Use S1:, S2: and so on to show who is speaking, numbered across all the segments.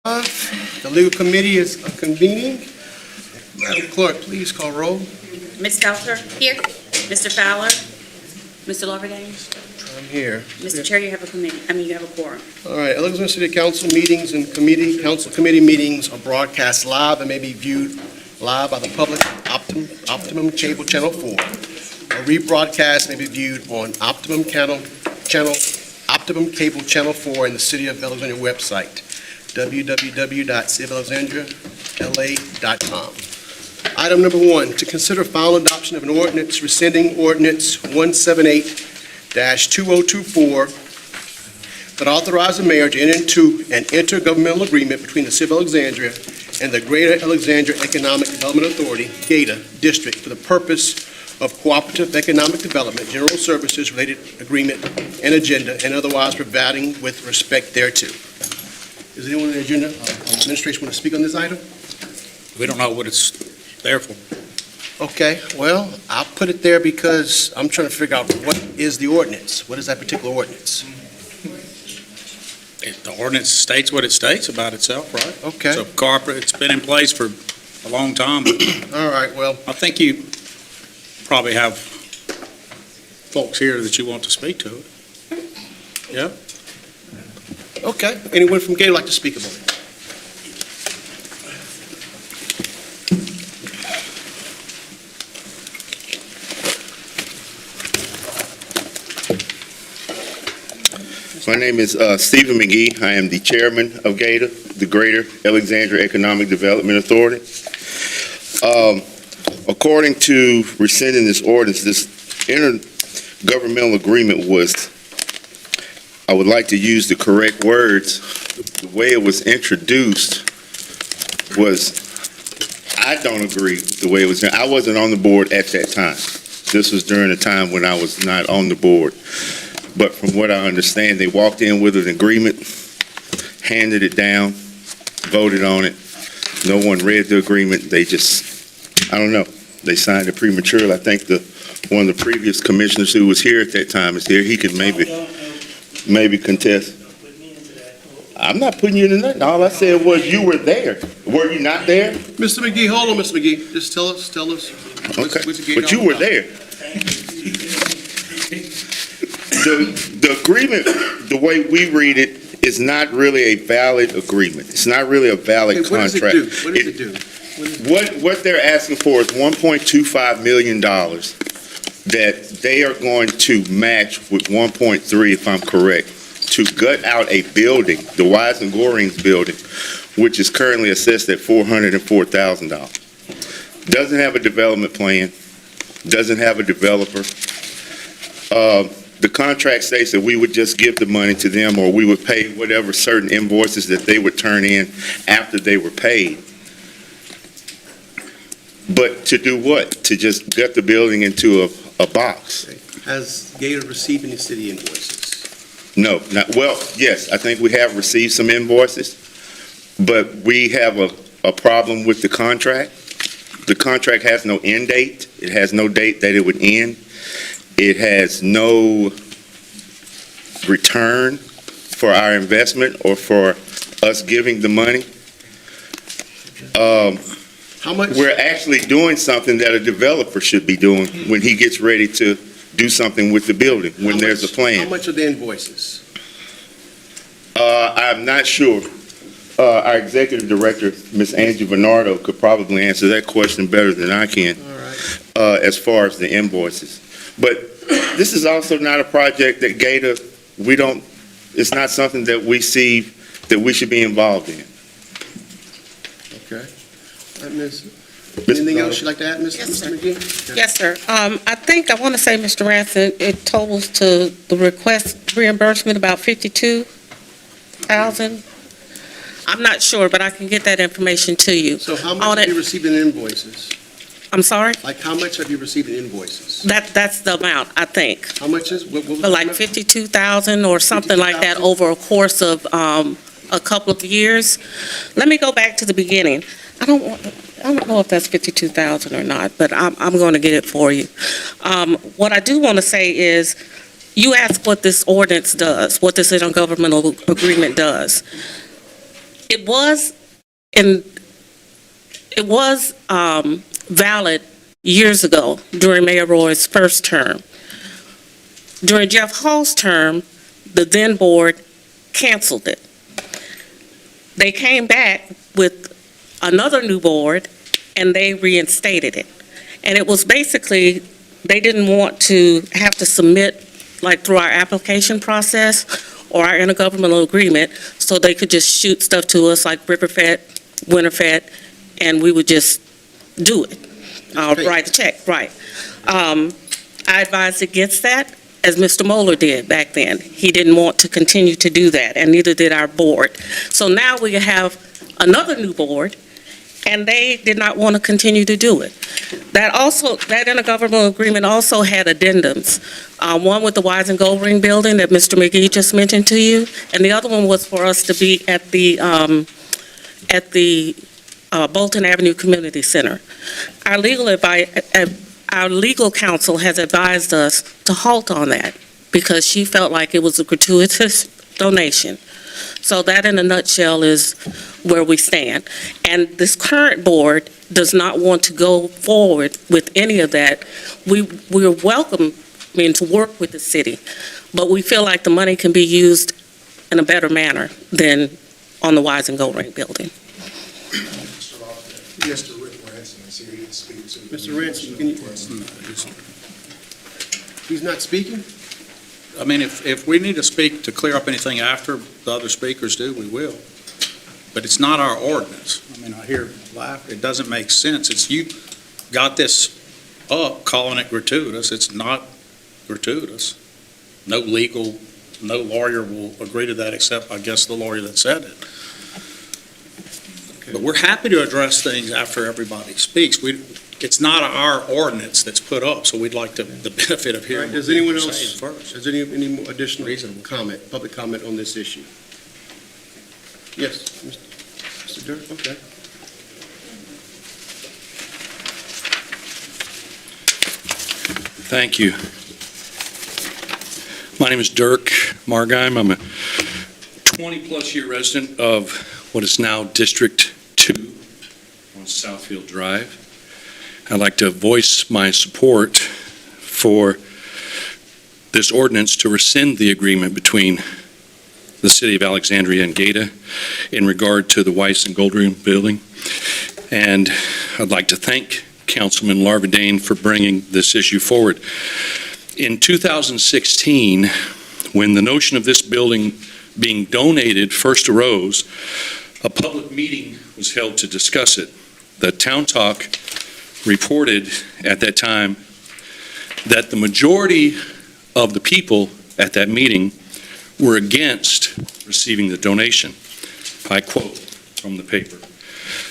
S1: The legal committee is convening. Madam Clerk, please call roll.
S2: Ms. Stelter? Here. Mr. Fowler? Mr. Lawberdane?
S1: I'm here.
S2: Mr. Chair, you have a committee, you have a quorum.
S1: All right, Alexandria City Council meetings and council committee meetings are broadcast live and may be viewed live by the public Optimum Cable Channel 4. A rebroadcast may be viewed on Optimum Cable Channel 4 in the City of Alexandria website, www.cityofalexandriala.com. Item number 1, to consider final adoption of an ordinance rescinding ordinance 178-2024 that authorized the mayor to enter into an intergovernmental agreement between the City of Alexandria and the Greater Alexandria Economic Development Authority, GATA District, for the purpose of cooperative economic development, general services related agreement and agenda, and otherwise providing with respect thereto. Is anyone in the agenda administration want to speak on this item?
S3: We don't know what it's there for.
S1: Okay, well, I'll put it there because I'm trying to figure out what is the ordinance? What is that particular ordinance?
S3: The ordinance states what it states about itself, right?
S1: Okay,
S3: So it's been in place for a long time.
S1: all right, well,
S3: I think you probably have folks here that you want to speak to it. Yeah?
S1: okay. Anyone from GATA like to speak about it?
S4: My name is Stephen McGee. I am the chairman of GATA, the Greater Alexandria Economic Development Authority. According to rescinding this ordinance, this intergovernmental agreement was, I would like to use the correct words, the way it was introduced was, I don't agree with the way it was. I wasn't on the board at that time. This was during a time when I was not on the board. But from what I understand, they walked in with an agreement, handed it down, voted on it. No one read the agreement. They just, I don't know, they signed it prematurely. I think one of the previous commissioners who was here at that time is here. He could maybe contest. I'm not putting you in that. All I said was you were there. Were you not there?
S1: Mr. McGee, hold on, Mr. McGee. Just tell us.
S4: Okay,
S1: what's the GATA
S4: but you
S1: all
S4: were
S1: about?
S4: there. The agreement, the way we read it, is not really a valid agreement. It's not really a valid
S1: Okay,
S4: contract.
S1: what does it do?
S4: What they're asking for is $1.25 million that they are going to match with 1.3, if I'm correct, to gut out a building, the Wise and Gorings building, which is currently assessed at $404,000. Doesn't have a development plan, doesn't have a developer. The contract states that we would just give the money to them, or we would pay whatever certain invoices that they would turn in after they were paid. But to do what? To just gut the building into a box?
S1: Has GATA received any city invoices?
S4: No, not, well, yes, I think we have received some invoices, but we have a problem with the contract. The contract has no end date. It has no date that it would end. It has no return for our investment or for us giving the money.
S1: How much?
S4: We're actually doing something that a developer should be doing when he gets ready to do something with the building, when there's a
S1: How
S4: plan.
S1: much are the invoices?
S4: I'm not sure. Our executive director, Ms. Angie Bernardo, could probably answer that question better than I can.
S1: All right.
S4: As far as the invoices. But this is also not a project that GATA, it's not something that we see that we should be involved in.
S1: Okay. Anything else you'd like to add,
S2: Yes,
S1: Mr.
S2: sir.
S1: McGee? Okay.
S2: Yes, sir. I want to say, Mr. Ranson, it totals to the request reimbursement about $52,000. I'm not sure, but I can get that information to you.
S1: So how
S2: On
S1: much have
S2: it-
S1: you received in invoices?
S2: I'm sorry?
S1: Like, how much have you received in invoices?
S2: That's the amount, I think.
S1: How much is, what was the
S2: But like
S1: amount?
S2: 52,000 or something like that
S1: 52,000?
S2: over a course of a couple of years. Let me go back to the beginning. I don't know if that's 52,000 or not, but I'm going to get it for you. What I do want to say is, you asked what this ordinance does, what this intergovernmental agreement does. It was valid years ago during Mayor Roy's first term. During Jeff Hall's term, the then board canceled it. They came back with another new board, and they reinstated it. And it was basically, they didn't want to have to submit, like, through our application process or our intergovernmental agreement, so they could just shoot stuff to us like Riverfed, Winterfed, and we would just do it. Write the check, right. I advised against that, as Mr. Moeller did back then. He didn't want to continue to do that, and neither did our board. So now we have another new board, and they did not want to continue to do it. That intergovernmental agreement also had addendums. One with the Wise and Gold Ring building that Mr. McGee just mentioned to you, and the other one was for us to be at the Bolton Avenue Community Center. Our legal counsel has advised us to halt on that because she felt like it was a gratuitous donation. So that, in a nutshell, is where we stand. And this current board does not want to go forward with any of that. We're welcome, to work with the city, but we feel like the money can be used in a better manner than on the Wise and Gold Ring building.
S5: Mr. Rick Ransom is here to speak to.
S1: Mr. Ransom, can you? He's not speaking?
S3: I mean, if we need to speak to clear up anything after the other speakers do, we will. But it's not our ordinance. I mean, I hear laugh, it doesn't make sense. It's, you got this up calling it gratuitous. It's not gratuitous. No lawyer will agree to that except, I guess, the lawyer that said it. But we're happy to address things after everybody speaks. It's not our ordinance that's put up, so we'd like the benefit of hearing.
S1: Does anyone
S3: what
S1: else,
S3: you're saying first.
S1: has any more additional
S3: Reasonable.
S1: comment, public comment on this issue? Yes, Mr. Dirk, okay.
S6: Thank you. My name is Dirk Margheim. I'm a 20-plus year resident of what is now District 2 on Southfield Drive. I'd like to voice my support for this ordinance to rescind the agreement between the City of Alexandria and GATA in regard to the Weiss and Goldring building. And I'd like to thank Councilman Larvadain for bringing this issue forward. In 2016, when the notion of this building being donated first arose, a public meeting was held to discuss it. The Town Talk reported at that time that the majority of the people at that meeting were against receiving the donation. I quote from the paper.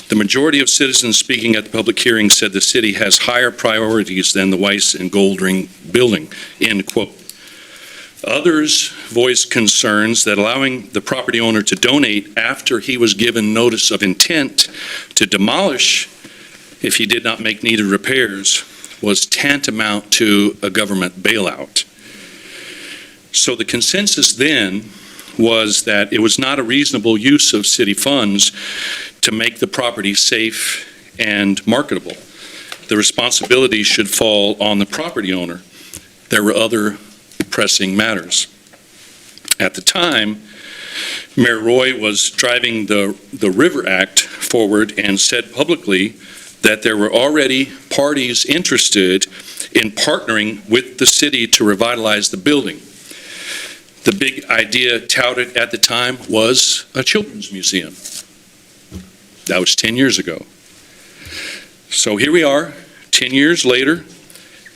S6: The majority of citizens speaking at the public hearing said the city has higher priorities than the Weiss and Goldring building, end quote. Others voiced concerns that allowing the property owner to donate after he was given notice of intent to demolish if he did not make needed repairs was tantamount to a government bailout. So the consensus then was that it was not a reasonable use of city funds to make the property safe and marketable. The responsibility should fall on the property owner. There were other pressing matters. At the time, Mayor Roy was driving the River Act forward and said publicly that there were already parties interested in partnering with the city to revitalize the building. The big idea touted at the time was a children's museum. That was 10 years ago. So here we are, 10 years later,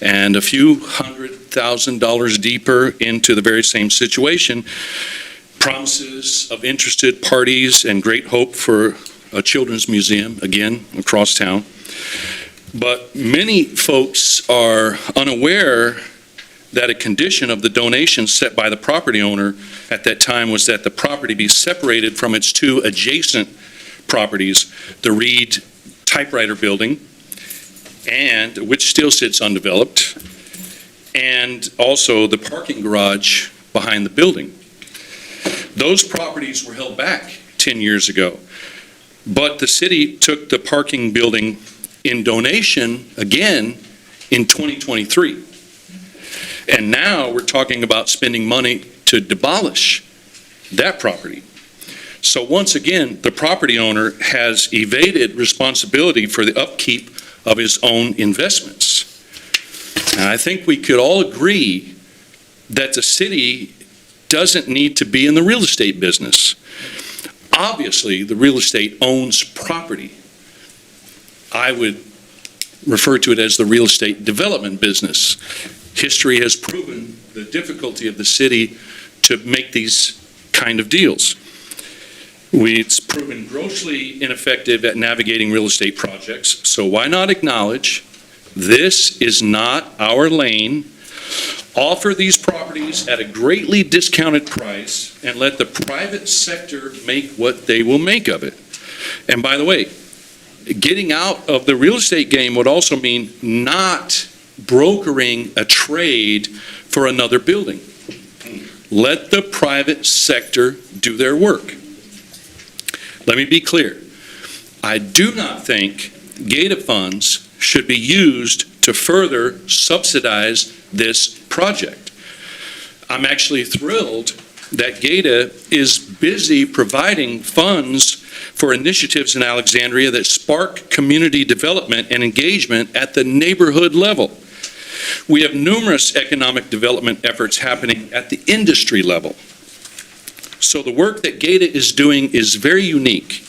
S6: and a few $100,000 deeper into the very same situation. Promises of interested parties and great hope for a children's museum, again, across town. But many folks are unaware that a condition of the donation set by the property owner at that time was that the property be separated from its two adjacent properties, the Reed typewriter building, and which still sits undeveloped, and also the parking garage behind the building. Those properties were held back 10 years ago. But the city took the parking building in donation again in 2023. And now we're talking about spending money to demolish that property. So once again, the property owner has evaded responsibility for the upkeep of his own investments. And I think we could all agree that the city doesn't need to be in the real estate business. Obviously, the real estate owns property. I would refer to it as the real estate development business. History has proven the difficulty of the city to make these kind of deals. It's proven grossly ineffective at navigating real estate projects, so why not acknowledge this is not our lane, offer these properties at a greatly discounted price, and let the private sector make what they will make of it. And by the way, getting out of the real estate game would also mean not brokering a trade for another building. Let the private sector do their work. Let me be clear. I do not think GATA funds should be used to further subsidize this project. I'm actually thrilled that GATA is busy providing funds for initiatives in Alexandria that spark community development and engagement at the neighborhood level. We have numerous economic development efforts happening at the industry level. So the work that GATA is doing is very unique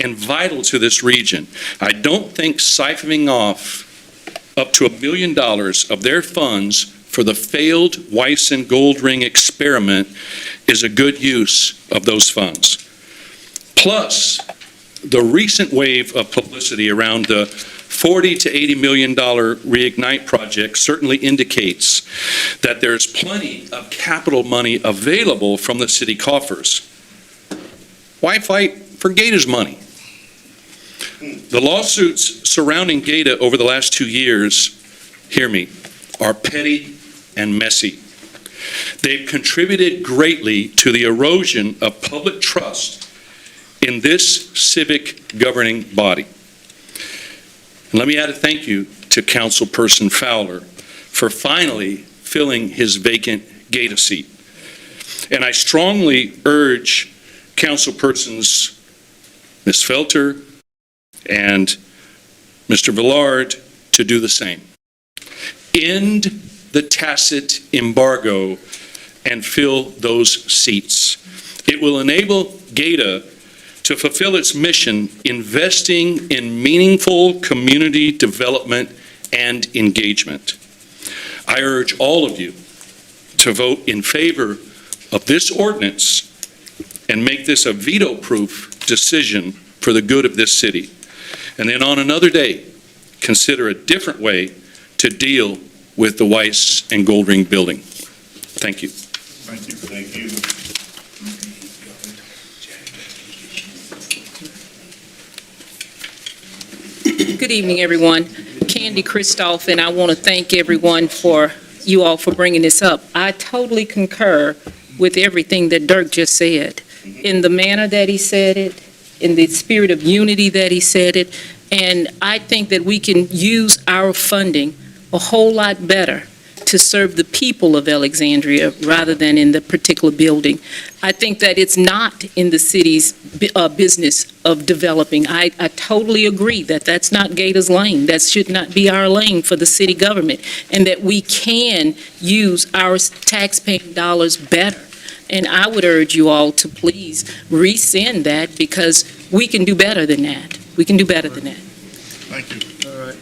S6: and vital to this region. I don't think siphoning off up to $1 million of their funds for the failed Weiss and Goldring experiment is a good use of those funds. Plus, the recent wave of publicity around the $40 to $80 million Reignite project certainly indicates that there's plenty of capital money available from the city coffers. Why fight for GATA's money? The lawsuits surrounding GATA over the last 2 years, hear me, are petty and messy. They've contributed greatly to the erosion of public trust in this civic governing body. And let me add a thank you to Councilperson Fowler for finally filling his vacant GATA seat. And I strongly urge Councilpersons Ms. Felter and Mr. Villard to do the same. End the tacit embargo and fill those seats. It will enable GATA to fulfill its mission, investing in meaningful community development and engagement. I urge all of you to vote in favor of this ordinance and make this a veto-proof decision for the good of this city. And then on another day, consider a different way to deal with the Weiss and Goldring building. Thank you.
S4: Thank you. Thank you.
S7: Good evening, everyone. Candy Christoph, and I want to thank everyone you all for bringing this up. I totally concur with everything that Dirk just said, in the manner that he said it, in the spirit of unity that he said it, and I think that we can use our funding a whole lot better to serve the people of Alexandria rather than in the particular building. I think that it's not in the city's business of developing. I totally agree that that's not GATA's lane. That should not be our lane for the city government, and that we can use our taxpaying dollars better. And I would urge you all to please rescind that, because we can do better than that. We can do better than that.
S4: Thank you.
S1: All right.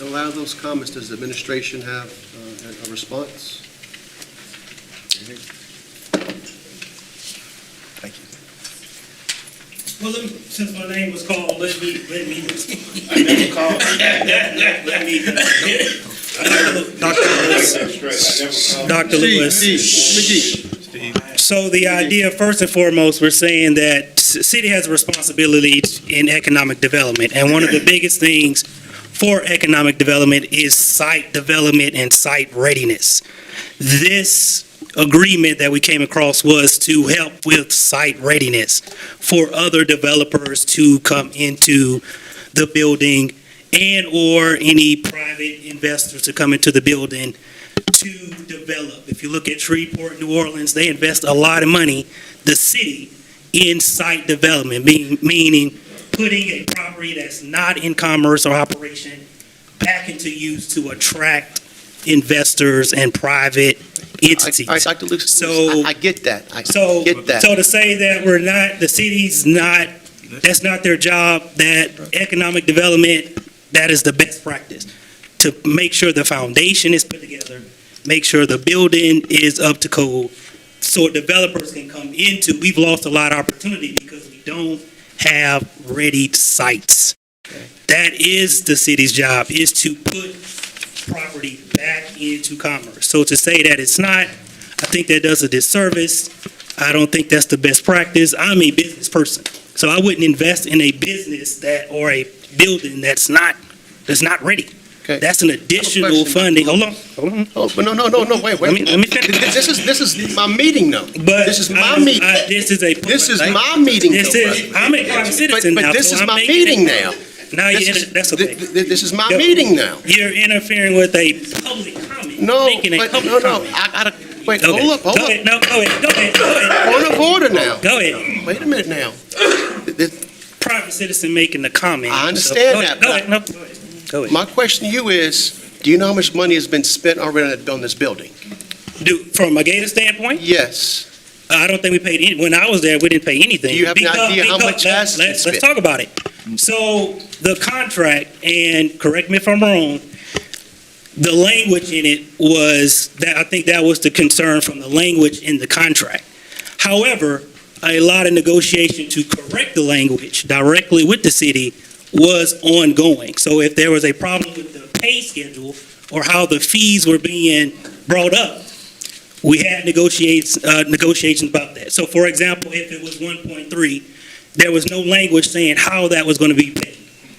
S1: Allow those comments. Does the administration have a response?
S5: Thank you.
S8: Well, since my name was called, let me.
S4: I never called.
S8: Let me. Dr. Lewis. So the idea, first and foremost, we're saying that city has a responsibility in economic development, and one of the biggest things for economic development is site development and site readiness. This agreement that we came across was to help with site readiness for other developers to come into the building and/or any private investors to come into the building to develop. If you look at Shreveport, New Orleans, they invest a lot of money, the city, in site development, meaning putting a property that's not in commerce or operation back into use to attract investors and private entities.
S1: All right, Dr. Lucas,
S8: So-
S1: I get that. I
S8: So,
S1: get that.
S8: so to say that we're not, the city's not, that's not their job, that economic development, that is the best practice. To make sure the foundation is put together, make sure the building is up to code, so developers can come into, we've lost a lot of opportunity because we don't have ready sites. That is the city's job, is to put property back into commerce. So to say that it's not, I think that does a disservice. I don't think that's the best practice. I'm a business person, so I wouldn't invest in a business that, or a building that's not ready.
S1: Okay.
S8: That's an additional
S1: question.
S8: funding. Hold on.
S1: Oh, but no, wait.
S8: Let me finish.
S1: This is my meeting now.
S8: But
S1: This is my meeting.
S8: This is a.
S1: This is my meeting,
S8: This
S1: though,
S8: is,
S1: brother.
S8: I'm a private citizen
S1: But
S8: now.
S1: this
S8: so
S1: is
S8: I'm
S1: my
S8: making
S1: meeting
S8: it-
S1: now.
S8: Now that's okay.
S1: This is my
S8: Yo.
S1: meeting now.
S8: You're interfering with a public comment.
S1: No,
S8: Making a
S1: but
S8: public
S1: no.
S8: comment.
S1: I gotta, wait,
S8: Okay.
S1: hold up.
S8: Go ahead. No, go ahead.
S1: Point of order now.
S8: Go ahead.
S1: Wait a minute now.
S8: Private citizen making the comment.
S1: I understand
S8: So,
S1: that,
S8: Go
S1: but
S8: ahead. No, go ahead. Go ahead.
S1: My question to you is, do you know how much money has been spent already on this building?
S8: From a Gator standpoint,
S1: Yes.
S8: I don't think we paid any, when I was there, we didn't pay anything.
S1: Do you have an idea how much has been
S8: Let's
S1: spent?
S8: talk about it. So the contract, and correct me if I'm wrong, the language in it was, that I think that was the concern from the language in the contract. However, a lot of negotiation to correct the language directly with the city was ongoing. So if there was a problem with the pay schedule or how the fees were being brought up, we had negotiations about that. So for example, if it was 1.3, there was no language saying how that was going to be paid.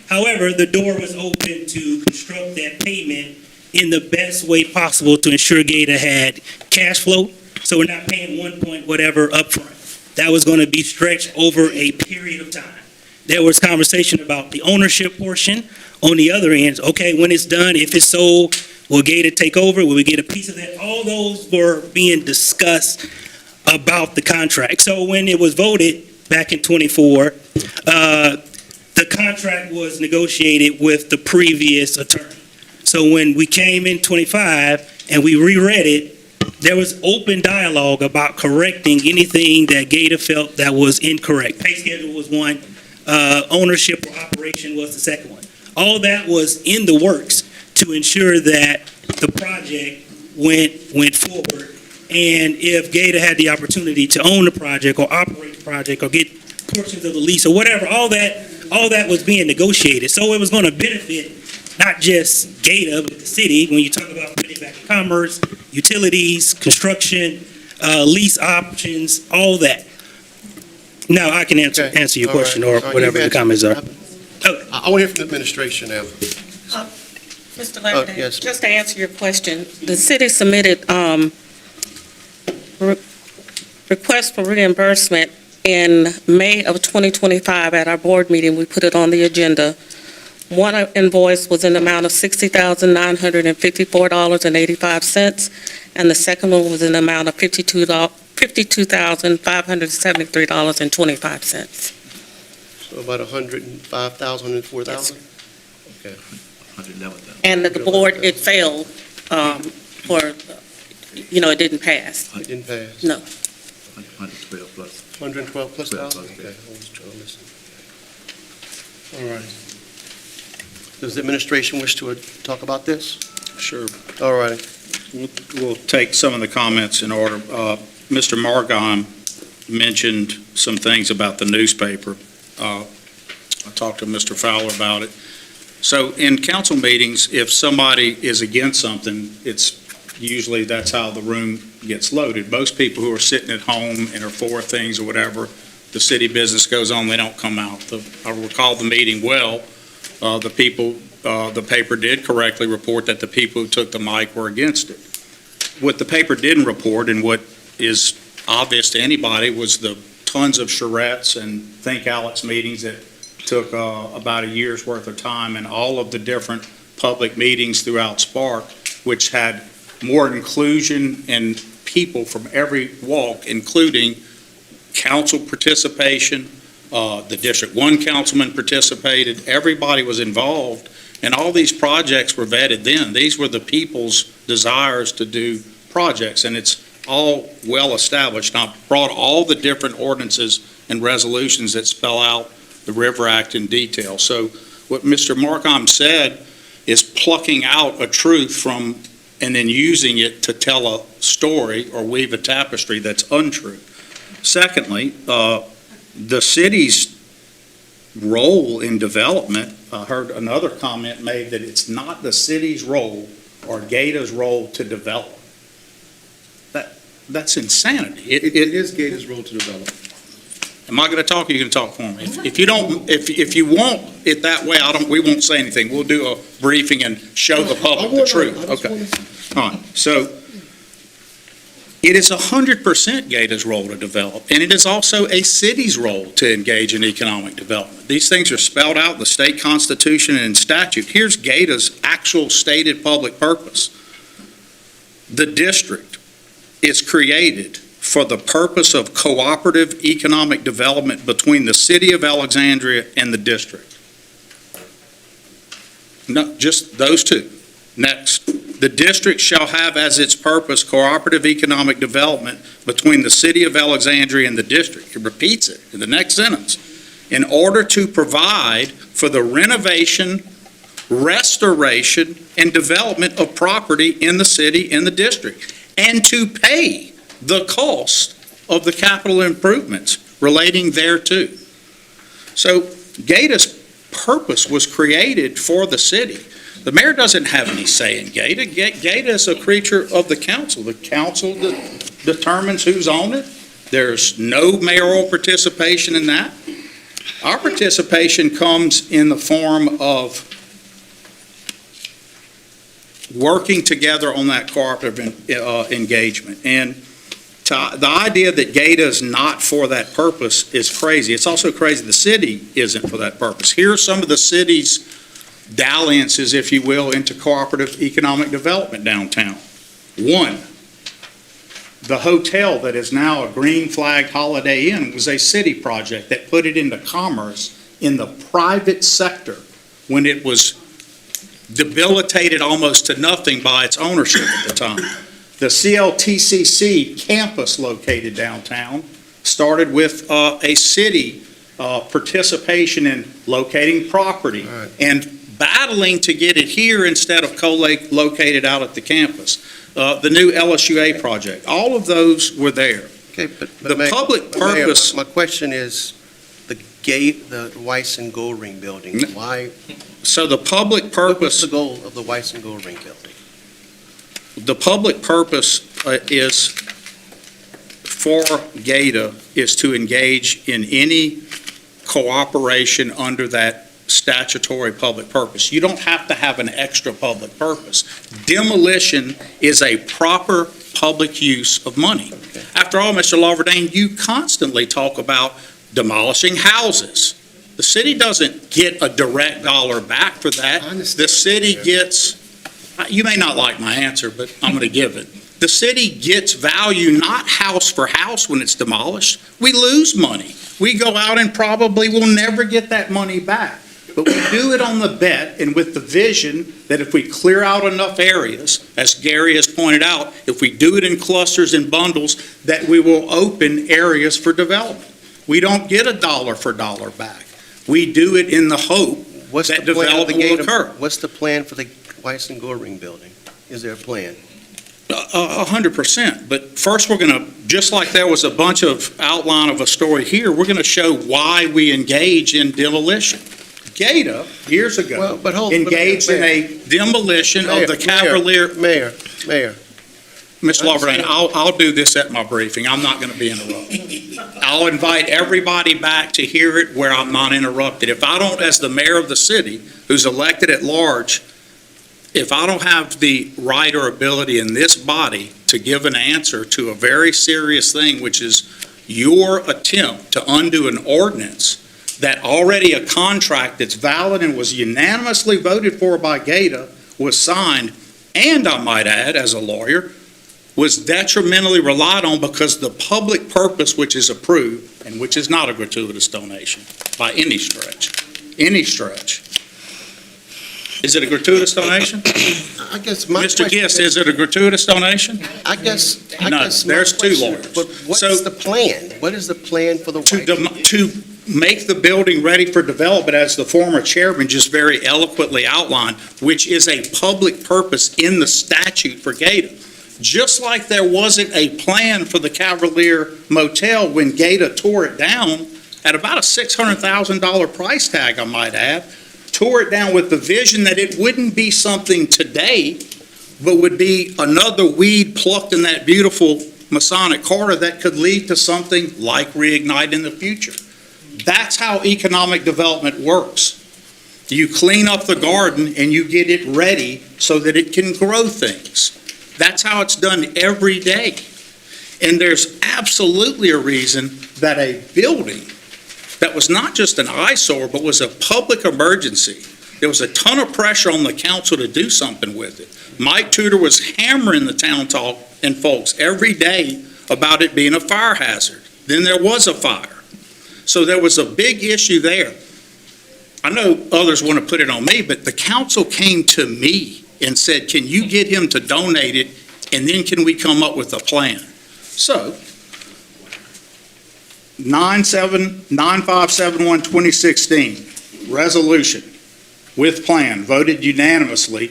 S8: However, the door was open to construct that payment in the best way possible to ensure Gator had cash flow. So we're not paying 1 point whatever upfront. That was going to be stretched over a period of time. There was conversation about the ownership portion on the other end. Okay, when it's done, if it's sold, will Gator take over? Will we get a piece of that? All those were being discussed about the contract. So when it was voted back in '24, the contract was negotiated with the previous attorney. So when we came in '25 and we reread it, there was open dialogue about correcting anything that Gator felt that was incorrect. Pay schedule was one, ownership or operation was the second one. All that was in the works to ensure that the project went forward. And if Gator had the opportunity to own the project or operate the project or get portions of the lease or whatever, all that was being negotiated. So it was going to benefit not just Gator, but the city. When you talk about putting it back in commerce, utilities, construction, lease options, all that. Now I can answer your
S1: All right.
S8: question or
S1: All right,
S8: whatever
S1: you've
S8: the comments are.
S1: answered. I want to hear from the administration now.
S2: Mr. Lebanon,
S1: yes.
S2: just to answer your question, the city submitted request for reimbursement in May of 2025 at our board meeting. We put it on the agenda. One invoice was in the amount of $60,954.85, and the second one was in the amount of $52,573.25.
S1: So about 105,000, 104,000? Okay.
S2: And the board, it failed it didn't pass.
S1: It didn't pass?
S2: No.
S5: 112 plus.
S1: 112 plus
S5: 12
S1: thousand?
S5: plus,
S1: Okay. I was trying to listen. All right. Does the administration wish to talk about this?
S3: Sure.
S1: All right.
S3: We'll take some of the comments in order. Mr. Margon mentioned some things about the newspaper. I talked to Mr. Fowler about it. So in council meetings, if somebody is against something, it's usually that's how the room gets loaded. Most people who are sitting at home and are for things or whatever, the city business goes on, they don't come out. I recall the meeting well. The paper did correctly report that the people who took the mic were against it. what the paper didn't report, and what is obvious to anybody, was the tons of charrettes and Think Alex meetings that took about a year's worth of time, and all of the different public meetings throughout Spark, which had more inclusion and people from every walk, including council participation. The District 1 councilman participated. Everybody was involved, and all these projects were vetted then. These were the people's desires to do projects, and it's all well established. And I've brought all the different ordinances and resolutions that spell out the River Act in detail. So what Mr. Markham said is plucking out a truth from, and then using it to tell a story or weave a tapestry that's untrue. Secondly, the city's role in development, I heard another comment made that it's not the city's role or GATA's role to develop. That's insanity.
S1: It is GATA's role to develop.
S3: Am I going to talk, or you going to talk for me? If you don't, if you want it that way, we won't say anything. We'll do a briefing and show the public the truth. Okay. All right. So it is 100% GATA's role to develop, and it is also a city's role to engage in economic development. These things are spelled out in the state constitution and in statute. Here's GATA's actual stated public purpose. The district is created for the purpose of cooperative economic development between the city of Alexandria and the district. No, just those two. Next. The district shall have as its purpose cooperative economic development between the city of Alexandria and the district. It repeats it in the next sentence. In order to provide for the renovation, restoration, and development of property in the city and the district, and to pay the cost of the capital improvements relating thereto. So GATA's purpose was created for the city. The mayor doesn't have any say in GATA. GATA is a creature of the council. The council determines who's on it. There's no mayoral participation in that. Our participation comes in the form of working together on that cooperative engagement. And the idea that GATA is not for that purpose is crazy. It's also crazy the city isn't for that purpose. Here are some of the city's dalliances, if you will, into cooperative economic development downtown. One, the hotel that is now a green flagged Holiday Inn was a city project that put it into commerce in the private sector when it was debilitated almost to nothing by its ownership at the time. The CLTCC campus located downtown started with a city participation in locating property and battling to get it here instead of co-located out at the campus. The new LSUA project, all of those were there.
S1: Okay, but
S3: The
S1: Mayor-
S3: public
S1: but Mayor,
S3: purpose,
S1: my question is, the Weiss and Gold Ring building, why,
S3: so the public
S1: what's
S3: purpose,
S1: the goal of the Weiss and Gold Ring building?
S3: the public purpose is for GATA is to engage in any cooperation under that statutory public purpose. You don't have to have an extra public purpose. Demolition is a proper public use of money. After all, Mr. Lawverdane, you constantly talk about demolishing houses. The city doesn't get a direct dollar back for that.
S1: I understand.
S3: The city gets, you may not like my answer, but I'm going to give it. The city gets value, not house for house when it's demolished. We lose money. We go out and probably will never get that money back. But we do it on the bet and with the vision that if we clear out enough areas, as Gary has pointed out, if we do it in clusters and bundles, that we will open areas for development. We don't get a dollar for dollar back. We do it in the hope
S1: What's
S3: that
S1: the plan of the
S3: development will
S1: Gator?
S3: occur.
S1: What's the plan for the Weiss and Gold Ring building? Is there a plan?
S3: 100%. But first, we're going to, just like there was a bunch of outline of a story here, we're going to show why we engage in demolition. GATA, years ago,
S1: Well, but hold.
S3: engaged in a demolition of the Cavalier.
S1: Mayor,
S3: Mr. Lawverdane, I'll do this at my briefing. I'm not going to be interrupted. I'll invite everybody back to hear it where I'm not interrupted. If I don't, as the mayor of the city, who's elected at large, if I don't have the right or ability in this body to give an answer to a very serious thing, which is your attempt to undo an ordinance that already a contract that's valid and was unanimously voted for by GATA was signed, and I might add, as a lawyer, was detrimentally relied on because the public purpose which is approved, and which is not a gratuitous donation by any stretch. Is it a gratuitous donation?
S1: I guess my
S3: Mr.
S1: question
S3: Gist, is it a gratuitous donation?
S1: I guess
S3: No,
S1: my
S3: there's two
S1: question-
S3: lawyers.
S1: But what's
S3: So-
S1: the plan? What is the plan for the White?
S3: To make the building ready for development, as the former chairman just very eloquently outlined, which is a public purpose in the statute for GATA. Just like there wasn't a plan for the Cavalier Motel when GATA tore it down at about a $600,000 price tag, I might add, tore it down with the vision that it wouldn't be something today, but would be another weed plucked in that beautiful Masonic corridor that could lead to something like Reignite in the future. That's how economic development works. You clean up the garden and you get it ready so that it can grow things. That's how it's done every day. And there's absolutely a reason that a building that was not just an eyesore, but was a public emergency. There was a ton of pressure on the council to do something with it. Mike Tudor was hammering the town talk and folks every day about it being a fire hazard. Then there was a fire. So there was a big issue there. I know others want to put it on me, but the council came to me and said, can you get him to donate it, and then can we come up with a plan? So, 9571-2016, resolution with plan, voted unanimously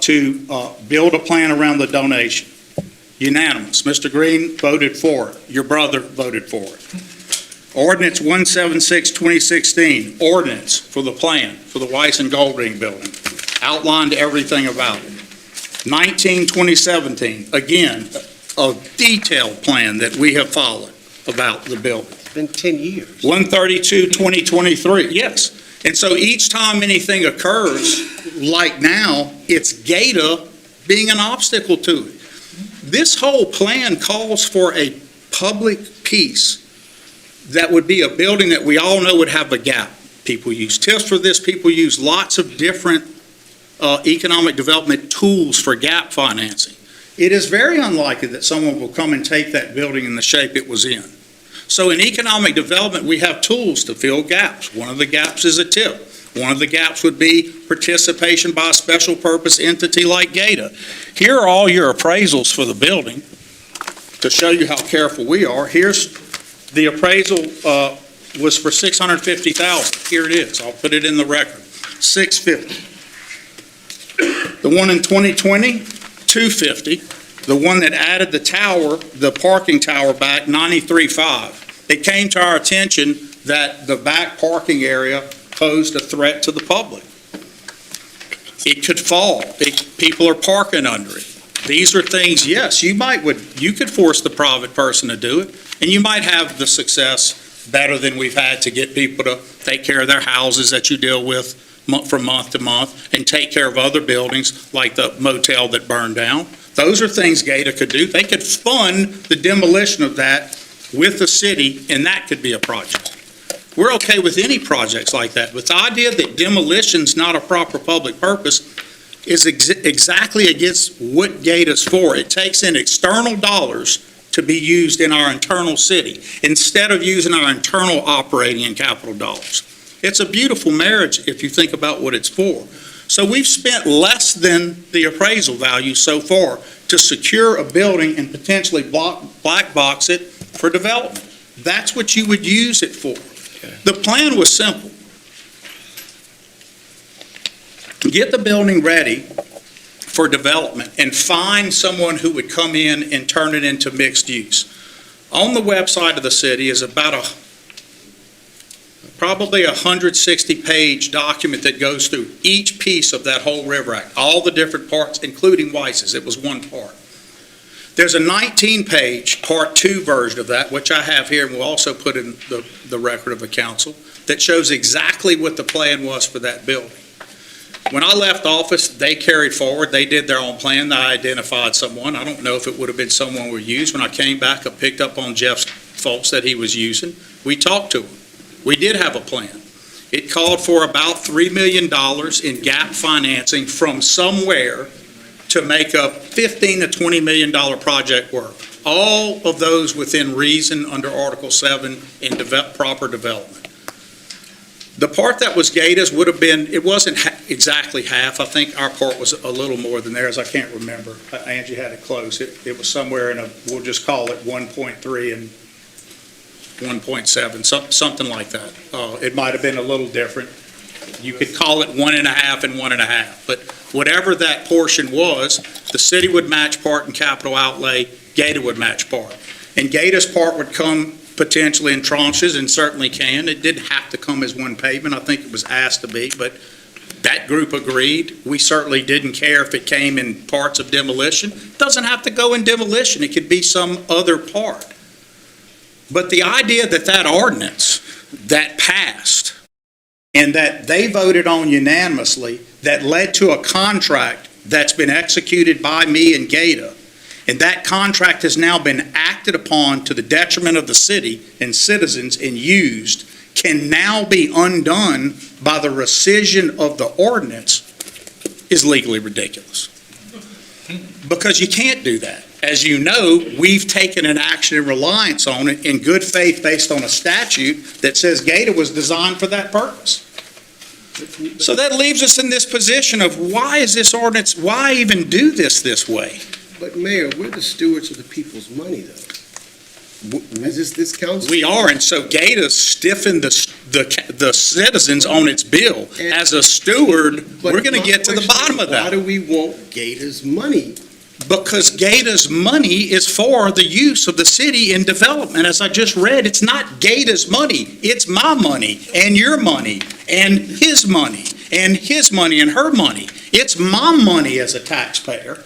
S3: to build a plan around the donation. Unanimous. Mr. Green voted for it. Your brother voted for it. Ordinance 176-2016, ordinance for the plan for the Weiss and Goldring building. Outlined everything about it. 19-2017, again, a detailed plan that we have followed about the building.
S1: It's been 10 years.
S3: 132-2023, yes. And so each time anything occurs, like now, it's GATA being an obstacle to it. This whole plan calls for a public piece that would be a building that we all know would have a gap. People use TIFs for this. People use lots of different economic development tools for gap financing. It is very unlikely that someone will come and take that building in the shape it was in. So in economic development, we have tools to fill gaps. One of the gaps is a TIF. One of the gaps would be participation by a special purpose entity like GATA. Here are all your appraisals for the building to show you how careful we are. Here's the appraisal was for $650,000. Here it is. I'll put it in the record. $650,000. The one in 2020, $250,000. The one that added the tower, the parking tower back, $93,500. It came to our attention that the back parking area posed a threat to the public. It could fall. People are parking under it. These are things, yes, you could force the private person to do it, and you might have the success better than we've had to get people to take care of their houses that you deal with from month to month, and take care of other buildings like the motel that burned down. Those are things GATA could do. They could fund the demolition of that with the city, and that could be a project. We're okay with any projects like that, but the idea that demolition's not a proper public purpose is exactly against what GATA's for. It takes in external dollars to be used in our internal city instead of using our internal operating and capital dollars. It's a beautiful marriage if you think about what it's for. So we've spent less than the appraisal value so far to secure a building and potentially black box it for development. That's what you would use it for. The plan was simple. Get the building ready for development and find someone who would come in and turn it into mixed use. On the website of the city is about probably a 160-page document that goes through each piece of that whole River Act, all the different parts, including Weiss's. It was one part. There's a 19-page Part 2 version of that, which I have here, and we'll also put in the record of the council, that shows exactly what the plan was for that building. When I left office, they carried forward, they did their own plan, they identified someone. I don't know if it would have been someone we used. When I came back, I picked up on Jeff's faults that he was using. We talked to him. We did have a plan. It called for about $3 million in gap financing from somewhere to make a $15 to $20 million project work. All of those within reason under Article 7 in proper development. The part that was Gata's would have been, it wasn't exactly half. I think our part was a little more than theirs. I can't remember. Angie had it close. It was somewhere in we'll just call it 1.3 and 1.7, something like that. It might have been a little different. You could call it 1.5 and 1.5. But whatever that portion was, the city would match part in capital outlay, Gata would match part. And Gata's part would come potentially in tranches, and certainly can. It didn't have to come as one payment. I think it was asked to be, but that group agreed. We certainly didn't care if it came in parts of demolition. It doesn't have to go in demolition. It could be some other part. But the idea that that ordinance that passed and that they voted on unanimously that led to a contract that's been executed by me and Gata, and that contract has now been acted upon to the detriment of the city and citizens and used, can now be undone by the rescission of the ordinance, is legally ridiculous. Because you can't do that. As you know, we've taken an action in reliance on it in good faith based on a statute that says Gata was designed for that purpose. So that leaves us in this position of why is this ordinance, why even do this way?
S1: But Mayor, we're the stewards of the people's money, though. Is this council?
S3: We are, and so Gata stiffened the citizens on its bill. As a steward, we're going to get to the bottom of
S1: Why
S3: that.
S1: do we want Gata's money?
S3: Because Gata's money is for the use of the city in development. As I just read, it's not Gata's money. It's my money and your money and his money and his money and her money. It's my money as a taxpayer.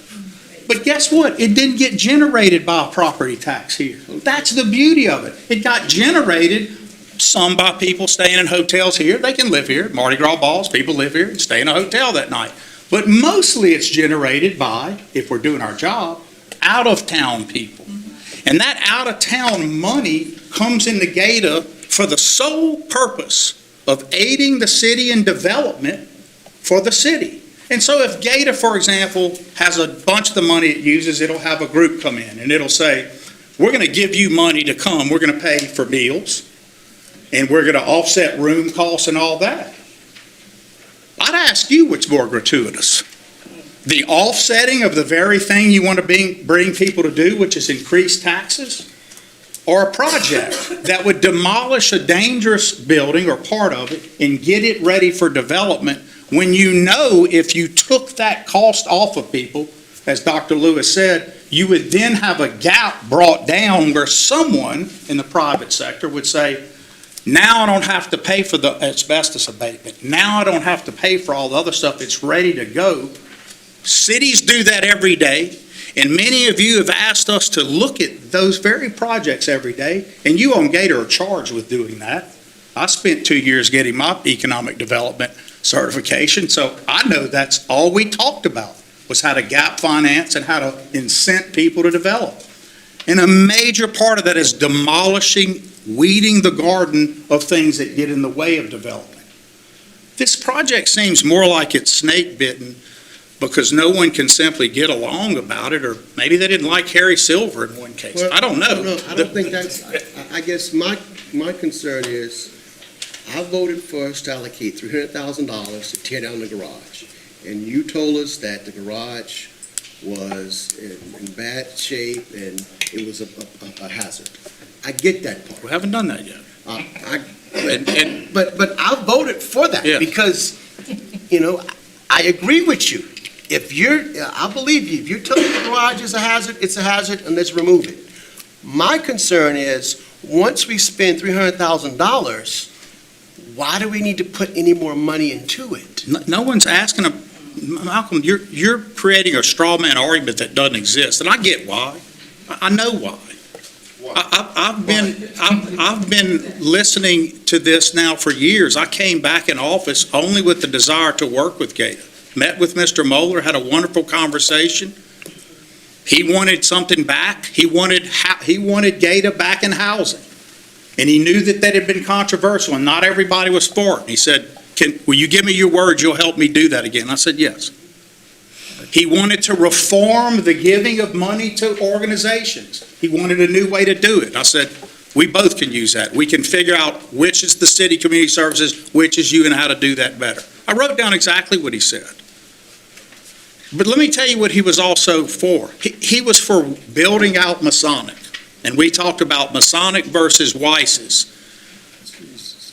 S3: But guess what? It didn't get generated by a property tax here. That's the beauty of it. It got generated, some by people staying in hotels here. They can live here. Mardi Gras balls, people live here and stay in a hotel that night. But mostly it's generated by, if we're doing our job, out-of-town people. And that out-of-town money comes into Gata for the sole purpose of aiding the city in development for the city. And so if Gata, for example, has a bunch of the money it uses, it'll have a group come in and it'll say, we're going to give you money to come. We're going to pay for meals and we're going to offset room costs and all that. I'd ask you what's more gratuitous. The offsetting of the very thing you want to bring people to do, which is increase taxes, or a project that would demolish a dangerous building or part of it and get it ready for development when you know if you took that cost off of people, as Dr. Lewis said, you would then have a gap brought down where someone in the private sector would say, now I don't have to pay for the asbestos abatement. Now I don't have to pay for all the other stuff. It's ready to go. Cities do that every day, and many of you have asked us to look at those very projects every day, and you on Gata are charged with doing that. I spent 2 years getting my economic development certification, so I know that's all we talked about, was how to gap finance and how to incent people to develop. And a major part of that is demolishing, weeding the garden of things that get in the way of development. This project seems more like it's snake bitten because no one can simply get along about it, or maybe they didn't like Harry Silver in one case.
S1: Well,
S3: I don't know.
S1: No, I don't think that's, I guess my concern is, I voted for us to allocate $300,000 to tear down the garage. And you told us that the garage was in bad shape and it was a hazard. I get that part.
S3: We haven't done that yet.
S1: But I voted for that
S3: Yeah.
S1: because, I agree with you. I believe you. If you're telling me the garage is a hazard, it's a hazard, and let's remove it. My concern is, once we spend $300,000, why do we need to put any more money into it?
S3: No one's asking, Malcolm, you're creating a straw man argument that doesn't exist, and I get why. I know why. I've been listening to this now for years. I came back in office only with the desire to work with Gata. met with Mr. Moeller, had a wonderful conversation. He wanted something back. He wanted Gata back in housing. And he knew that that had been controversial, and not everybody was for it. He said, will you give me your word you'll help me do that again? I said, yes. He wanted to reform the giving of money to organizations. He wanted a new way to do it. I said, we both can use that. We can figure out which is the city community services, which is you, and how to do that better. I wrote down exactly what he said. But let me tell you what he was also for. He was for building out Masonic. And we talked about Masonic versus Weiss's.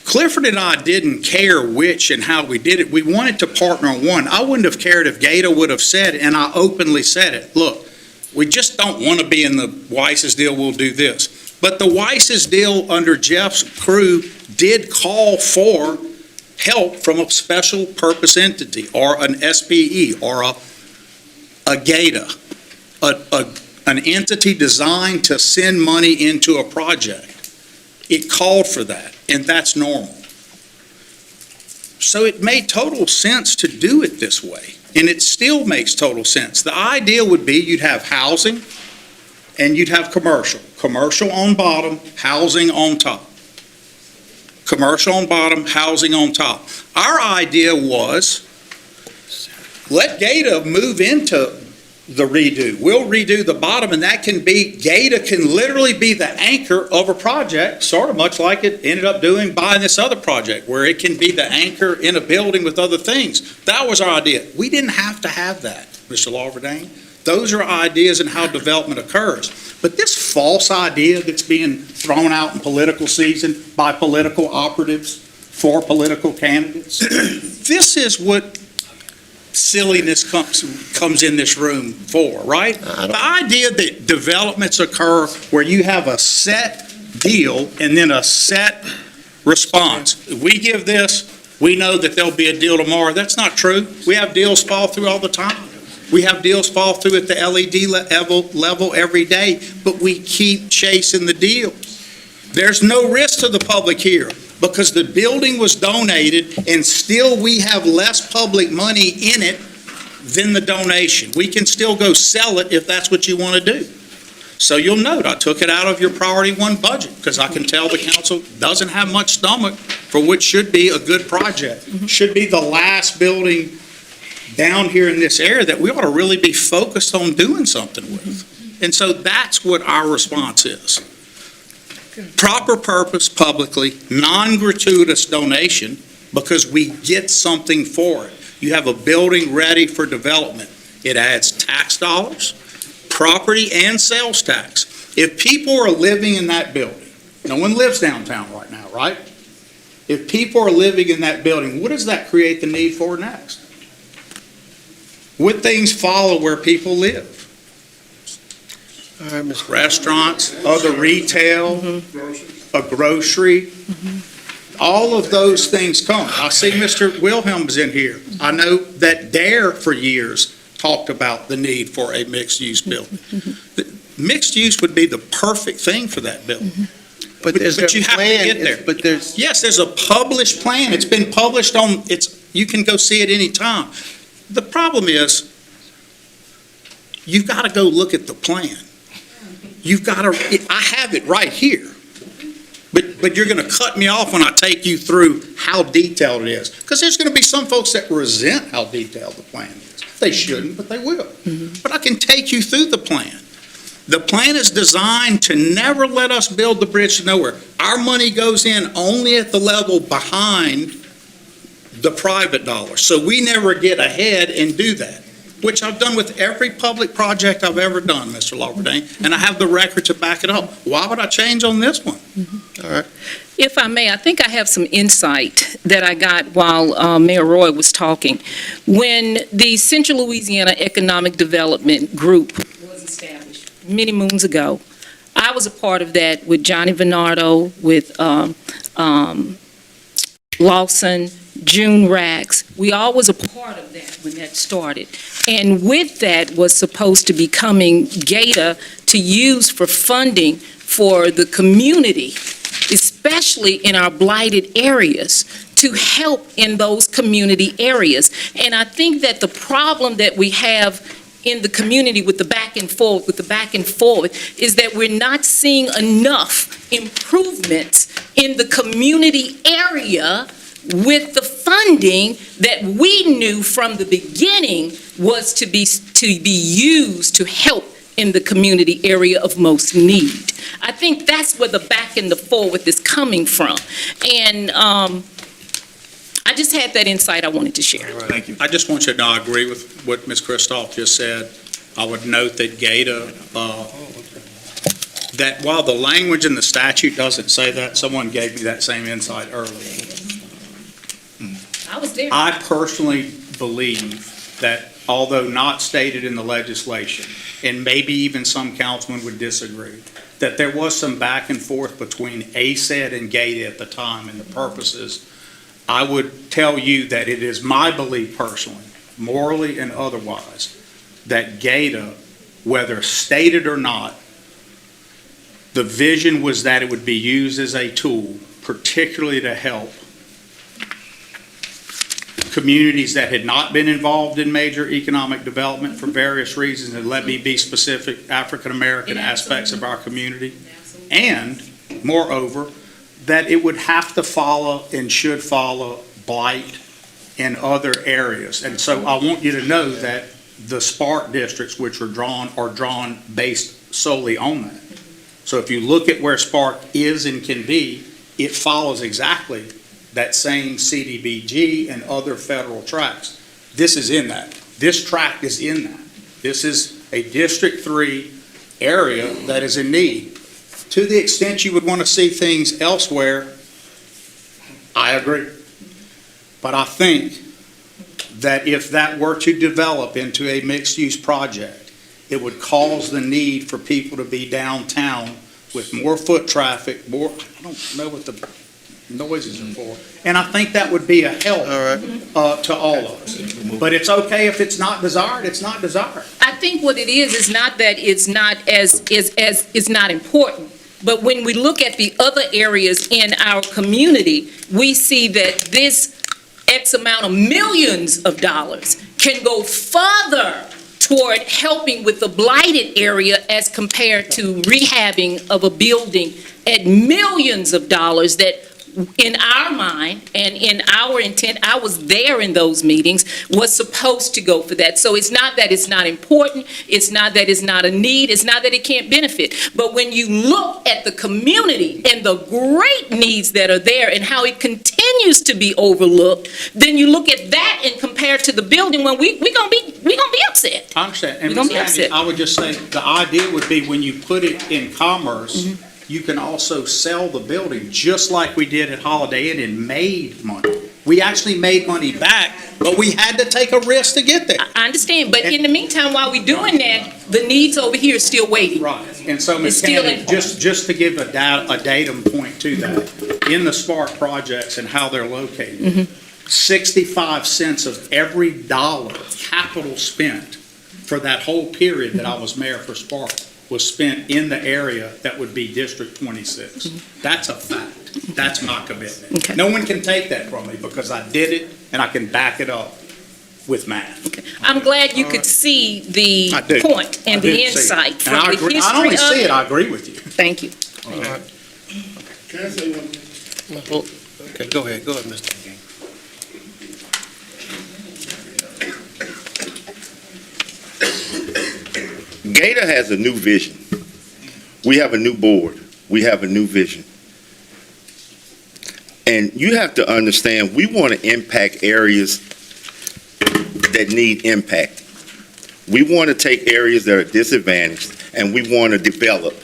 S3: Clifford and I didn't care which and how we did it. We wanted to partner on one. I wouldn't have cared if Gata would have said, and I openly said it, look, we just don't want to be in the Weiss's deal, we'll do this. But the Weiss's deal under Jeff's crew did call for help from a special purpose entity, or an SPE, or a Gata, an entity designed to send money into a project. It called for that, and that's normal. So it made total sense to do it this way, and it still makes total sense. The idea would be you'd have housing and you'd have commercial. Commercial on bottom, housing on top. Commercial on bottom, housing on top. Our idea was, let Gata move into the redo. We'll redo the bottom, and that can be, Gata can literally be the anchor of a project, sort of much like it ended up doing buying this other project, where it can be the anchor in a building with other things. That was our idea. We didn't have to have that, Mr. Lawverdane. Those are ideas and how development occurs. But this false idea that's being thrown out in political season by political operatives for political candidates, this is what silliness comes in this room for, right? The idea that developments occur where you have a set deal and then a set response. If we give this, we know that there'll be a deal tomorrow. That's not true. We have deals fall through all the time. We have deals fall through at the LED level every day, but we keep chasing the deals. There's no risk to the public here, because the building was donated, and still we have less public money in it than the donation. We can still go sell it if that's what you want to do. So you'll note, I took it out of your priority one budget, because I can tell the council doesn't have much stomach for what should be a good project. Should be the last building down here in this area that we ought to really be focused on doing something with. And so that's what our response is. Proper purpose publicly, non-gratuitous donation, because we get something for it. You have a building ready for development. It adds tax dollars, property and sales tax. If people are living in that building, no one lives downtown right now, right? If people are living in that building, what does that create the need for next? What things follow where people live? Restaurants, other retail, a grocery, all of those things come. I see Mr. Wilhelm's in here. I know that DARE for years talked about the need for a mixed-use building. Mixed use would be the perfect thing for that building.
S1: But there's
S3: But
S1: a
S3: you have to
S1: plan,
S3: get there.
S1: but there's,
S3: Yes, there's a published plan. It's been published on, you can go see it anytime. The problem is, you've got to go look at the plan. You've got to, I have it right here. But you're going to cut me off when I take you through how detailed it is. Because there's going to be some folks that resent how detailed the plan is. They shouldn't, but they will. But I can take you through the plan. The plan is designed to never let us build the bridge to nowhere. Our money goes in only at the level behind the private dollar. So we never get ahead and do that, which I've done with every public project I've ever done, Mr. Lawverdane, and I have the record to back it up. Why would I change on this one?
S1: all right.
S7: If I may, I think I have some insight that I got while Mayor Roy was talking. When the Central Louisiana Economic Development Group was established many moons ago, I was a part of that with Johnny Venardo, with Lawson, June Rax. We all was a part of that when that started. And with that was supposed to be coming Gata to use for funding for the community, especially in our blighted areas, to help in those community areas. And I think that the problem that we have in the community with the back and forth, is that we're not seeing enough improvements in the community area with the funding that we knew from the beginning was to be used to help in the community area of most need. I think that's where the back and the forth is coming from. And I just had that insight I wanted to share.
S5: Thank you.
S3: I just want you to know, I agree with what Ms. Kristoff just said. I would note that GATA, that while the language in the statute doesn't say that, someone gave me that same insight earlier.
S7: I was there.
S3: I personally believe that although not stated in the legislation, and maybe even some councilmen would disagree, that there was some back and forth between ACED and GATA at the time and the purposes. I would tell you that it is my belief personally, morally and otherwise, that GATA, whether stated or not, the vision was that it would be used as a tool, particularly to help communities that had not been involved in major economic development for various reasons, and let me be specific, African-American aspects of our community, and moreover, that it would have to follow and should follow blight in other areas. And so I want you to know that the SPARK districts, which are drawn based solely on that. So if you look at where SPARK is and can be, it follows exactly that same CDBG and other federal tracts. This is in that. This tract is in that. This is a District 3 area that is in need. To the extent you would want to see things elsewhere, I agree. But I think that if that were to develop into a mixed-use project, it would cause the need for people to be downtown with more foot traffic, more, I don't know what the noises are for. And I think that would be a help to all of us. But it's okay if it's not desired, it's not desired.
S7: I think what it is not that it's not it's not important. But when we look at the other areas in our community, we see that this X amount of millions of dollars can go further toward helping with the blighted area as compared to rehabbing of a building at millions of dollars that in our mind and in our intent, I was there in those meetings, was supposed to go for that. So it's not that it's not important, it's not that it's not a need, it's not that it can't benefit. But when you look at the community and the great needs that are there and how it continues to be overlooked, then you look at that and compare to the building when we're gonna be upset.
S3: I understand. And
S7: We're gonna
S3: Ms.
S7: be
S3: Handy,
S7: upset.
S3: I would just say, the idea would be when you put it in commerce, you can also sell the building, just like we did at Holiday Inn and made money. We actually made money back, but we had to take a risk to get there.
S7: I understand, but in the meantime, while we're doing that, the needs over here is still waiting.
S3: Right, and so, Ms.
S7: It's still
S3: Candy,
S7: in-
S3: just to give a datum point to that, in the SPARK projects and how they're located, 65 cents of every dollar capital spent for that whole period that I was mayor for SPARK was spent in the area that would be District 26. That's a fact. That's my commitment.
S7: Okay.
S3: No one can take that from me because I did it and I can back it up with math.
S7: I'm glad you could see the
S3: I do.
S7: point and
S3: I do
S7: the
S3: see it.
S7: insight
S3: And
S7: from
S3: I
S7: the
S3: agree.
S7: history
S3: I only
S7: of
S3: see it,
S7: it.
S3: I agree with you.
S7: Thank you.
S1: Can I say one? Okay, go ahead, Mr. King.
S4: GATA has a new vision. We have a new board. We have a new vision. And you have to understand, we want to impact areas that need impact. We want to take areas that are disadvantaged, and we want to develop,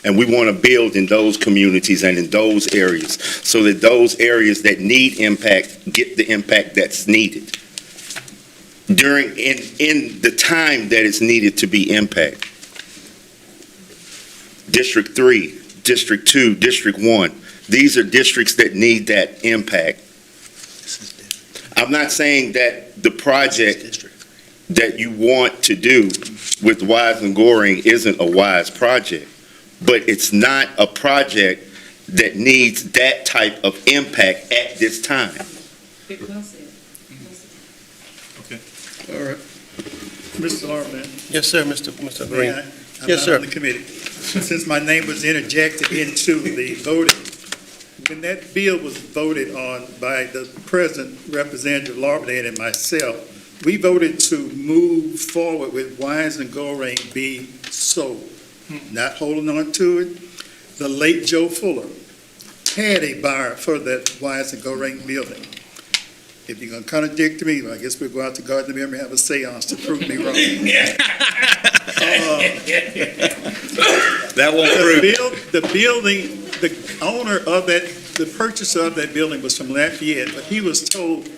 S4: and we want to build in those communities and in those areas, so that those areas that need impact get the impact that's needed in the time that it's needed to be impacted. District 3, District 2, District 1, these are districts that need that impact. I'm not saying that the project that you want to do with Wise and Goring isn't a wise project, but it's not a project that needs that type of impact at this time.
S1: All right.
S9: Mr. Hartman,
S1: Yes, sir, Mr.
S9: may
S1: Green.
S9: I? I'm
S1: Yes,
S9: not
S1: sir.
S9: on the committee. Since my name was interjected into the voting, when that bill was voted on by the President, Representative Larberdan, and myself, we voted to move forward with Wise and Goring being sold, not holding on to it. The late Joe Fuller had a buyer for that Wise and Goring building. If you're going to contradict me, I guess we'll go out to Gardner Memory and have a seance to prove me wrong.
S3: That won't
S9: The building, the owner of that, the purchaser of that building was from Lafayette, but he was told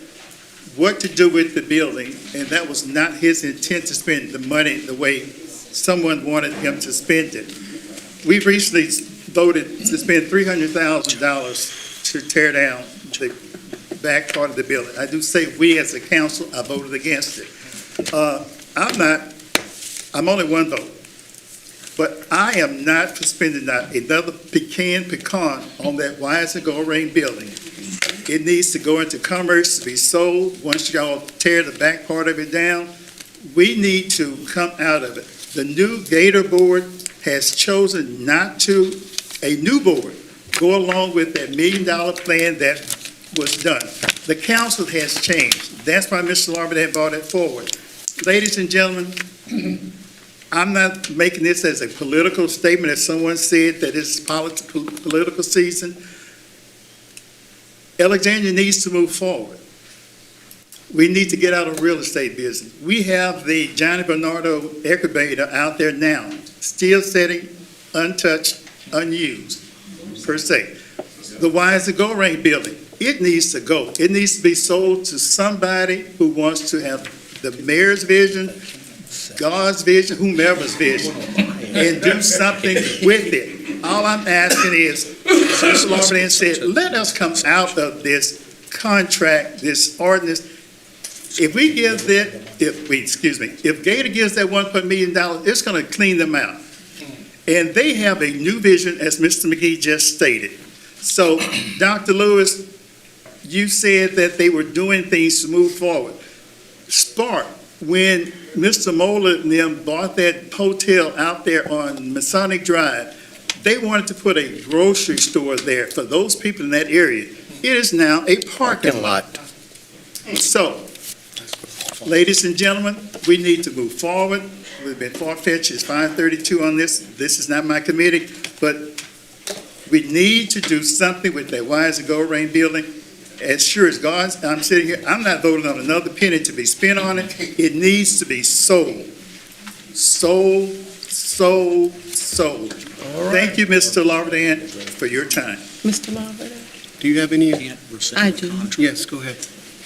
S9: what to do with the building, and that was not his intent to spend the money the way someone wanted him to spend it. We recently voted to spend $300,000 to tear down the back part of the building. I do say we as a council, I voted against it. I'm only one vote. But I am not for spending not another pecan on that Wise and Goring building. It needs to go into commerce to be sold. Once y'all tear the back part of it down, we need to come out of it. The new Gator Board has chosen not to, a new board, go along with that $1 million plan that was done. The council has changed. That's why Mr. Larbert had brought it forward. Ladies and gentlemen, I'm not making this as a political statement, as someone said, that it's political season. Alexandria needs to move forward. We need to get out of real estate business. We have the Johnny Bernardo excavator out there now, still sitting untouched, unused, per se. The Wise and Goring building, it needs to go. It needs to be sold to somebody who wants to have the mayor's vision, God's vision, whomever's vision, and do something with it. All I'm asking is, Mr. Larbert said, let us come out of this contract, this ordinance. If Gator gives that $1 million, it's going to clean them out. And they have a new vision, as Mr. McGee just stated. So, Dr. Lewis, you said that they were doing things to move forward. Spark, when Mr. Moeller and them bought that hotel out there on Masonic Drive, they wanted to put a grocery store there for those people in that area. It is now a parking lot. So, ladies and gentlemen, we need to move forward. We've been far-fetched. It's 5:32 on this. This is not my committee, but we need to do something with that Wise and Goring building. As sure as God, I'm sitting here, I'm not voting on another penny to be spent on it. It needs to be sold. Sold. Thank you, Mr. Larberdan, for your time.
S2: Mr. Larbert?
S1: Do you have any?
S2: I do.
S1: Yes, go ahead.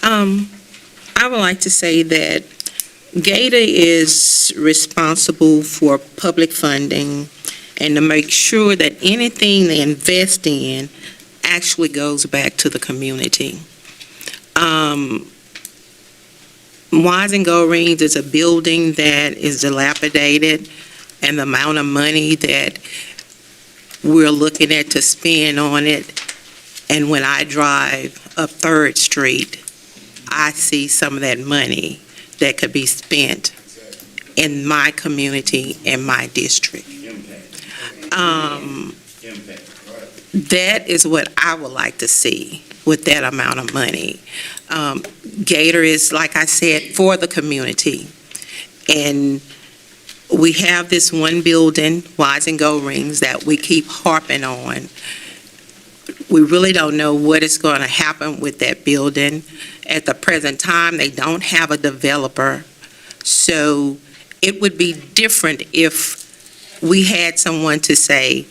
S10: I would like to say that Gator is responsible for public funding and to make sure that anything they invest in actually goes back to the community. Wise and Goring is a building that is dilapidated, and the amount of money that we're looking at to spend on it. And when I drive up 3rd Street, I see some of that money that could be spent in my community, in my district. That is what I would like to see with that amount of money. Gator is, like I said, for the community. And we have this one building, Wise and Gorings, that we keep harping on. We really don't know what is going to happen with that building. At the present time, they don't have a developer. So it would be different if we had someone to say,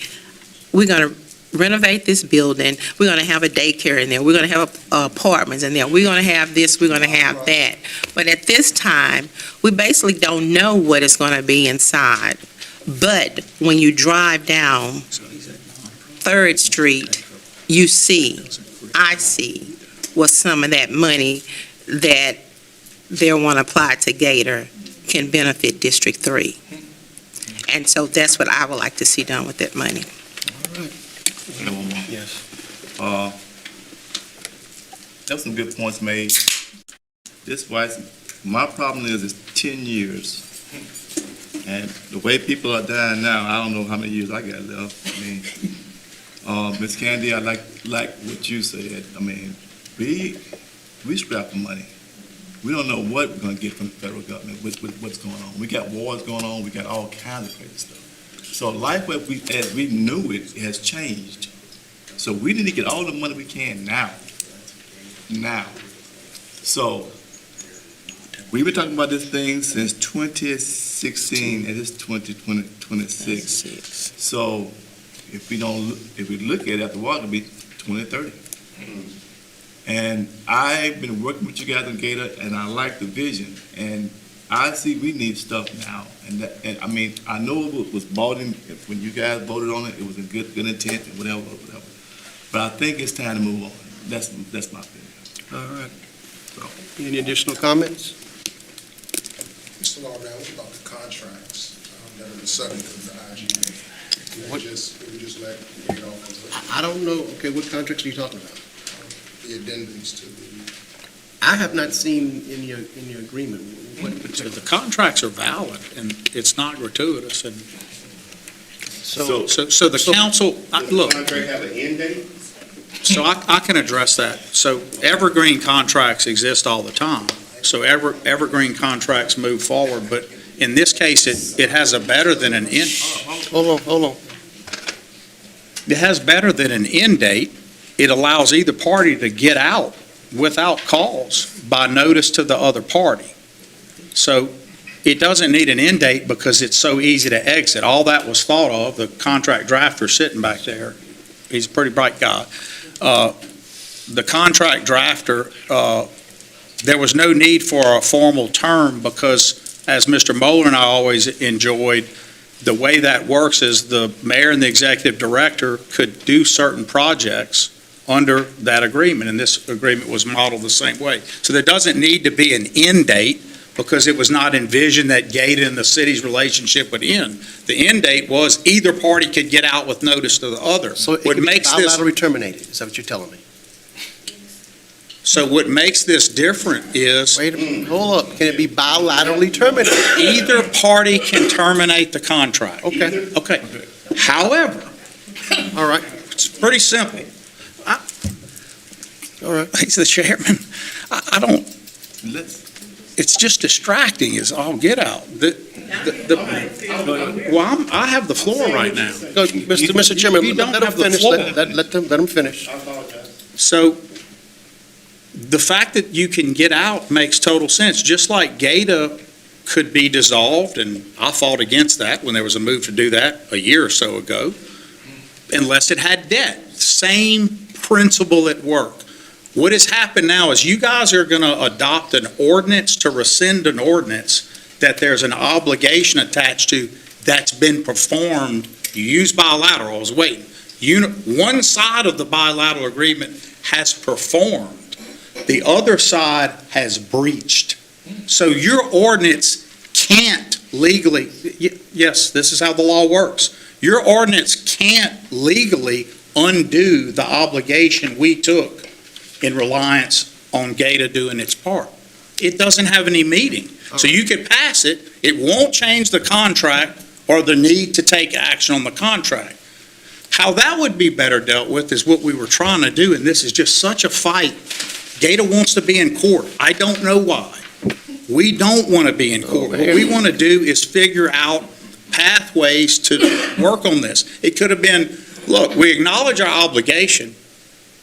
S10: we're going to renovate this building, we're going to have a daycare in there, we're going to have apartments in there, we're going to have this, we're going to have that. But at this time, we basically don't know what is going to be inside. But when you drive down 3rd Street, you see, I see, what some of that money that they want to apply to Gator can benefit District 3. And so that's what I would like to see done with that money.
S1: Yes.
S5: That's some good points made. This wise, my problem is it's 10 years. And the way people are dying now, I don't know how many years I got left. I mean, Ms. Candy, I like what you said. I mean, we strapped for money. We don't know what we're gonna get from the federal government with what's going on. We got wars going on, we got all kinds of crazy stuff. So life as we knew it has changed. So we need to get all the money we can now. So we've been talking about this thing since 2016 and it's 2026. So if we look at it after a while, it'll be 2030. And I've been working with you guys in Gator, and I like the vision. And I see we need stuff now. And I mean, I know it was bought in, when you guys voted on it, it was a good intent and whatever. But I think it's time to move on. That's my opinion.
S1: All right. Any additional comments?
S11: Mr. Lawman, what about the contracts that are the subject of the IGA? We just let it off
S1: I don't know. Okay, what contracts are you talking about?
S11: the addendums to the,
S1: I have not seen in your agreement.
S3: So the contracts are valid, and it's not gratuitous, and
S1: So,
S3: so the council, look,
S4: contract have an end date?
S3: so I can address that. So evergreen contracts exist all the time. So evergreen contracts move forward, but in this case, it has a better than an end.
S1: hold on.
S3: It has better than an end date. It allows either party to get out without cause by notice to the other party. So it doesn't need an end date because it's so easy to exit. All that was thought of, the contract drafter sitting back there, he's a pretty bright guy. The contract drafter, there was no need for a formal term because, as Mr. Moeller and I always enjoyed, the way that works is the mayor and the executive director could do certain projects under that agreement, and this agreement was modeled the same way. So there doesn't need to be an end date because it was not envisioned that Gator and the city's relationship would end. The end date was either party could get out with notice to the other.
S1: So it
S3: What
S1: can be
S3: makes this
S1: bilaterally terminated, is that what you're telling me?
S3: So what makes this different is
S1: Wait a minute, hold up. Can it be bilaterally terminated?
S3: either party can terminate the contract.
S1: Okay,
S3: Okay. However,
S1: all right,
S3: it's pretty simple.
S1: all right.
S3: He's the chairman. I don't,
S5: Let's,
S3: it's just distracting is all get out. Well, I have the floor right now.
S1: Go, Mr. Chairman,
S3: you don't
S1: let him
S3: have the
S1: finish.
S3: floor.
S1: Let him finish.
S3: So the fact that you can get out makes total sense, just like Gator could be dissolved, and I fought against that when there was a move to do that a year or so ago, unless it had debt. Same principle at work. What has happened now is you guys are going to adopt an ordinance to rescind an ordinance that there's an obligation attached to that's been performed. You use bilateral, I was waiting. One side of the bilateral agreement has performed. The other side has breached. So your ordinance can't legally, yes, this is how the law works. Your ordinance can't legally undo the obligation we took in reliance on Gator doing its part. It doesn't have any meaning. So you could pass it, it won't change the contract or the need to take action on the contract. How that would be better dealt with is what we were trying to do, and this is just such a fight. Gator wants to be in court. I don't know why. We don't want to be in court. What we want to do is figure out pathways to work on this. It could have been, look, we acknowledge our obligation.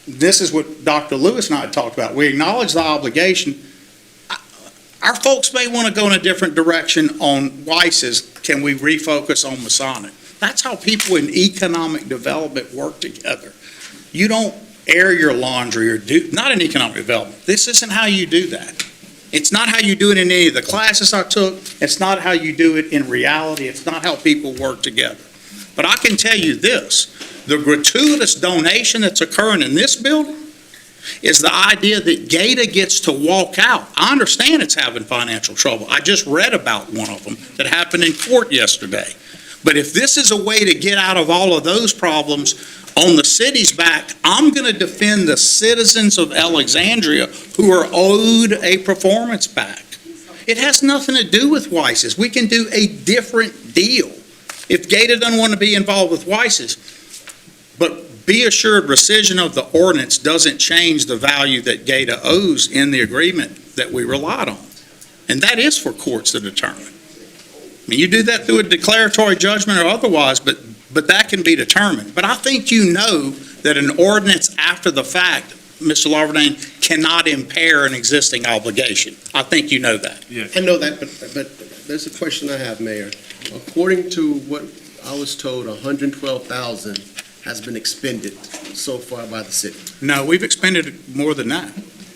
S3: This is what Dr. Lewis and I talked about. We acknowledge the obligation. Our folks may want to go in a different direction on Weiss's. Can we refocus on Masonic? That's how people in economic development work together. You don't air your laundry or do, not in economic development. This isn't how you do that. It's not how you do it in any of the classes I took. It's not how you do it in reality. It's not how people work together. But I can tell you this, the gratuitous donation that's occurring in this building is the idea that Gator gets to walk out. I understand it's having financial trouble. I just read about one of them that happened in court yesterday. But if this is a way to get out of all of those problems, on the city's back, I'm going to defend the citizens of Alexandria who are owed a performance back. It has nothing to do with Weiss's. We can do a different deal. If Gator doesn't want to be involved with Weiss's, but be assured rescission of the ordinance doesn't change the value that Gator owes in the agreement that we relied on. And that is for courts to determine. I mean, you do that through a declaratory judgment or otherwise, but that can be determined. But I think you know that an ordinance after the fact, Mr. Larverdane, cannot impair an existing obligation. I think you know that.
S1: I know that, but there's a question I have, Mayor. According to what I was told, 112,000 has been expended so far by the city.
S3: No, we've expended more than that.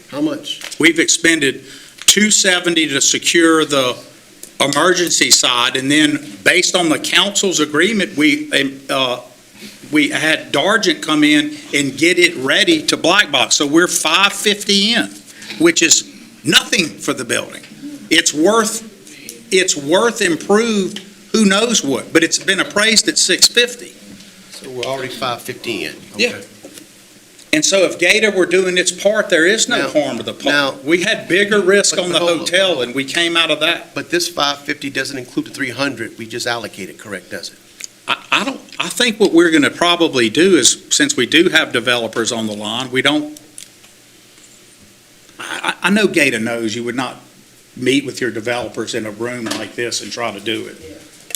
S1: How much?
S3: We've expended 270 to secure the emergency side, and then based on the council's agreement, we had Dargent come in and get it ready to black box. So we're 550 in, which is nothing for the building. It's worth improved, who knows what, but it's been appraised at 650.
S1: So we're already 550 in.
S3: Yeah.
S1: Okay.
S3: And so if Gator were doing its part, there is no
S1: Now-
S3: harm to the
S1: now-
S3: public. We had bigger risk
S1: But
S3: on the
S1: hold on.
S3: hotel, and we came out of that.
S1: But this 550 doesn't include the 300 we just allocated, correct, does it?
S3: I think what we're going to probably do is, since we do have developers on the line, we don't, I know Gator knows you would not meet with your developers in a room like this and try to do it,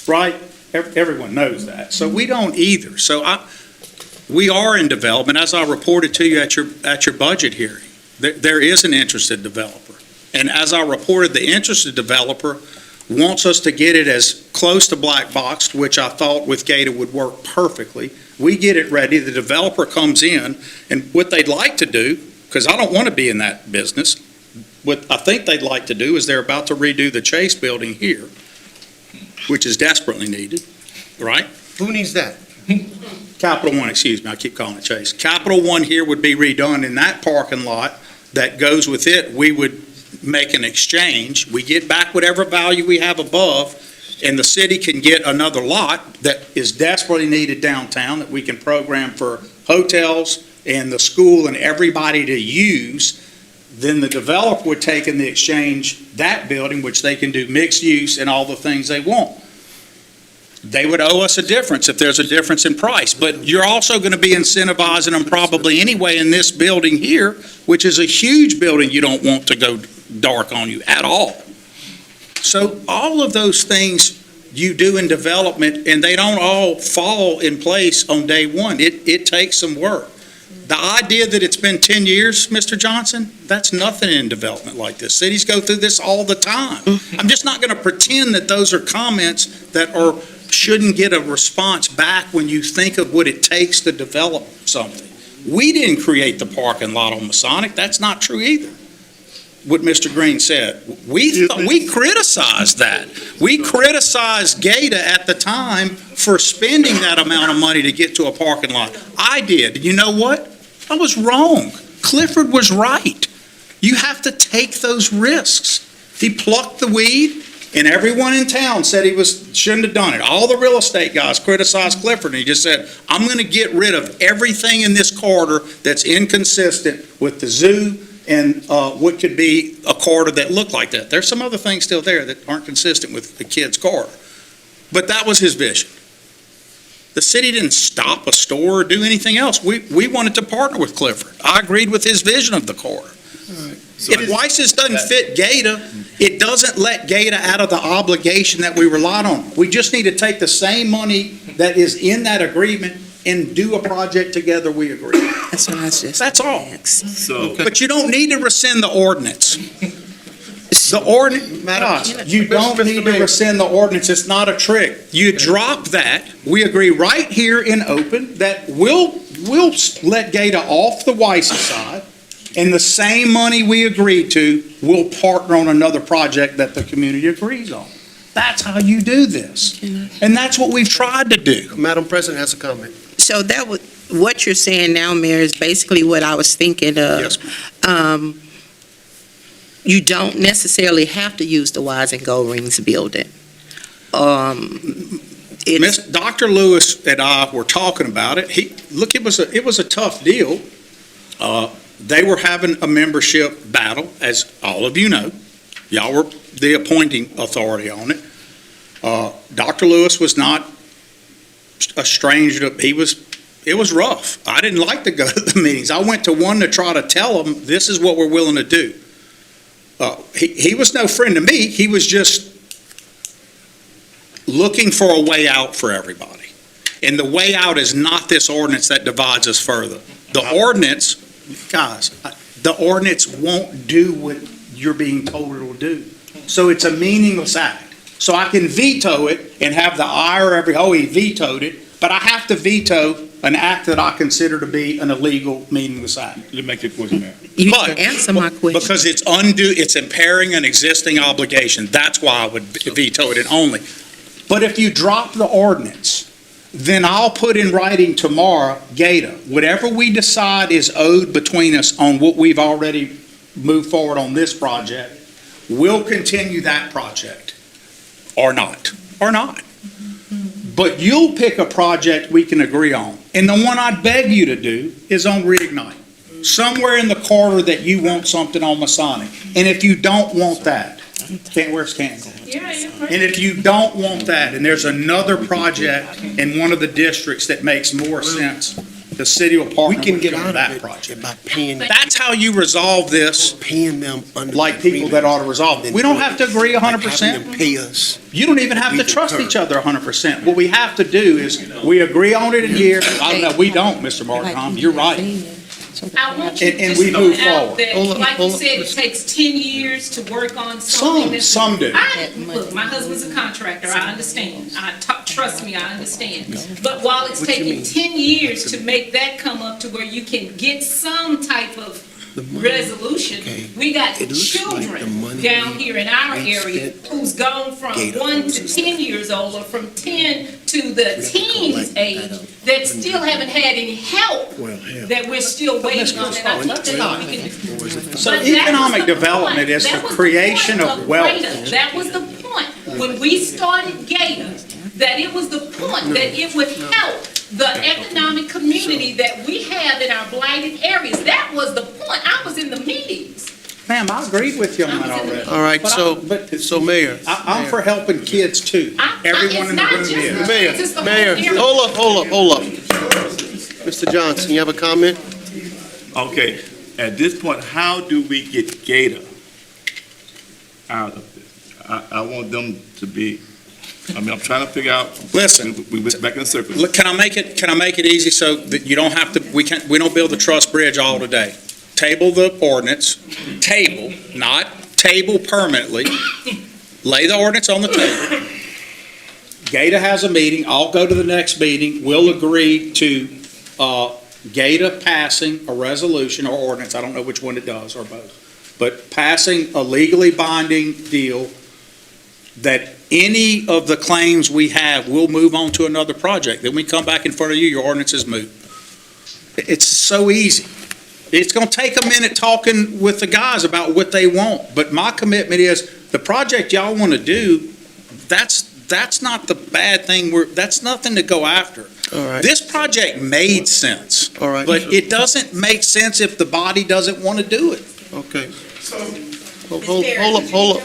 S3: right? Everyone knows that. So we don't either. So we are in development, as I reported to you at your budget hearing. There is an interested developer. And as I reported, the interested developer wants us to get it as close to black boxed, which I thought with Gator would work perfectly. We get it ready, the developer comes in, and what they'd like to do, because I don't want to be in that business, what I think they'd like to do is they're about to redo the Chase building here, which is desperately needed, right?
S1: Who needs that?
S3: Capital One, excuse me, I keep calling it Chase. Capital One here would be redone in that parking lot that goes with it. We would make an exchange. We get back whatever value we have above, and the city can get another lot that is desperately needed downtown that we can program for hotels and the school and everybody to use. Then the developer would take in the exchange that building, which they can do mixed use and all the things they want. They would owe us a difference if there's a difference in price, but you're also going to be incentivizing them probably anyway in this building here, which is a huge building you don't want to go dark on you at all. So all of those things you do in development, and they don't all fall in place on day one. It takes some work. The idea that it's been 10 years, Mr. Johnson, that's nothing in development like this. Cities go through this all the time. I'm just not going to pretend that those are comments that shouldn't get a response back when you think of what it takes to develop something. We didn't create the parking lot on Masonic. That's not true either, what Mr. Green said. We criticized that. We criticized Gator at the time for spending that amount of money to get to a parking lot. I did. You know what? I was wrong. Clifford was right. You have to take those risks. He plucked the weed, and everyone in town said he shouldn't have done it. All the real estate guys criticized Clifford, and he just said, I'm going to get rid of everything in this corridor that's inconsistent with the zoo and what could be a corridor that looked like that. There's some other things still there that aren't consistent with the kid's corridor. But that was his vision. The city didn't stop a store or do anything else. We wanted to partner with Clifford. I agreed with his vision of the corridor. If Weiss's doesn't fit Gator, it doesn't let Gator out of the obligation that we relied on. We just need to take the same money that is in that agreement and do a project together we agree.
S10: That's what I was just.
S3: That's all.
S5: So,
S3: But you don't need to rescind the ordinance. The ordinance, you don't need to rescind the ordinance. It's not a trick. You drop that. We agree right here in open that we'll let Gator off the Weiss side, and the same money we agreed to, we'll partner on another project that the community agrees on. That's how you do this. And that's what we've tried to do.
S1: Madam President has a comment.
S10: So that would, what you're saying now, Mayor, is basically what I was thinking of.
S3: Yes, ma'am.
S10: You don't necessarily have to use the Wise and Gold Rings building.
S3: Dr. Lewis and I were talking about it. Look, it was a tough deal. They were having a membership battle, as all of you know. Y'all were the appointing authority on it. Dr. Lewis was not a stranger to, it was rough. I didn't like to go to the meetings. I went to one to try to tell them, this is what we're willing to do. He was no friend to me. He was just looking for a way out for everybody. And the way out is not this ordinance that divides us further. The ordinance, guys, the ordinance won't do what you're being told it'll do. So it's a meaningless act. So I can veto it and have the ire he vetoed it, but I have to veto an act that I consider to be an illegal, meaningless act.
S5: Let me make your question, Mayor.
S10: You
S3: But-
S10: can answer my question.
S3: Because it's impairing an existing obligation. That's why I would veto it and only. But if you drop the ordinance, then I'll put in writing tomorrow, Gata, whatever we decide is owed between us on what we've already moved forward on this project, we'll continue that project. Or not. But you'll pick a project we can agree on. And the one I'd beg you to do is on Reignite. Somewhere in the corner that you want something on Masonic. And if you don't want that, where's Canton? And if you don't want that, and there's another project in one of the districts that makes more sense, the city will
S1: We
S3: partner
S1: can
S3: with
S1: get
S3: you on
S1: out
S3: that
S1: of it
S3: project.
S1: by paying
S3: That's how you resolve this,
S1: them under.
S3: like people that ought to resolve it. We don't have to agree 100%.
S1: Having them pay us.
S3: You don't even have to trust each other 100%. What we have to do is, we agree on it in here. No, we don't, Mr. Martin. You're right.
S7: I want you to
S3: And
S7: just
S3: we move
S7: point out
S3: forward.
S7: that,
S1: Hold up,
S7: like you
S1: hold up.
S7: said, it takes 10 years to work on something. that's-
S3: Some do.
S7: Look, my husband's a contractor, I understand. Trust me, I understand. But while it's
S1: What you
S7: taking
S1: mean?
S7: 10 years to make that come up to where you can get some type of resolution,
S1: Okay.
S7: we got
S1: It looks like the
S7: children
S1: money
S7: down
S1: we
S7: here in our
S1: ain't
S7: area
S1: spent
S7: who's gone from
S1: Gator
S7: 1
S1: owns
S7: to
S1: and
S7: 10 years old, or from 10 to the teens
S1: collect that
S7: age,
S1: up.
S7: that still haven't had any help,
S1: Well, hell.
S7: that we're still waiting on. And I think that we can
S3: So
S7: but that
S3: economic
S7: was the
S3: development
S7: point.
S3: is
S7: That
S3: the
S7: was
S3: creation
S7: point
S3: of wealth.
S7: Gator. That was the point. When we started Gator, that it was the point that it would help the economic community that we have in our blighted areas. That was the point. I was in the meetings.
S3: Ma'am, I agreed with you on that already.
S1: All right,
S3: But
S1: so Mayor.
S3: I'm for helping kids too. Everyone in the room is.
S1: Mayor,
S7: It's the whole
S1: Mayor,
S7: area.
S1: hold up. Mr. Johnson, you have a comment?
S5: Okay, at this point, how do we get Gator out of this? I want them to be, I'm trying to figure out,
S3: Listen,
S5: we went back in circles.
S3: look, can I make it easy so that you don't have to, we don't build the trust bridge all today. Table the ordinance, not table permanently. Lay the ordinance on the table. Gata has a meeting, I'll go to the next meeting, we'll agree to, Gata passing a resolution or ordinance, I don't know which one it does, or both, but passing a legally binding deal that any of the claims we have will move on to another project. Then we come back in front of you, your ordinance is moot. It's so easy. It's gonna take a minute talking with the guys about what they want, but my commitment is, the project y'all wanna do, that's not the bad thing, that's nothing to go after.
S1: All right,
S3: This project made sense,
S1: all right.
S3: but it doesn't make sense if the body doesn't wanna do it.
S1: Okay. Hold up.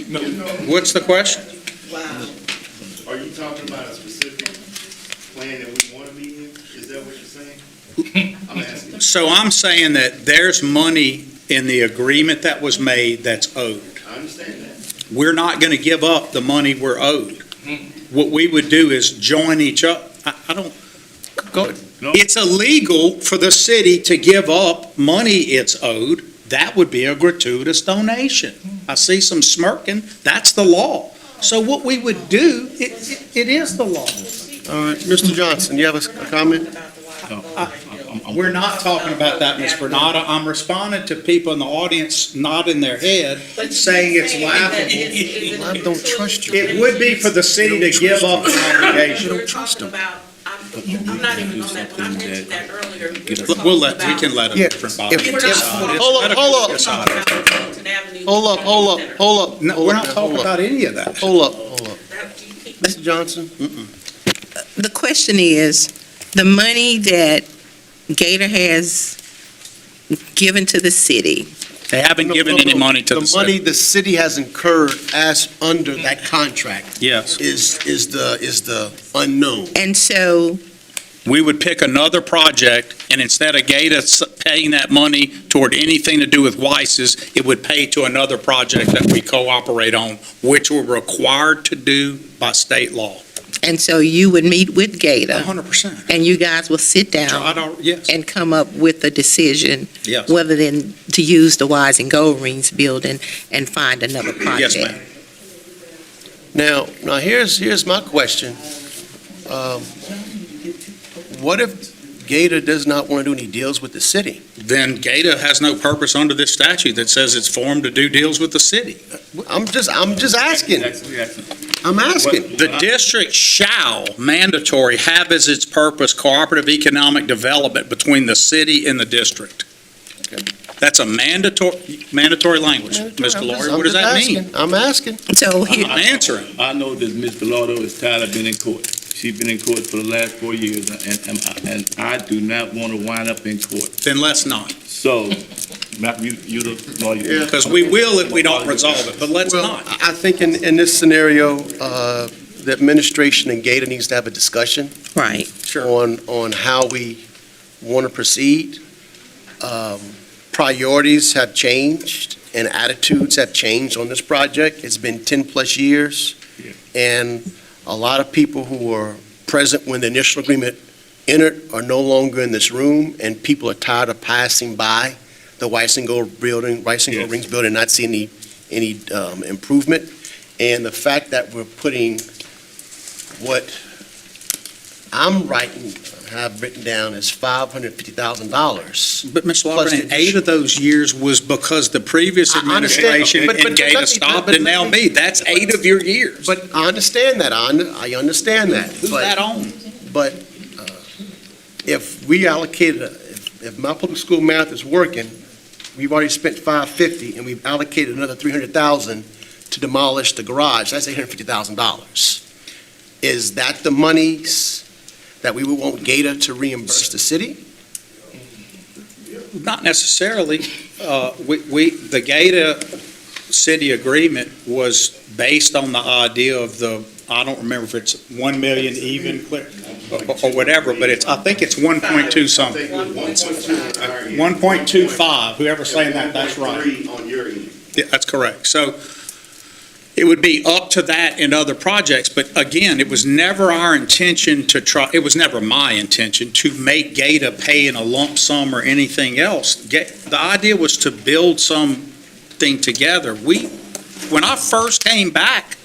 S5: No,
S3: What's the question?
S5: are you talking about a specific plan that we want to be in? Is that what you're saying? I'm asking.
S3: So I'm saying that there's money in the agreement that was made that's owed.
S5: I understand that.
S3: We're not going to give up the money we're owed. What we would do is join each up. I don't,
S1: Go.
S5: No.
S3: it's illegal for the city to give up money it's owed. That would be a gratuitous donation. I see some smirking. That's the law. So what we would do, it is the law.
S1: All right, Mr. Johnson, you have a comment?
S3: We're not talking about that, Ms. Bernada. I'm responding to people in the audience nodding their head, saying it's laughable.
S1: I don't trust you.
S3: It would be for the city to give up an obligation.
S1: don't trust them.
S2: I'm not even on that, when I mentioned that earlier.
S3: We can let a
S1: Yeah,
S3: different body
S1: if-
S3: decide. It's
S1: hold up,
S3: medical
S1: hold up.
S3: decide.
S1: Hold up.
S3: No, we're not talking about any of that.
S1: Hold up. Mr. Johnson?
S10: The question is, the money that Gator has given to the city,
S3: They haven't
S1: No,
S3: given
S1: no,
S3: any
S1: no.
S3: money to the
S1: The money
S3: city.
S1: the city has incurred as under that contract
S3: Yes.
S1: is the unknown.
S10: and so,
S3: We would pick another project, and instead of Gata paying that money toward anything to do with Weiss's, it would pay to another project that we cooperate on, which we're required to do by state law.
S10: you would meet with Gator,
S3: 100%.
S10: and you guys will sit down
S3: Yes,
S10: and come up with a decision
S3: yes.
S10: whether then to use the Wise and Gold Rings building and find another project.
S3: Yes, ma'am.
S1: Now here's my question. What if Gator does not want to do any deals with the city?
S3: Then Gata has no purpose under this statute that says it's formed to do deals with the city.
S1: I'm just asking.
S5: Actually,
S1: I'm asking.
S3: The district shall mandatory have as its purpose cooperative economic development between the city and the district. That's a mandatory language. Mr. Laurie, what does that mean?
S1: I'm asking.
S10: So here,
S3: I'm answering.
S5: I know that Ms. Bilardo is tired of being in court. She's been in court for the last 4 years, and I do not want to wind up in court.
S3: Then let's not,
S5: So, Malcolm, you the lawyer.
S3: because we will if we don't resolve it, but let's
S1: Well,
S3: not.
S1: I think in this scenario, the administration and Gator needs to have a discussion
S10: right,
S1: on how we want to proceed. Priorities have changed and attitudes have changed on this project. It's been 10-plus years.
S5: Yeah.
S1: And a lot of people who were present when the initial agreement entered are no longer in this room, and people are tired of passing by the Weiss and Gold building, Weiss and Gold
S5: Yes.
S1: Rings building, and not seeing any improvement. And the fact that we're putting what I'm have written down as $550,000.
S3: But, Mr.
S1: Plus
S3: Lawson,
S1: the-
S3: 8 of those years was because the previous
S1: I understand,
S3: administration
S1: but
S3: and Gata stopped, and now me. That's 8 of your years.
S1: But I understand that, I understand that.
S3: Who's
S1: but-
S3: that on?
S1: But if we allocated, if my public school math is working, we've already spent $550, and we've allocated another $300,000 to demolish the garage, that's $850,000. Is that the monies that we would want Gator to reimburse the city?
S3: Not necessarily. The Gata city agreement was based on the idea of I don't remember if it's 1 million even, or whatever, but I think it's 1.2 something. 1.25, whoever's saying that, that's right.
S4: On your end.
S3: Yeah, that's correct. So it would be up to that in other projects, but again, it was never our intention it was never my intention to make Gata pay in a lump sum or anything else. The idea was to build something together. When I first came back,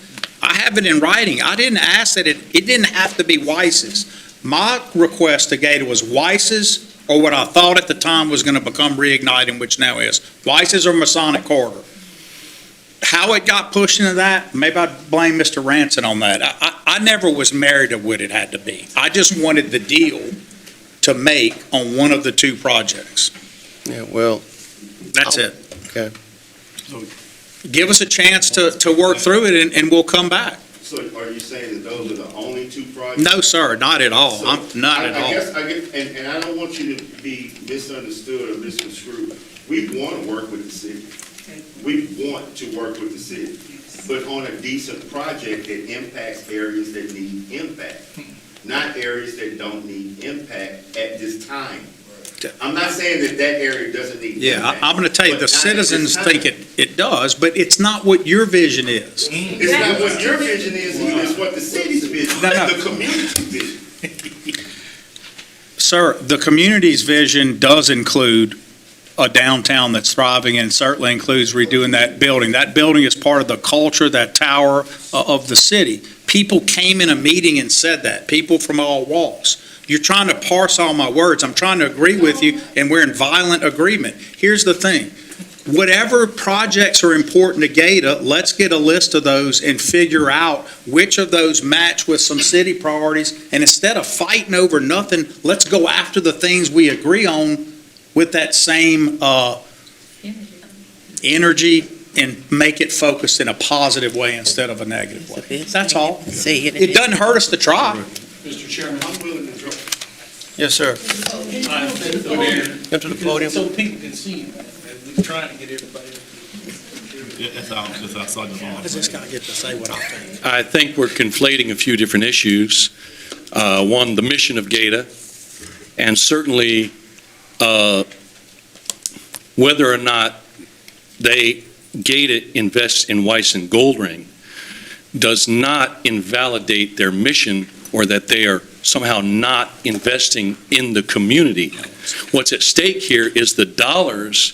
S3: I have it in writing. I didn't ask that it didn't have to be Weiss's. My request to Gata was Weiss's, or what I thought at the time was going to become Reigniting, which now is Weiss's or Masonic Corridor. How it got pushed into that, maybe I'd blame Mr. Ranson on that. I never was married to what it had to be. I just wanted the deal to make on one of the 2 projects.
S1: Yeah, well,
S3: That's it.
S1: okay.
S3: Give us a chance to work through it, and we'll come back.
S4: So are you saying that those are the only 2 projects?
S3: No, sir, not at all.
S4: So,
S3: Not at all.
S4: I guess, and I don't want you to be misunderstood or misconstrued. We want to work with the city. We want to work with the city, but on a decent project that impacts areas that need impact, not areas that don't need impact at this time. I'm not saying that area doesn't need
S3: Yeah,
S4: impact.
S3: I'm going to tell you,
S4: but
S3: the
S4: not at
S3: citizens
S4: this
S3: think
S4: time.
S3: it does, but it's not what your vision is.
S4: It's not what your vision is, it's what the city's vision,
S3: No, no.
S4: the community's vision.
S3: Sir, the community's vision does include a downtown that's thriving, and certainly includes redoing that building. That building is part of the culture, that tower of the city. People came in a meeting and said that, people from all walks. You're trying to parse all my words. I'm trying to agree with you, and we're in violent agreement. Here's the thing. Whatever projects are important to Gata, let's get a list of those and figure out which of those match with some city priorities. And instead of fighting over nothing, let's go after the things we agree on with that same energy and make it focused in a positive way instead of a negative way. That's all.
S10: See it.
S3: It doesn't hurt us to try.
S6: Mr. Chairman, I'm willing to drop.
S1: Yes, sir. Come to the podium.
S3: So people can see you, man. We're trying to get everybody.
S5: Yeah, that's all, because I saw the
S3: How does this guy get to say what I think?
S6: I think we're conflating a few different issues. One, the mission of GATA, and certainly whether or not GATA invests in Weiss and Goldring does not invalidate their mission or that they are somehow not investing in the community. What's at stake here is the dollars,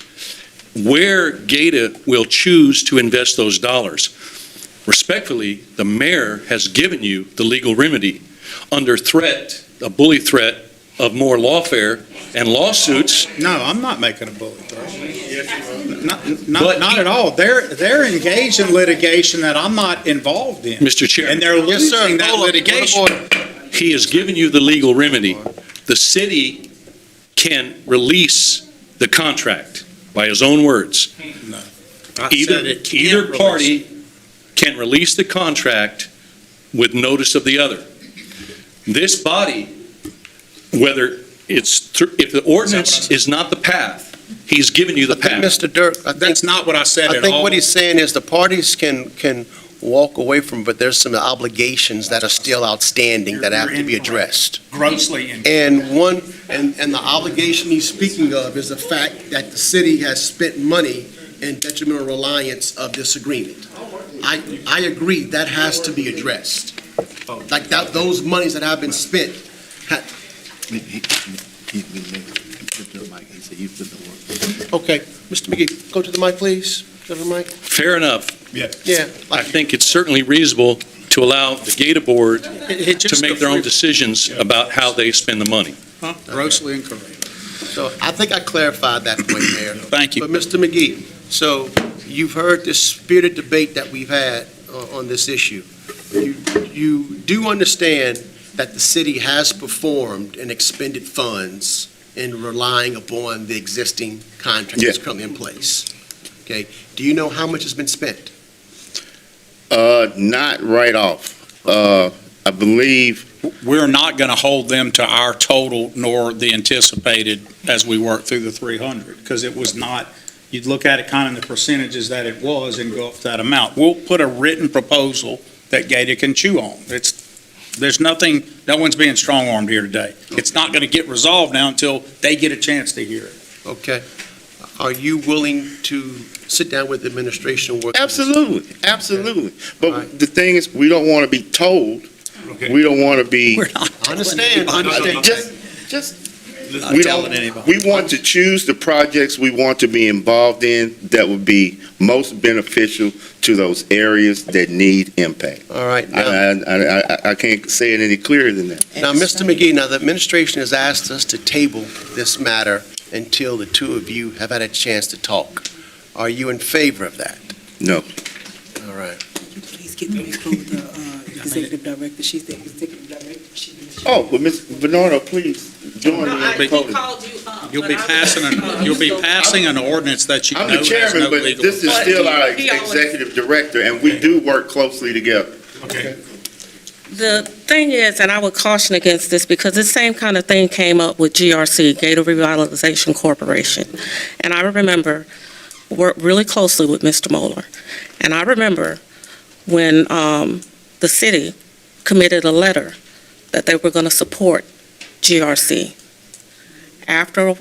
S6: where GATA will choose to invest those dollars. Respectfully, the mayor has given you the legal remedy under threat, a bully threat of more lawfare and lawsuits.
S3: No, I'm not making a bully threat.
S6: But-
S3: Not at all. They're engaged in litigation that I'm not involved in.
S6: Mr. Chair,
S3: And they're
S1: Yes, sir.
S3: losing that
S1: Hold on.
S3: litigation.
S6: he has given you the legal remedy. The city can release the contract by his own words.
S3: I said it can't
S6: Either
S3: release
S6: party can release the contract with notice of the other. This body, whether if the ordinance is not the path, he's given you the path.
S1: Mr. Dirk, I think,
S3: That's not what I said
S1: I
S3: at
S1: think
S3: all.
S1: what he's saying is the parties can walk away from, but there's some obligations that are still outstanding that have to be addressed.
S3: Grossly incorrect.
S1: And one, and the obligation he's speaking of is the fact that the city has spent money in detrimental reliance of this agreement. I agree, that has to be addressed. Like that, those monies that have been spent, okay, Mr. McGee, go to the mic, please. Go to the mic.
S6: Fair enough.
S1: Yeah.
S6: I think it's certainly reasonable to allow the GATA board
S3: It
S6: to
S3: just
S6: make their own decisions about how they spend the money.
S3: Grossly incorrect.
S1: So I think I clarified that point, Mayor.
S3: Thank you.
S1: But Mr. McGee, so you've heard this spirited debate that we've had on this issue. You do understand that the city has performed and expended funds in relying upon the existing contract that's currently in place. Okay, do you know how much has been spent?
S4: Not right off. I believe,
S3: We're not going to hold them to our total nor the anticipated as we work through the 300, because it was not, you'd look at it kind of in the percentages that it was and go up to that amount. We'll put a written proposal that GATA can chew on. There's nothing, no one's being strong-armed here today. It's not going to get resolved now until they get a chance to hear it.
S1: Okay. Are you willing to sit down with the administration and work? on this?
S4: absolutely, absolutely. But
S1: Right.
S4: the thing is, we don't want to be told, we don't want to be,
S3: We're not
S1: I understand, I understand.
S4: just,
S3: not
S4: we
S3: telling
S4: don't,
S3: anybody.
S4: we want to choose the projects we want to be involved in that would be most beneficial to those areas that need impact.
S1: All right. Now,
S4: I can't say it any clearer than that.
S1: Now, Mr. McGee, now the administration has asked us to table this matter until the two of you have had a chance to talk. Are you in favor of that?
S4: No.
S1: All right.
S12: Please get me the executive director. She's the executive director.
S4: Oh, well, Ms. Bernardo, please join me at the podium.
S2: called you up.
S3: You'll be passing an ordinance that you know
S4: I'm the
S3: has
S4: chairman,
S3: no
S4: but
S3: legal.
S4: this is still our
S2: He always-
S4: executive director, and we do work closely together.
S2: The thing is, and I would caution against this because the same kind of thing came up with GRC, Gator Revitalization Corporation. And I remember, worked really closely with Mr. Moeller. And I remember when the city committed a letter that they were going to support GRC. After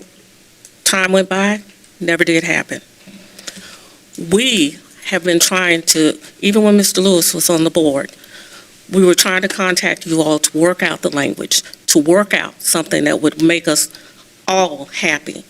S2: time went by, never did happen. We have been trying to, even when Mr. Lewis was on the board, we were trying to contact you all to work out the language, to work out something that would make us all happy.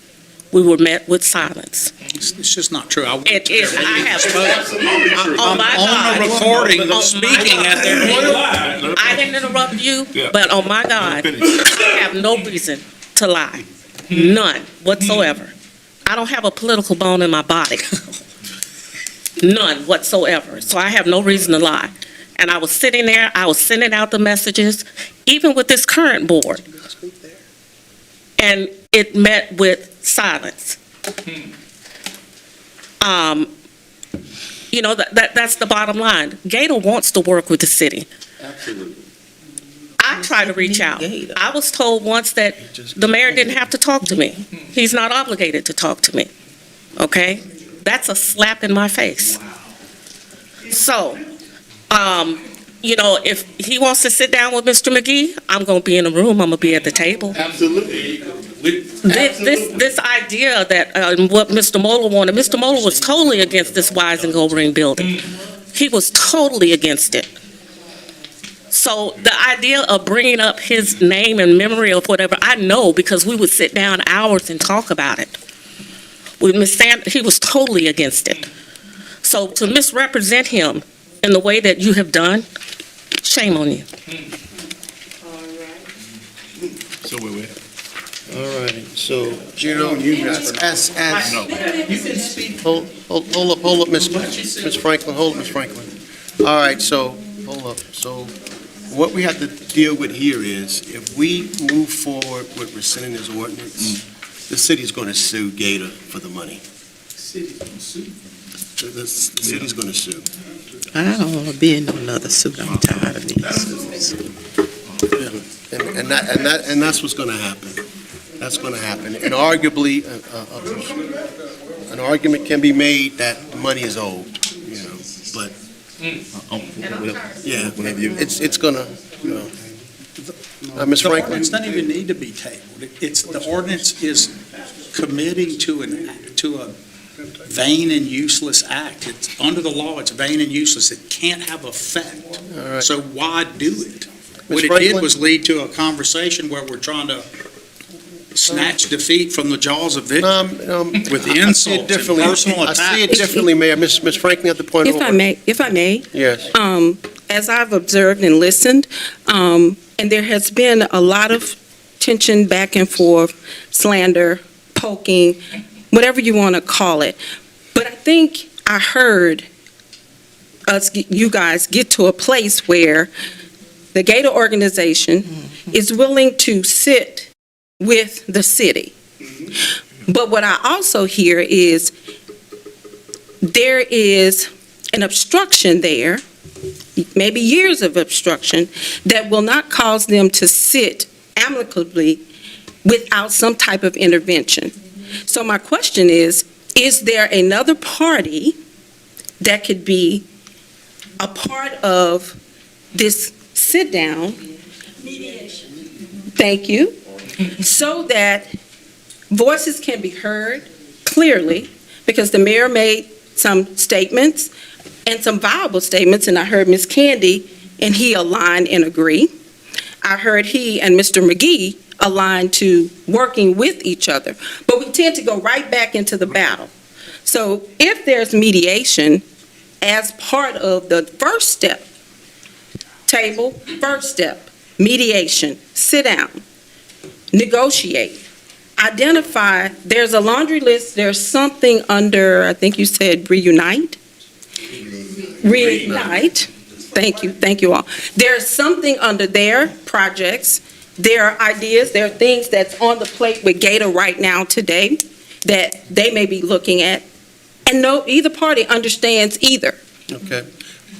S2: We were met with silence.
S3: It's just not true.
S2: It is, I have, oh
S3: I'm
S2: my
S3: on the
S2: God.
S3: recording
S2: Oh my
S3: speaking at their meeting.
S2: I didn't interrupt you, but oh my God, I have no reason to lie. None whatsoever. I don't have a political bone in my body. None whatsoever. So I have no reason to lie. And I was sitting there, I was sending out the messages, even with this current board. And it met with silence. You know, that's the bottom line. Gator wants to work with the city.
S4: Absolutely.
S2: I try to reach out. I was told once that the mayor didn't have to talk to me. He's not obligated to talk to me, okay? That's a slap in my face. So, you know, if he wants to sit down with Mr. McGee, I'm going to be in the room, I'm going to be at the table.
S4: Absolutely.
S2: This idea that, what Mr. Moeller wanted, Mr. Moeller was totally against this Wise and Gold Ring building. He was totally against it. So the idea of bringing up his name and memory of whatever, I know because we would sit down hours and talk about it. With Ms. Sanders, he was totally against it. So to misrepresent him in the way that you have done, shame on you.
S5: So we're at.
S1: All right, so, you know, hold up, Ms. Franklin, hold up, Ms. Franklin. All right, so, hold up. So what we have to deal with here is if we move forward with rescinding this ordinance, the city's going to sue Gator for the money. The city's going to sue.
S10: I don't want to be in another suit. I'm tired of these suits.
S1: And that's what's going to happen. That's going to happen. And arguably, an argument can be made that the money is owed, you know, but, yeah, it's going to, you know. Ms.
S3: The
S1: Franklin?
S3: ordinance doesn't even need to be tabled. It's, the ordinance is committing to a vain and useless act. It's, under the law, it's vain and useless. It can't have effect.
S1: All right.
S3: So why do it? What
S1: Ms.
S3: it did
S1: Franklin?
S3: was lead to a conversation where we're trying to snatch defeat from the jaws of victory with insults and personal attacks.
S1: I see it differently, Mayor. Ms. Franklin, at the point of order.
S12: If I may,
S1: Yes.
S12: as I've observed and listened, and there has been a lot of tension back and forth, slander, poking, whatever you want to call it. But I think I heard you guys get to a place where the Gator organization is willing to sit with the city. But what I also hear is there is an obstruction there, maybe years of obstruction, that will not cause them to sit amicably without some type of intervention. So my question is there another party that could be a part of this sit-down? Mediation. Thank you. So that voices can be heard clearly, because the mayor made some statements and some viable statements, and I heard Ms. Candy and he aligned and agree. I heard he and Mr. McGee aligned to working with each other, but we tend to go right back into the battle. So if there's mediation as part of the first step, table, first step, mediation, sit down, negotiate, identify, there's a laundry list, there's something under, I think you said reunite? Reignite. Thank you all. There's something under their projects, there are ideas, there are things that's on the plate with Gator right now today that they may be looking at, and no, either party understands either.
S1: Okay.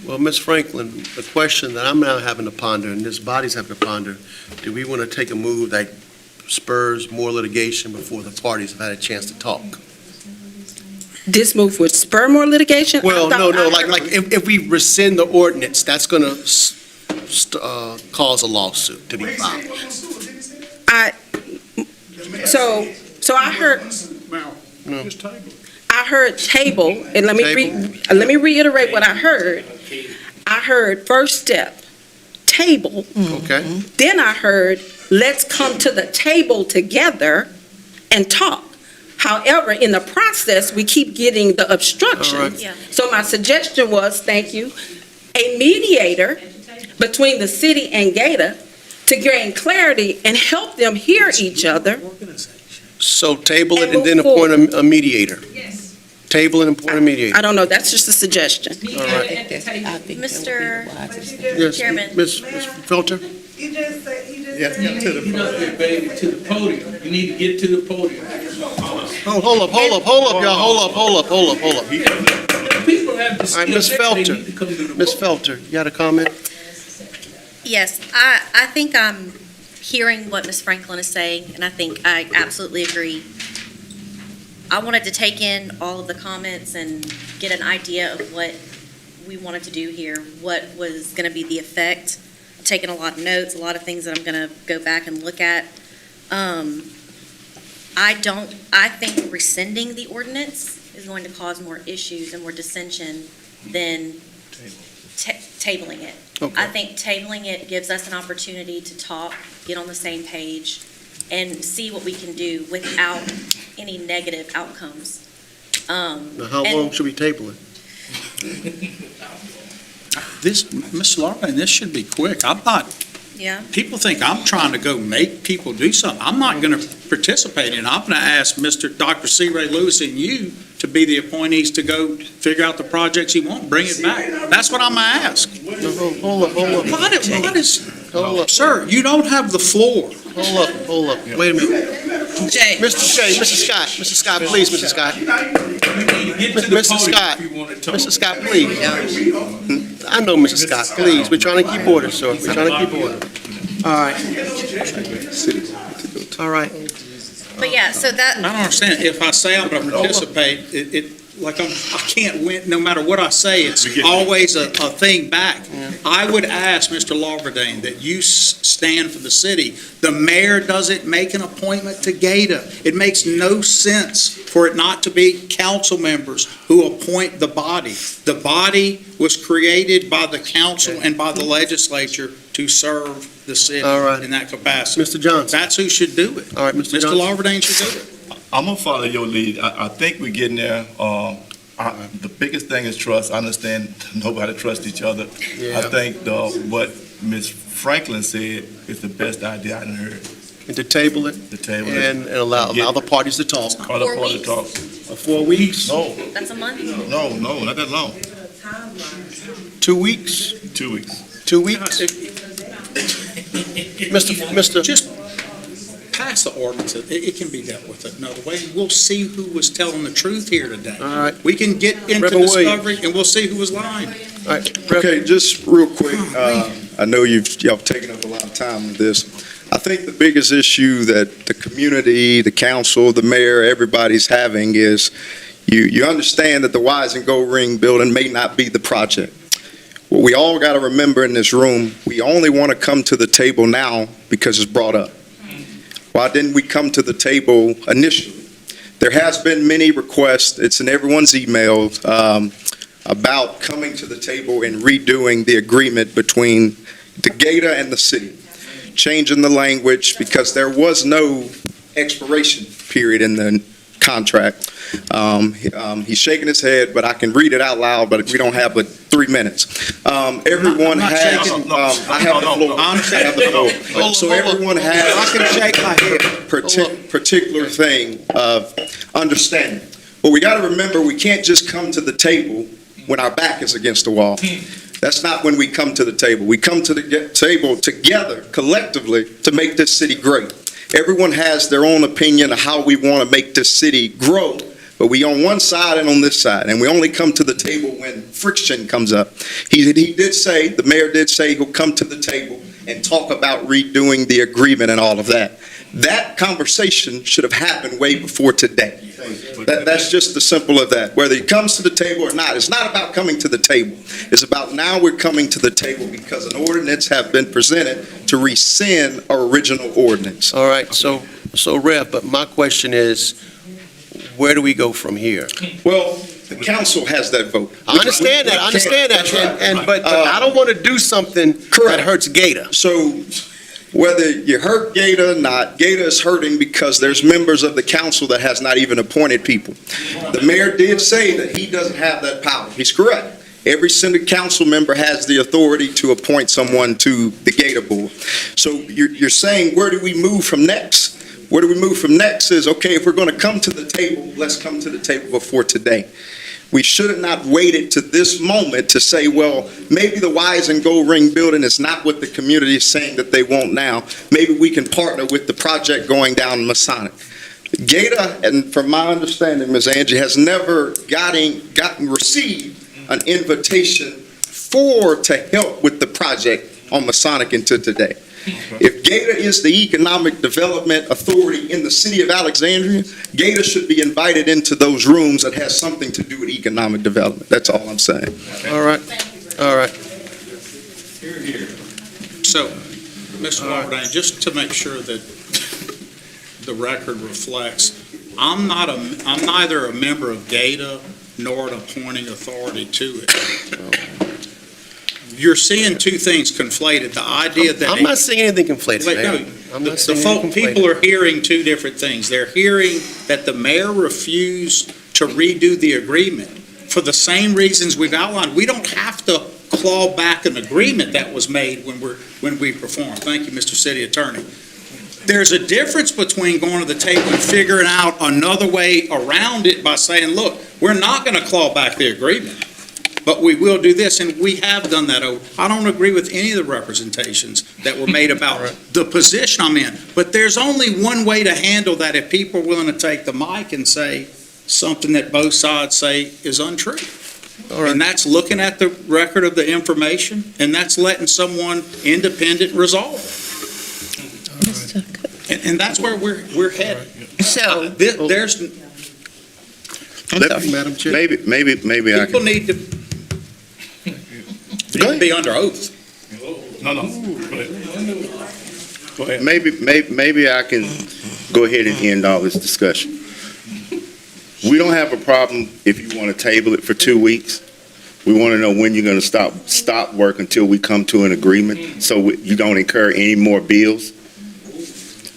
S1: Well, Ms. Franklin, the question that I'm now having to ponder, and this body's having to ponder, do we want to take a move that spurs more litigation before the parties have had a chance to talk?
S12: This move would spur more litigation?
S1: Well, no, like if we rescind the ordinance, that's going to cause a lawsuit to be filed.
S12: So I heard,
S1: No.
S12: I heard table, and let me reiterate what I heard. I heard first step, table.
S1: Okay?
S12: Then I heard, let's come to the table together and talk. However, in the process, we keep getting the obstruction.
S1: All right.
S12: Yeah. So my suggestion was, thank you, a mediator between the city and Gator to gain clarity and help them hear each other.
S1: So table it and then appoint a mediator.
S7: Yes.
S1: Table and appoint a mediator.
S12: I don't know, that's just a suggestion.
S1: All right.
S10: Mr.
S1: Yes,
S10: Chairman.
S1: Ms. Felter?
S9: You just said,
S5: Yes, come to the podium.
S13: Baby, to the podium. You need to get to the podium.
S1: Hold up, y'all, hold up.
S13: have the
S1: All right, Ms.
S13: skill set, they
S1: Felter.
S13: need to come to the
S1: Ms.
S13: podium.
S1: Felter, you got a comment?
S14: Yes, I think I'm hearing what Ms. Franklin is saying, and I think I absolutely agree. I wanted to take in all of the comments and get an idea of what we wanted to do here, what was going to be the effect. I've taken a lot of notes, a lot of things that I'm going to go back and look at. I think rescinding the ordinance is going to cause more issues and more dissension than tabling it. I
S1: Okay.
S14: think tabling it gives us an opportunity to talk, get on the same page, and see what we can do without any negative outcomes.
S1: Now, how
S14: And-
S1: long should we table it?
S3: This, Ms. Larkin, this should be quick. I'm not,
S14: Yeah,
S3: people think I'm trying to go make people do something. I'm not going to participate in it. I'm going to ask Dr. C. Ray Lewis and you to be the appointees to go figure out the projects you want, bring it back. That's what I'm going to ask.
S1: No, hold up,
S3: What is,
S1: hold up,
S3: sir, you don't have the floor.
S1: hold up. Wait a minute. Mr. Scott, please, Mr. Scott.
S13: You need to get to the
S1: Mr.
S13: podium
S1: Scott,
S13: if you want to talk.
S1: Mr. Scott, please. I know, Mr. Scott, please. We're trying to keep order, sir. We're trying to keep order. All right. All right.
S14: but yeah, so
S3: I don't understand. If I say I'm going to participate, I can't win, no matter what I say, it's always a thing back. I would ask Mr. Lawberdane that you stand for the city. The mayor doesn't make an appointment to GATA. It makes no sense for it not to be council members who appoint the body. The body was created by the council and by the legislature to serve the city
S1: All right.
S3: in that capacity.
S1: Mr. Johnson.
S3: That's who should do it.
S1: All right, Mr.
S3: Mr.
S1: Johnson.
S3: Lawberdane should do it.
S5: I'm gonna follow your lead. I think we're getting there. The biggest thing is trust. I understand nobody trusts each other. I
S1: Yeah.
S5: think what Ms. Franklin said is the best idea I done heard.
S1: And to table it
S5: The table.
S1: and allow the parties to talk.
S5: Other
S14: 4
S5: part to
S14: weeks.
S5: talk.
S1: 4 weeks?
S5: No,
S14: that's a month.
S5: no, not that long.
S1: 2 weeks?
S5: 2 weeks.
S1: 2 weeks? Mr.
S3: Just pass the ordinance. It can be dealt with another way. We'll see who was telling the truth here today.
S1: All right.
S3: We can get into
S1: Reverend Williams.
S3: discovery and we'll see who was lying.
S1: All right.
S15: Okay, just real quick, I know y'all have taken up a lot of time with this. I think the biggest issue that the community, the council, the mayor, everybody's having is you understand that the Wise and Gold Ring building may not be the project. What we all got to remember in this room, we only want to come to the table now because it's brought up. Why didn't we come to the table initially? There has been many requests, it's in everyone's emails, about coming to the table and redoing the agreement between the GATA and the city, changing the language because there was no expiration period in the contract. He's shaking his head, but I can read it out loud, but we don't have but 3 minutes. Everyone
S3: I'm not
S15: has,
S3: shaking.
S15: I have the floor.
S3: I understand.
S15: I have the floor. So everyone has.
S3: I can shake my head.
S15: Particular thing of understanding. But we got to remember, we can't just come to the table when our back is against the wall. That's not when we come to the table. We come to the table together, collectively, to make this city great. Everyone has their own opinion of how we want to make this city grow, but we on one side and on this side, and we only come to the table when friction comes up. He did say, the mayor did say he'll come to the table and talk about redoing the agreement and all of that. That conversation should have happened way before today. That's just the simple of that. Whether he comes to the table or not, it's not about coming to the table. It's about now we're coming to the table because an ordinance have been presented to rescind our original ordinance.
S1: All right, so Rev, but my question is, where do we go from here?
S15: Well, the council has that vote.
S1: I understand that, but I don't want to do something that hurts GATA.
S15: So whether you hurt GATA or not, GATA is hurting because there's members of the council that has not even appointed people. The mayor did say that he doesn't have that power. He's correct. Every single council member has the authority to appoint someone to the GATA board. So you're saying, where do we move from next? Where do we move from next is, okay, if we're going to come to the table, let's come to the table before today. We should have not waited to this moment to say, well, maybe the Wise and Gold Ring building is not what the community is saying that they want now. Maybe we can partner with the project going down Masonic. GATA, and from my understanding, Ms. Angie, has never received an invitation to help with the project on Masonic into today. If Gator is the economic development authority in the city of Alexandria, Gator should be invited into those rooms that has something to do with economic development. That's all I'm saying.
S1: All right, all right.
S3: So, Mr. Walberdine, just to make sure that the record reflects, I'm neither a member of GATA nor an appointing authority to it. You're seeing two things conflated. The idea that
S1: I'm not seeing anything conflated,
S3: Wait,
S1: Mayor.
S3: no.
S1: I'm not
S3: The
S1: seeing
S3: folk,
S1: anything
S3: people
S1: conflated.
S3: are hearing two different things. They're hearing that the mayor refused to redo the agreement for the same reasons we've outlined. We don't have to claw back an agreement that was made when we perform. Thank you, Mr. City Attorney. There's a difference between going to the table and figuring out another way around it by saying, look, we're not going to claw back the agreement, but we will do this, and we have done that. I don't agree with any of the representations that were made about the position I'm in, but there's only one way to handle that if people are willing to take the mic and say something that both sides say is untrue.
S1: All right.
S3: And that's looking at the record of the information, and that's letting someone independent resolve it. And that's where we're headed.
S10: So,
S3: There's,
S1: Madam Chair.
S4: Maybe I
S3: people
S4: can,
S3: need to be under oath.
S4: maybe I can go ahead and end all this discussion. We don't have a problem if you want to table it for 2 weeks. We want to know when you're going to stop work until we come to an agreement, so you don't incur any more bills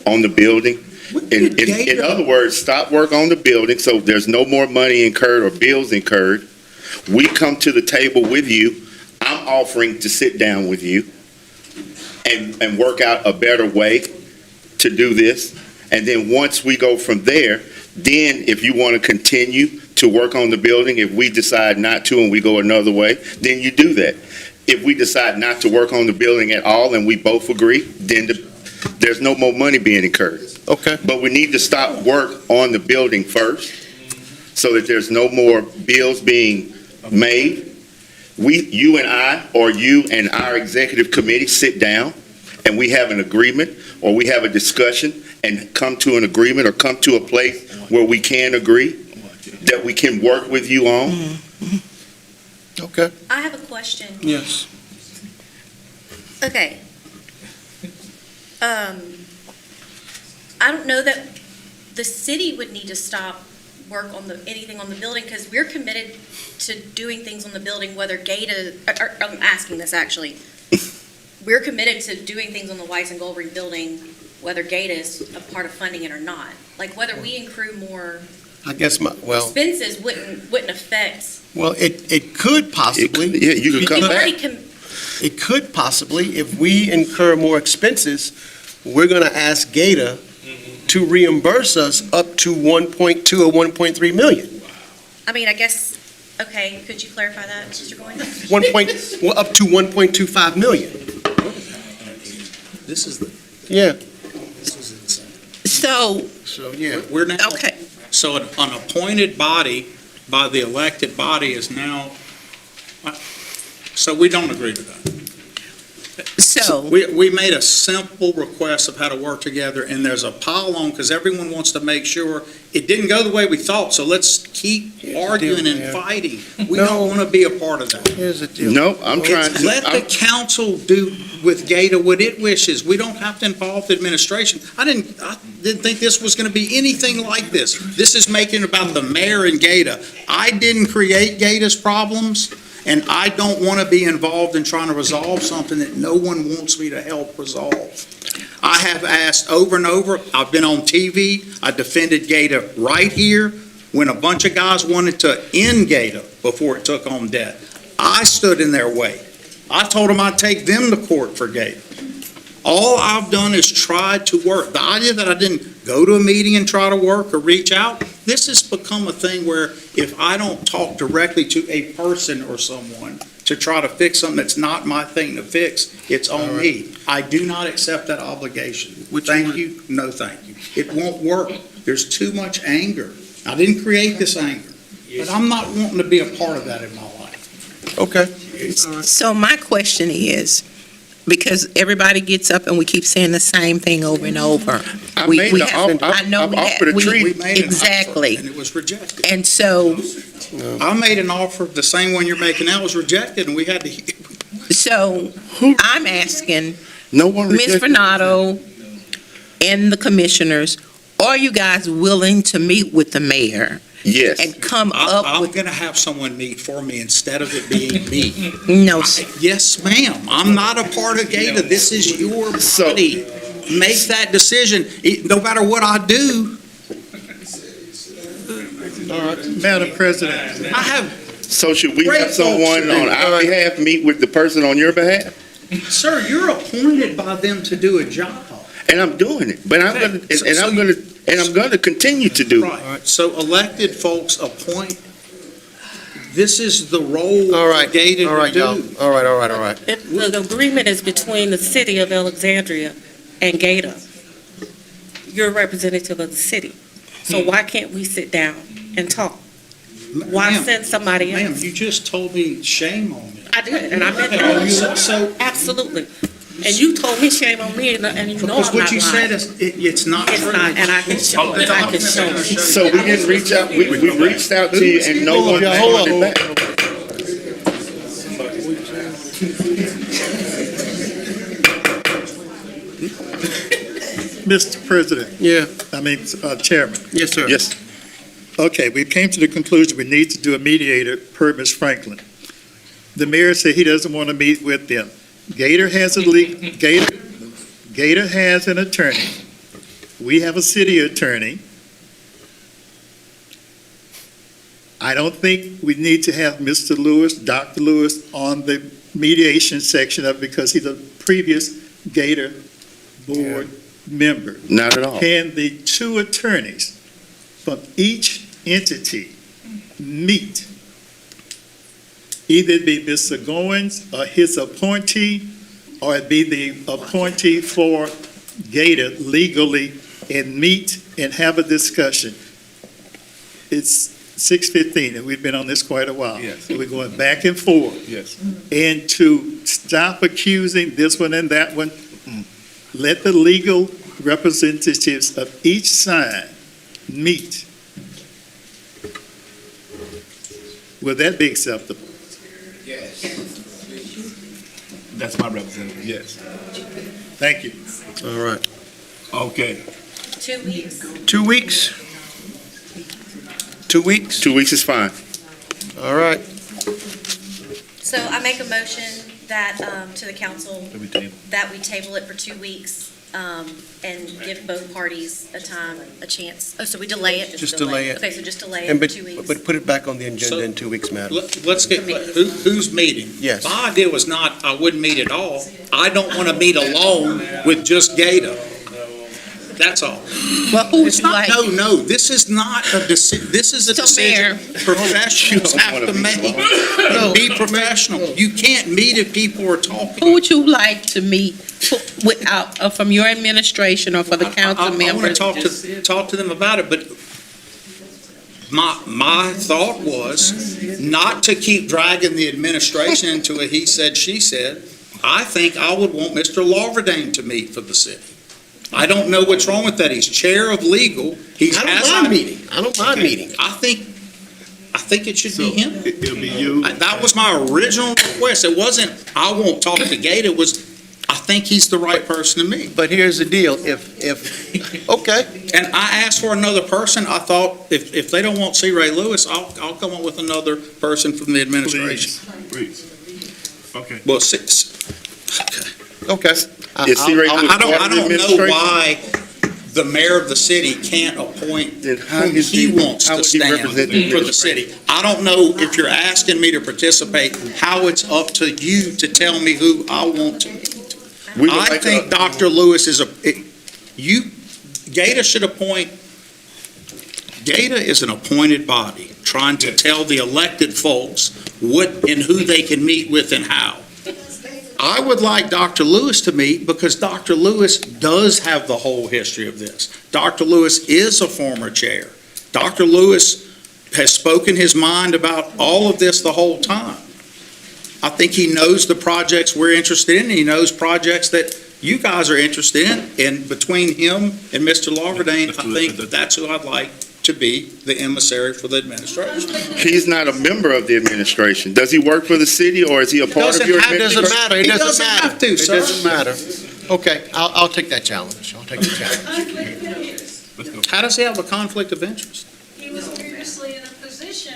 S4: on the building. In other words, stop work on the building, so there's no more money incurred or bills incurred. We come to the table with you. I'm offering to sit down with you and work out a better way to do this. And then once we go from there, then if you want to continue to work on the building, if we decide not to and we go another way, then you do that. If we decide not to work on the building at all and we both agree, then there's no more money being incurred.
S1: Okay.
S4: But we need to stop work on the building first so that there's no more bills being made. You and I, or you and our executive committee sit down and we have an agreement or we have a discussion and come to an agreement or come to a place where we can agree that we can work with you on.
S1: Okay.
S14: I have a question.
S1: Yes.
S14: Okay. I don't know that the city would need to stop work on anything on the building, because we're committed to doing things on the building, whether GATA, or I'm asking this actually. We're committed to doing things on the Weiss and Goldring building, whether GATA is a part of funding it or not. Like whether we accrue more
S1: I guess
S14: expenses wouldn't affect.
S1: well, it could possibly.
S4: You could come
S14: We've
S4: back.
S14: already
S1: It could possibly, if we incur more expenses, we're going to ask GATA to reimburse us up to 1.2 or 1.3 million.
S14: I mean, I guess, okay, could you clarify that, Mr. Goins?
S1: Up to 1.25 million.
S3: This is the,
S1: Yeah.
S3: this is insane.
S1: So, yeah.
S3: We're now,
S10: okay,
S3: so an appointed body by the elected body is now, so we don't agree with that.
S10: so,
S3: We made a simple request of how to work together, and there's a pile on, because everyone wants to make sure it didn't go the way we thought, so let's keep arguing and fighting. We don't want to be a part of that.
S1: Here's the deal.
S4: No, I'm trying to.
S3: Let the council do with GATA what it wishes. We don't have to involve the administration. I didn't think this was going to be anything like this. This is making it about the mayor and GATA. I didn't create GATA's problems, and I don't want to be involved in trying to resolve something that no one wants me to help resolve. I have asked over and over. I've been on TV. I defended GATA right here when a bunch of guys wanted to end GATA before it took on debt. I stood in their way. I told them I'd take them to court for GATA. All I've done is tried to work. The idea that I didn't go to a meeting and try to work or reach out, this has become a thing where if I don't talk directly to a person or someone to try to fix something that's not my thing to fix, it's on me. I do not accept that obligation. Thank you, no thank you. It won't work. There's too much anger. I didn't create this anger, but I'm not wanting to be a part of that in my life.
S1: Okay.
S10: So my question is, because everybody gets up and we keep saying the same thing over and over.
S4: I
S10: We-
S4: made
S10: we
S4: the
S10: have-
S4: offer,
S10: I know we
S4: I've
S10: have-
S4: offered a
S10: we-
S4: tree.
S3: We made an offer,
S10: Exactly.
S3: And it was rejected.
S10: And so,
S3: I made an offer, the same one you're making now was rejected, and we had to,
S10: so I'm asking
S4: No one
S10: Ms.
S4: rejected.
S10: Renato and the commissioners, are you guys willing to meet with the mayor
S4: Yes.
S10: and come up
S3: I'm
S10: with,
S3: going to have someone meet for me instead of it being me.
S10: no, sir.
S3: Yes, ma'am. I'm not a part of GATA. This is your body. Make that decision. No matter what I do,
S9: Madam President,
S3: I have,
S4: So should we
S3: Great
S4: have someone
S3: folks.
S4: on our behalf meet with the person on your behalf?
S3: sir, you're appointed by them to do a job.
S4: And I'm doing it, but I'm gonna,
S3: Okay, so-
S4: and I'm gonna, and I'm gonna continue to do it.
S3: Right. So elected folks appoint, this is the role
S1: All right,
S3: of GATA
S1: all right,
S3: to
S1: y'all.
S3: do.
S1: All right.
S2: If the agreement is between the city of Alexandria and GATA, you're a representative of the city. So why can't we sit down and talk? Why
S3: Ma'am,
S2: send somebody
S3: Ma'am,
S2: else?
S3: you just told me shame on me.
S2: I did, and I meant
S3: So,
S2: that.
S3: so
S2: Absolutely. And you told me shame on me, and you know
S3: because
S2: I'm
S3: what
S2: not
S3: you said
S2: lying.
S3: is, it's not
S2: It's
S3: true.
S2: not, and I can show it. I can show it.
S4: So we didn't reach out, we reached out to you and no one responded back.
S9: Mr. President,
S1: Yeah.
S9: Chairman.
S1: Yes, sir.
S4: Yes,
S9: Okay, we came to the conclusion we need to do a mediator per Ms. Franklin. The mayor said he doesn't want to meet with them. Gator has Gator has an attorney. We have a city attorney. I don't think we need to have Mr. Lewis, Dr. Lewis, on the mediation section of it because he's a previous Gator board member.
S4: not at all.
S9: Can the two attorneys from each entity meet? Either it be Mr. Goins or his appointee, or it be the appointee for Gator legally, and meet and have a discussion. It's 6:15, and we've been on this quite a while.
S5: Yes.
S9: We're going back and forth.
S5: Yes.
S9: And to stop accusing this one and that one, let the legal representatives of each side meet. Will that be acceptable?
S5: That's my representative, yes.
S9: Thank you.
S1: All right.
S5: Okay.
S14: 2 weeks.
S1: 2 weeks? 2 weeks?
S4: 2 weeks is fine.
S1: All right.
S14: So I make a motion that, to the council, that we table it for 2 weeks, and give both parties a chance. Oh, so we delay it?
S1: Just delay it.
S14: Okay, so just delay
S1: And
S14: it for
S1: but,
S14: 2 weeks.
S1: but put it back on the agenda in 2 weeks, madam.
S3: Let's get, who's meeting?
S1: Yes.
S3: My idea was not, I wouldn't meet at all. I don't want to meet alone with just GATA. That's all.
S10: Well, who would
S3: It's
S10: you
S3: not,
S10: like?
S3: no, this is not a this is a
S10: So,
S3: decision professionals have to make. Be professional. You can't meet if people are talking.
S10: Who would you like to meet without, from your administration or for the council
S3: I want
S10: members?
S3: to talk to them about it, but my thought was not to keep dragging the administration into a he said, she said. I think I would want Mr. Lawverdane to meet for the city. I don't know what's wrong with that. He's chair of legal. He's
S1: I don't mind meeting. I don't mind meeting.
S3: I think it should be him.
S5: It'll be you.
S3: That was my original request. It wasn't, I won't talk to Gate. It was, I think he's the right person to meet.
S1: But here's the deal, okay,
S3: And I asked for another person. I thought if they don't want C. Ray Lewis, I'll come up with another person from the administration.
S5: Please. Okay.
S3: Well, six.
S1: okay.
S4: Is C. Ray Lewis
S3: I don't
S4: part of the
S3: know
S4: administration?
S3: why the mayor of the city can't appoint
S4: Then how
S3: whom
S4: is
S3: he wants
S4: how
S3: to
S4: would he
S3: stand
S4: represent the
S3: for the city. I don't know if you're asking me to participate, how it's up to you to tell me who I want to meet.
S4: We would
S3: I
S4: like
S3: think
S4: to-
S3: Dr. Lewis is Gata should appoint, Gata is an appointed body trying to tell the elected folks what and who they can meet with and how. I would like Dr. Lewis to meet because Dr. Lewis does have the whole history of this. Dr. Lewis is a former chair. Dr. Lewis has spoken his mind about all of this the whole time. I think he knows the projects we're interested in, and he knows projects that you guys are interested in. And between him and Mr. Lawverdane, I think that's who I'd like to be the emissary for the administration.
S4: He's not a member of the administration. Does he work for the city, or is he a part of your
S1: It doesn't
S4: administration?
S1: matter, it
S3: He
S1: doesn't
S3: doesn't
S1: matter.
S3: have to,
S1: It
S3: sir.
S1: doesn't matter. Okay, I'll take that challenge. I'll take the challenge.
S3: How does he have a conflict of interest?
S16: He was previously in a position.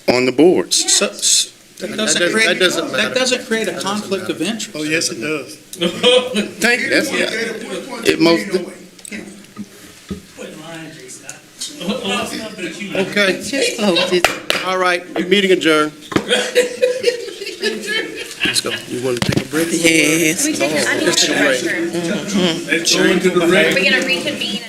S4: On the boards?
S3: So, that doesn't
S1: matter.
S3: that doesn't create a conflict of interest.
S9: Oh, yes, it does.
S4: Thank you. It most,
S1: Okay, all right, meeting adjourned. Let's go. You want to take a break?
S10: Yes.
S14: I need to go to the restroom. We're going to reconvene.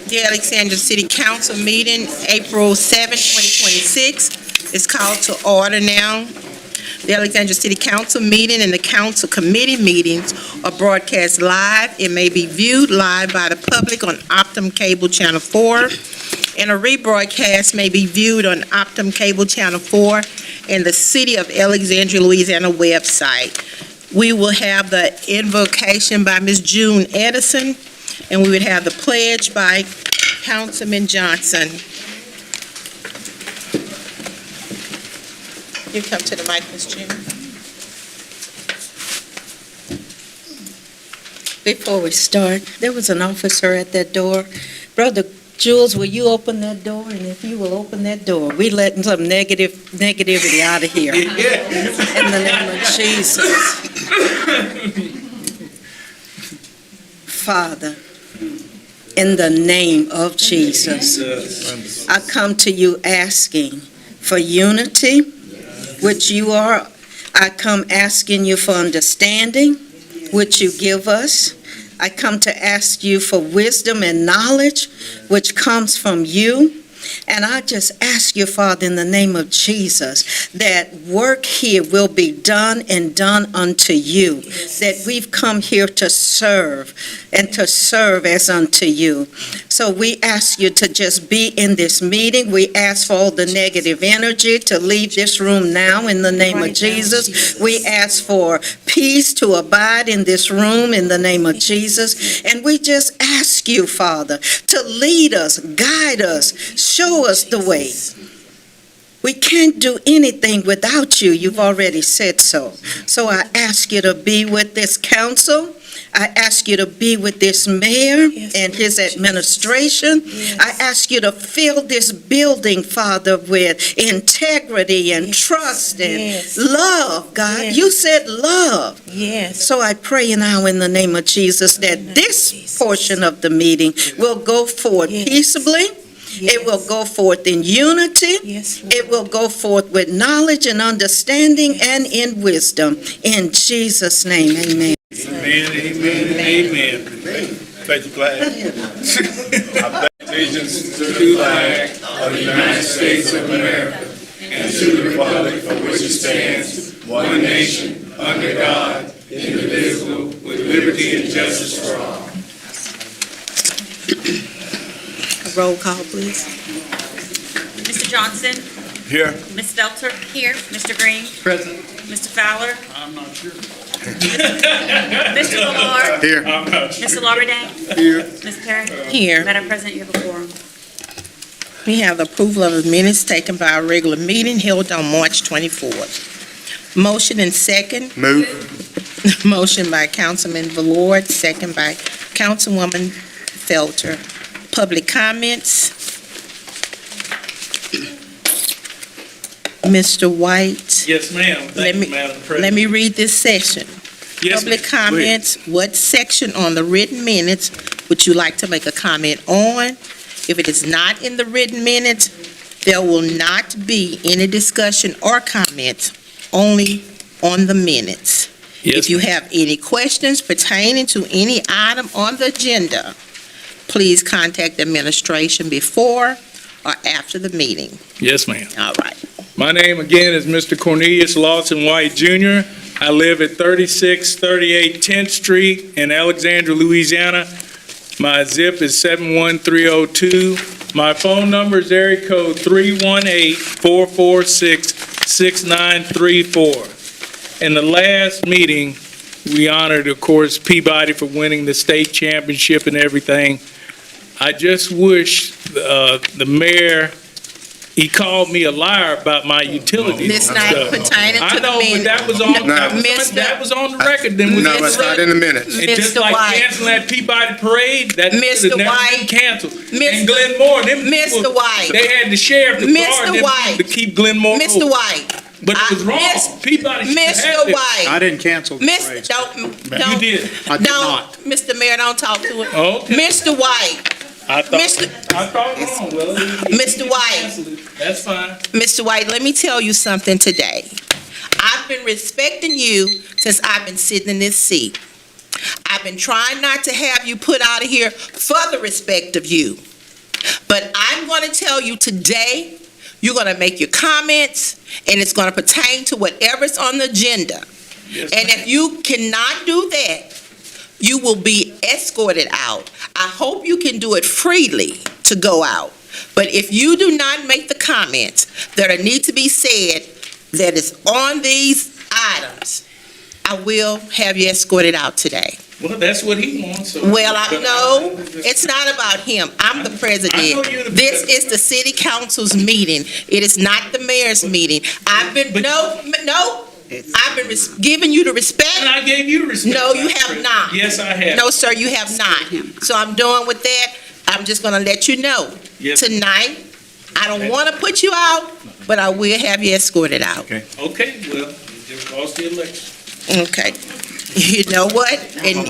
S10: The Alexandria City Council meeting, April 7, 2026, is called to order now. The Alexandria City Council meeting and the council committee meetings are broadcast live. It may be viewed live by the public on Optum Cable Channel 4, and a rebroadcast may be viewed on Optum Cable Channel 4 and the City of Alexandria, Louisiana website. We will have the invocation by Ms. June Edison, and we would have the pledge by Councilman Johnson. You come to the mic, Ms. June.
S17: Before we start, there was an officer at that door. Brother Jules, will you open that door? And if you will open that door, we letting some negativity out of here. In the name of Jesus. Father, in the name of Jesus, I come to you asking for unity, which you are. I come asking you for understanding, which you give us. I come to ask you for wisdom and knowledge, which comes from you. And I just ask you, Father, in the name of Jesus, that work here will be done and done unto you, that we've come here to serve and to serve as unto you. So we ask you to just be in this meeting. We ask for all the negative energy to leave this room now in the name of Jesus. We ask for peace to abide in this room in the name of Jesus. And we just ask you, Father, to lead us, guide us, show us the way. We can't do anything without you. You've already said so. So I ask you to be with this council. I ask you to be with this mayor and his administration. I ask you to fill this building, Father, with integrity and trust and love, God. You said love.
S10: Yes.
S17: So I pray now in the name of Jesus that this portion of the meeting will go forward peaceably. It will go forth in unity. It will go forth with knowledge and understanding and in wisdom. In Jesus' name, amen.
S13: Amen, amen, amen. Thank you, flag. I pledge allegiance to the flag of the United States of America and to the republic for which it stands, one nation, under God, indivisible, with liberty and justice for all.
S10: Roll call, please.
S14: Mr. Johnson?
S13: Here.
S14: Ms. Stelter? Here. Mr. Green?
S13: Present.
S14: Mr. Fowler?
S13: I'm not sure.
S14: Mr. Lamar?
S1: Here.
S13: I'm not sure.
S14: Mr. Lawberdane?
S13: Here.
S14: Ms. Perry?
S10: Here.
S14: Madam President, you have a quorum.
S10: We have the approval of the minutes taken by our regular meeting held on March 24th. Motion and second.
S1: Move.
S10: Motion by Councilman Valord, second by Councilwoman Felter. Public comments. Mr. White,
S13: Yes, ma'am.
S10: Let
S13: Thank
S10: me-
S13: you, Madam President.
S10: let me read this section.
S13: Yes,
S10: Public
S13: ma'am.
S10: comments, what section on the written minutes would you like to make a comment on? If it is not in the written minutes, there will not be any discussion or comments, only on the minutes. If you have any questions pertaining to any item on the agenda, please contact the administration before or after the meeting.
S13: Yes, ma'am.
S10: All right.
S13: My name again is Mr. Cornelius Lawson White Jr. I live at 3638 10th Street in Alexandria, Louisiana. My zip is 71302. My phone number is area code 318-446-6934. In the last meeting, we honored, of course, Peabody for winning the state championship and everything. I just wish the mayor, he called me a liar about my utilities
S10: This
S13: and
S10: not
S13: stuff.
S10: pertaining to
S13: I
S10: the
S13: know, but
S10: minute.
S13: that was on,
S10: No,
S13: that was on the record. Then was
S1: No,
S13: on the
S1: it's not
S13: record.
S1: in the minutes.
S13: And just
S10: Mr.
S13: like
S10: White.
S13: canceling that Peabody parade, that
S10: Mr.
S13: should have never
S10: White.
S13: been canceled.
S10: Mr.
S13: And Glenmore, them
S10: Mr.
S13: people,
S10: White.
S13: they had the sheriff, the
S10: Mr.
S13: guard, them
S10: White.
S13: to keep Glenmore
S10: Mr.
S13: open.
S10: White,
S13: But it was wrong. Peabody should have had
S10: Mr.
S13: it.
S10: White,
S3: I didn't cancel the
S10: Mr.
S3: parade.
S10: Don't,
S13: You did.
S3: I did
S10: don't,
S3: not.
S10: Mr. Mayor, don't talk to it.
S13: Okay.
S10: Mr. White,
S13: I thought
S10: Mr.
S13: wrong. Well,
S10: Mr. White.
S13: That's fine.
S10: Mr. White, let me tell you something today. I've been respecting you since I've been sitting in this seat. I've been trying not to have you put out of here for the respect of you. But I'm going to tell you today, you're going to make your comments, and it's going to pertain to whatever's on the agenda. And if you cannot do that, you will be escorted out. I hope you can do it freely to go out. But if you do not make the comments that need to be said that is on these items, I will have you escorted out today.
S13: Well, that's what he wants.
S10: Well, no, it's not about him. I'm the president.
S13: I know you're the
S10: This is the city council's meeting. It is not the mayor's meeting. I've been giving you the respect.
S13: And I gave you respect.
S10: No, you have not.
S13: Yes, I have.
S10: No, sir, you have not. So I'm doing with that. I'm just going to let you know.
S13: Yes.
S10: Tonight, I don't want to put you out, but I will have you escorted out.
S13: Okay, well, you just lost the election.
S10: Okay. You know what? And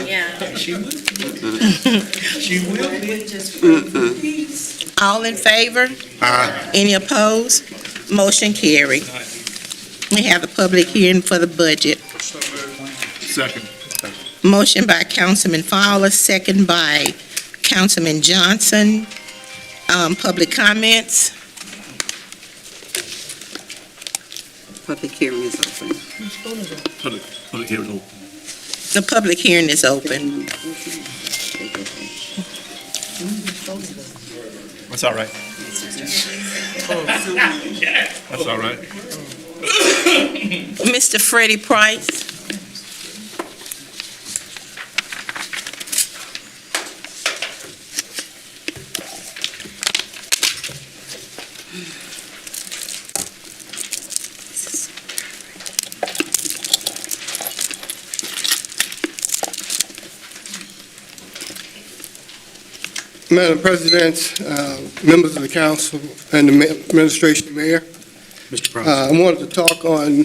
S14: Yeah.
S13: She will. She will.
S10: all in favor?
S5: Aye.
S10: Any opposed? Motion carried. We have a public hearing for the budget.
S5: Second.
S10: Motion by Councilman Fowler, second by Councilman Johnson. Public comments.
S17: Public hearing is open.
S5: Public hearing open.
S10: The public hearing is open.
S5: That's all right. That's all right.
S10: Mr. Freddie Price.
S1: Madam President, members of the council, and the administration, Mayor,
S3: Mr. Price.
S1: I wanted to talk on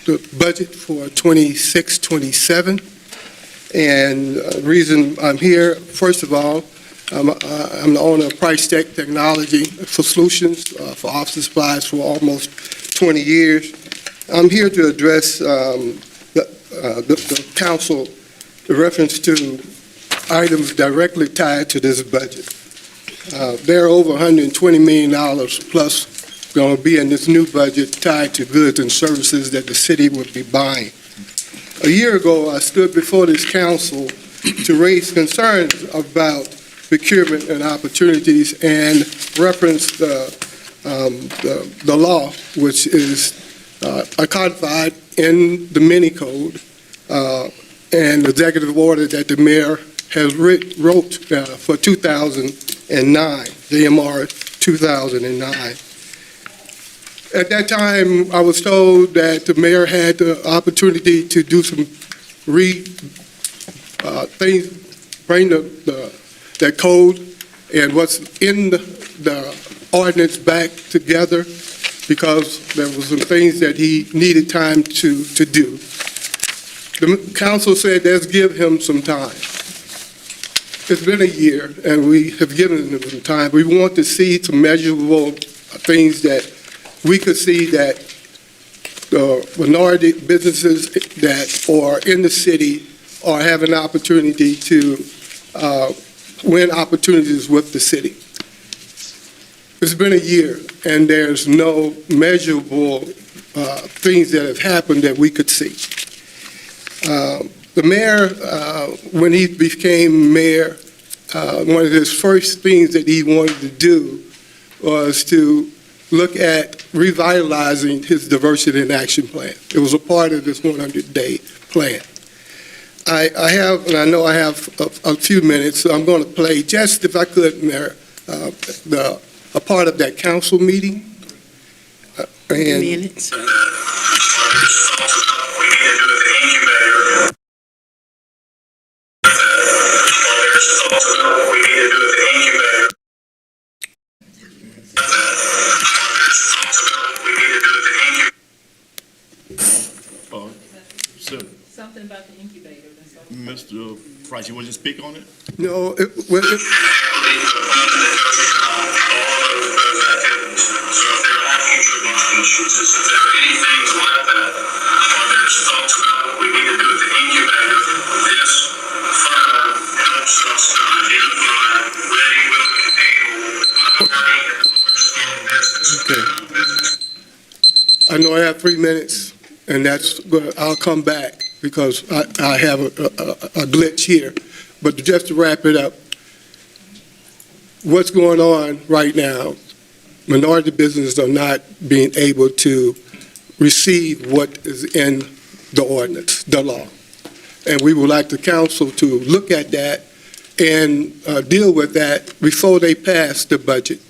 S1: the budget for 26-27. And the reason I'm here, first of all, I'm the owner of Price Tech Technology for Solutions for office supplies for almost 20 years. I'm here to address the council, the reference to items directly tied to this budget. There are over $120 million plus going to be in this new budget tied to goods and services that the city would be buying. A year ago, I stood before this council to raise concerns about procurement and opportunities and reference the law, which is codified in the mini code and the executive order that the mayor has wrote for 2009, JMR 2009. At that time, I was told that the mayor had the opportunity to do some things, bring that code and what's in the ordinance back together, because there was some things that he needed time to do. The council said, let's give him some time. It's been a year, and we have given him some time. We want to see some measurable things that we could see that minority businesses that are in the city are having an opportunity to win opportunities with the city. It's been a year, and there's no measurable things that have happened that we could see. The mayor, when he became mayor, one of his first things that he wanted to do was to look at revitalizing his diversity in action plan. It was a part of this 100-day plan. I have, and I know I have a few minutes, so I'm going to play, just if I could, Mayor, a part of that council meeting.
S10: Minutes.
S7: Something about the incubator.
S5: Mr. Price, you want to speak on it?
S1: No,
S11: So if there are future funds, I know I have 3 minutes, and I'll come back because I have a glitch here. But just to wrap it up, what's going on right now, minority businesses are not being able to receive what is in the ordinance, the law. And we would like the council to look at that and deal with that before they pass the budget.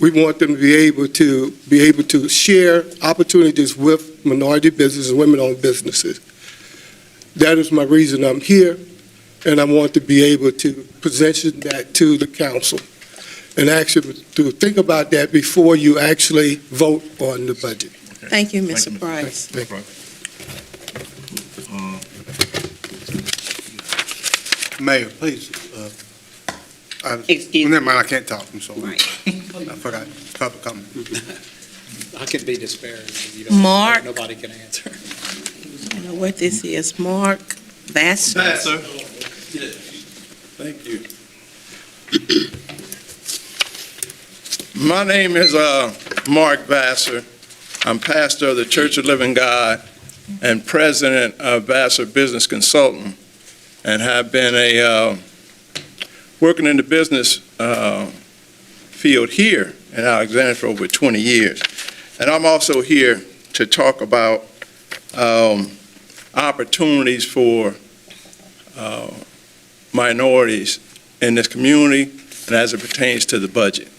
S11: We want them to be able to share opportunities with minority businesses, women-owned businesses. That is my reason I'm here, and I want to be able to present that to the council and actually to think about that before you actually vote on the budget.
S10: Thank you, Mr. Price.
S11: Thank you.
S1: Mayor, please.
S2: Excuse me.
S1: Never mind, I can't talk, I'm sorry.
S2: Right.
S1: I forgot, public comment.
S3: I can be disparaging. You
S10: Mark.
S3: Nobody can answer.
S10: I don't know what this is. Mark Vassar.
S5: Vassar.
S13: Thank you. My name is Mark Vassar. I'm pastor of the Church of Living God and president of Vassar Business Consultant, and have been working in the business field here in Alexandria for over 20 years. And I'm also here to talk about opportunities for minorities in this community and as it pertains to the budget.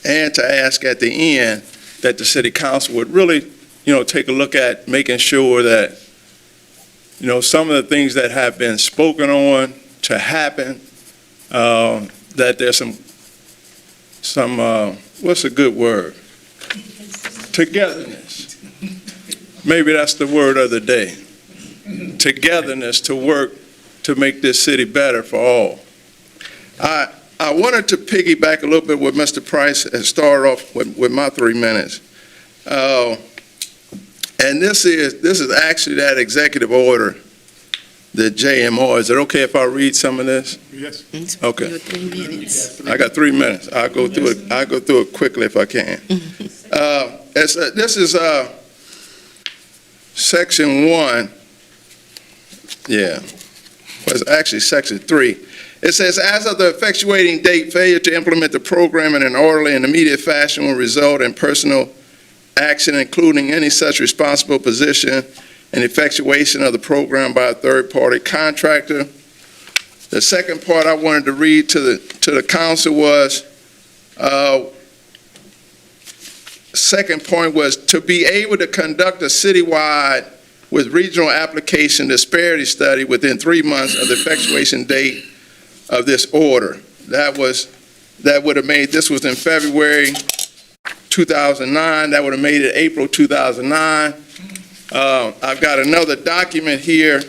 S13: And to ask at the end that the city council would really, take a look at making sure that, some of the things that have been spoken on to happen, that there's some what's a good word? Togetherness. Maybe that's the word of the day. Togetherness to work to make this city better for all. I wanted to piggyback a little bit with Mr. Price and start off with my 3 minutes. And this is actually that executive order, the JMR. Is it okay if I read some of this?
S11: Yes.
S13: Okay.
S10: Your 3 minutes.
S13: I got 3 minutes. I'll go through it quickly if I can. This is section 1. Yeah. Well, it's actually section 3. It says, as of the effectuating date, failure to implement the program in an orderly and immediate fashion will result in personal action, including any such responsible position and effectuation of the program by a third-party contractor. The second part I wanted to read to the council was, second point was to be able to conduct a citywide with regional application disparity study within 3 months of the effectuation date of this order. That would have made, this was in February 2009, that would have made it April 2009. I've got another document here,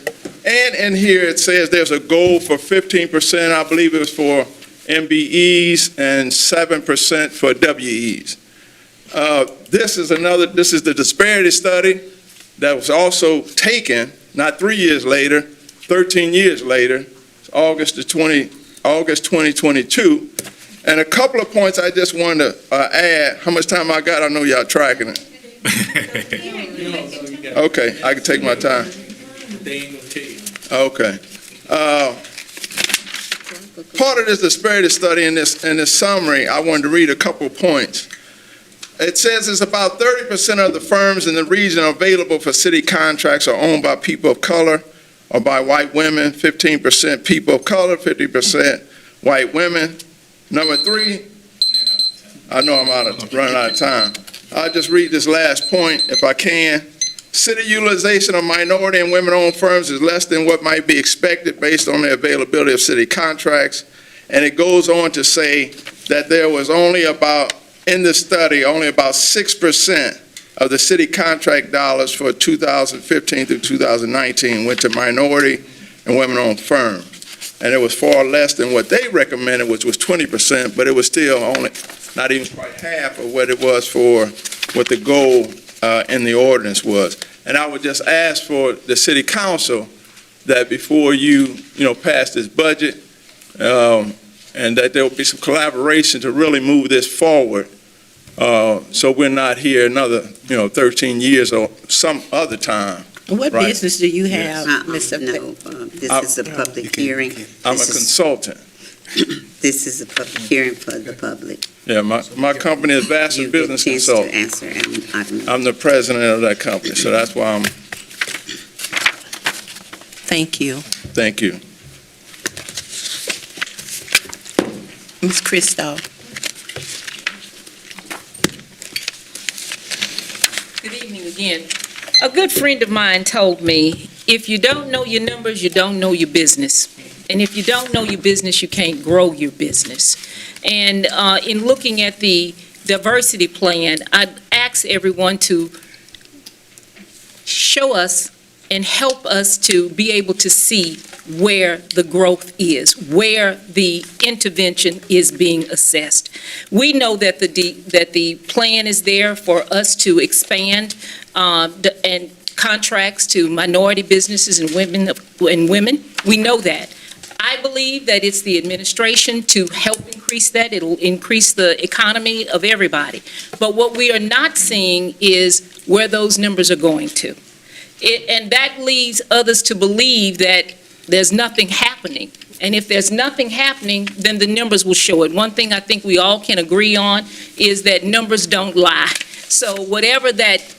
S13: and in here it says there's a goal for 15%, I believe it was for MBEs, and 7% for WEs. This is the disparity study that was also taken, not 3 years later, 13 years later, August 2022. And a couple of points I just wanted to add. How much time I got? I know y'all tracking it. Okay, I can take my time. Okay. Part of this disparity study in this summary, I wanted to read a couple of points. It says it's about 30% of the firms in the region available for city contracts are owned by people of color or by white women, 15% people of color, 50% white women. Number 3, I know I'm running out of time. I'll just read this last point if I can. City utilization of minority and women-owned firms is less than what might be expected based on the availability of city contracts. And it goes on to say that there was in the study, only about 6% of the city contract dollars for 2015 through 2019 went to minority and women-owned firms. And it was far less than what they recommended, which was 20%, but it was still only not even quite half of what it was for what the goal in the ordinance was. And I would just ask for the city council that before you pass this budget, and that there will be some collaboration to really move this forward so we're not here another, 13 years or some other time.
S10: What
S13: Right.
S10: business do you have, Mr.
S17: No, this
S13: I'm-
S17: is a public hearing.
S13: I'm a
S17: This is-
S13: consultant.
S17: This is a public hearing for the public.
S13: Yeah, my company is Vassar
S17: You get a
S13: Business
S17: chance to
S13: Consultant.
S17: answer. I don't know.
S13: I'm the president of that company, so that's why I'm,
S10: Thank you.
S13: thank you.
S10: Ms. Christoph.
S7: Good evening again. A good friend of mine told me, if you don't know your numbers, you don't know your business. And if you don't know your business, you can't grow your business. And in looking at the diversity plan, I'd ask everyone to show us and help us to be able to see where the growth is, where the intervention is being assessed. We know that the plan is there for us to expand and contracts to minority businesses and women. We know that. I believe that it's the administration to help increase that. It'll increase the economy of everybody. But what we are not seeing is where those numbers are going to. And that leads others to believe that there's nothing happening. And if there's nothing happening, then the numbers will show it. One thing I think we all can agree on is that numbers don't lie. So whatever that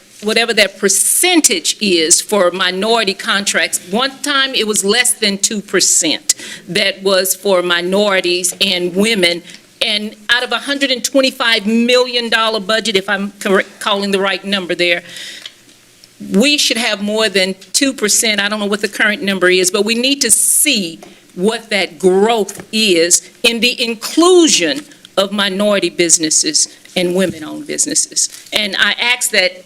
S7: percentage is for minority contracts, one time it was less than 2% that was for minorities and women. And out of a $125 million budget, if I'm calling the right number there, we should have more than 2%. I don't know what the current number is, but we need to see what that growth is in the inclusion of minority businesses and women-owned businesses. And I ask that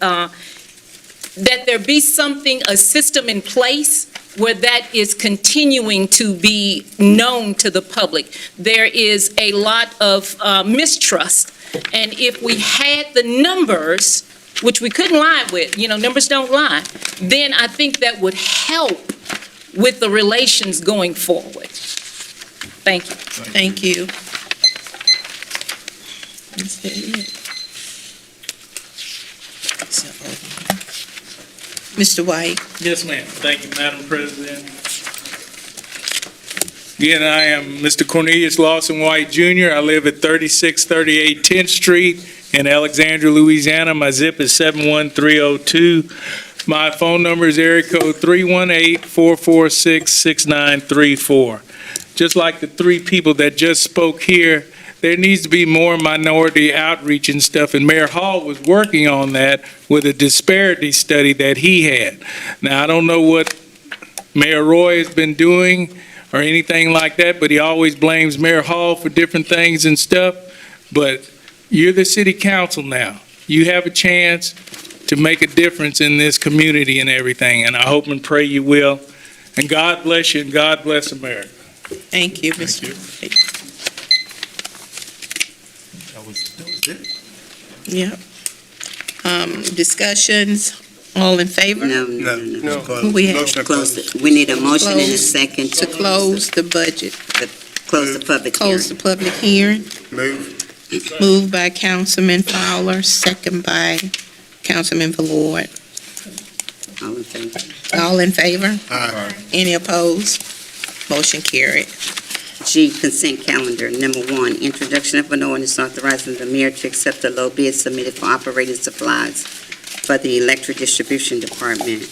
S7: there be something, a system in place where that is continuing to be known to the public. There is a lot of mistrust, and if we had the numbers, which we couldn't lie with, numbers don't lie, then I think that would help with the relations going forward. Thank you.
S10: Thank you. Is that it? Mr. White.
S18: Yes, ma'am. Thank you, Madam President. Again, I am Mr. Cornelius Lawson White Jr. I live at 3638 10th Street in Alexandria, Louisiana. My zip is 71302. My phone number is area code 318-446-6934. Just like the three people that just spoke here, there needs to be more minority outreach and stuff, and Mayor Hall was working on that with a disparity study that he had. Now, I don't know what Mayor Roy has been doing or anything like that, but he always blames Mayor Hall for different things and stuff. But you're the city council now. You have a chance to make a difference in this community and everything, and I hope and pray you will. And God bless you, and God bless America.
S10: Thank you, Mr. White.
S5: That was it.
S10: Yep. Discussions, all in favor?
S17: No.
S10: Who we have?
S17: Close it. We need a motion and a
S10: Close.
S17: second
S10: To close the budget,
S17: close the public hearing.
S10: close the public hearing. Moved by Councilman Fowler, second by Councilman Ballard.
S17: All in favor?
S10: All in favor? Any opposed? Motion carried.
S17: G, consent calendar. Number 1, introduction of an ordinance authorizing the mayor to accept the low bid submitted for operating supplies for the electric distribution department.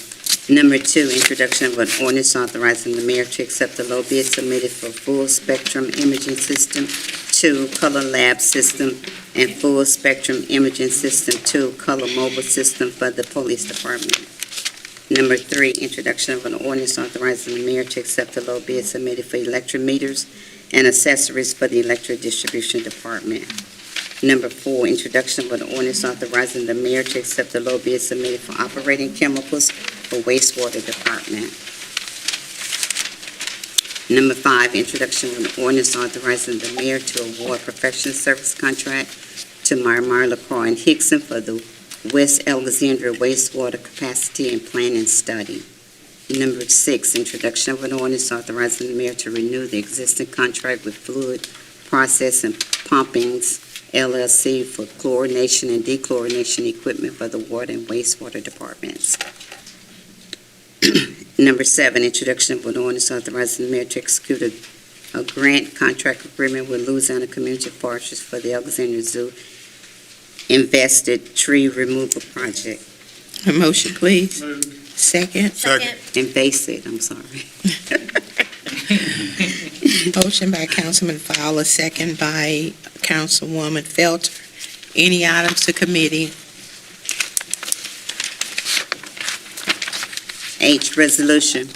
S17: Number 2, introduction of an ordinance authorizing the mayor to accept the low bid submitted for full spectrum imaging system 2, color lab system, and full spectrum imaging system 2, color mobile system for the police department. Number 3, introduction of an ordinance authorizing the mayor to accept the low bid submitted for electric meters and accessories for the electric distribution department. Number 4, introduction of an ordinance authorizing the mayor to accept the low bid submitted for operating chemicals for wastewater department. Number 5, introduction of an ordinance authorizing the mayor to award professional service contract to Marmar, LaCroix, and Hickson for the West Alexandria wastewater capacity and planning study. Number 6, introduction of an ordinance authorizing the mayor to renew the existing contract with Fluid Process and Pumpings LLC for chlorination and dechlorination equipment for the water and wastewater departments. Number 7, introduction of an ordinance authorizing the mayor to execute a grant contract agreement with Louisiana Community Foresters for the Alexandria Zoo invested tree removal project.
S10: A motion, please. Second.
S14: Second.
S17: Invasive, I'm sorry.
S10: Motion by Councilman Fowler, second by Councilwoman Felter. Any items to committee?
S17: H, resolution.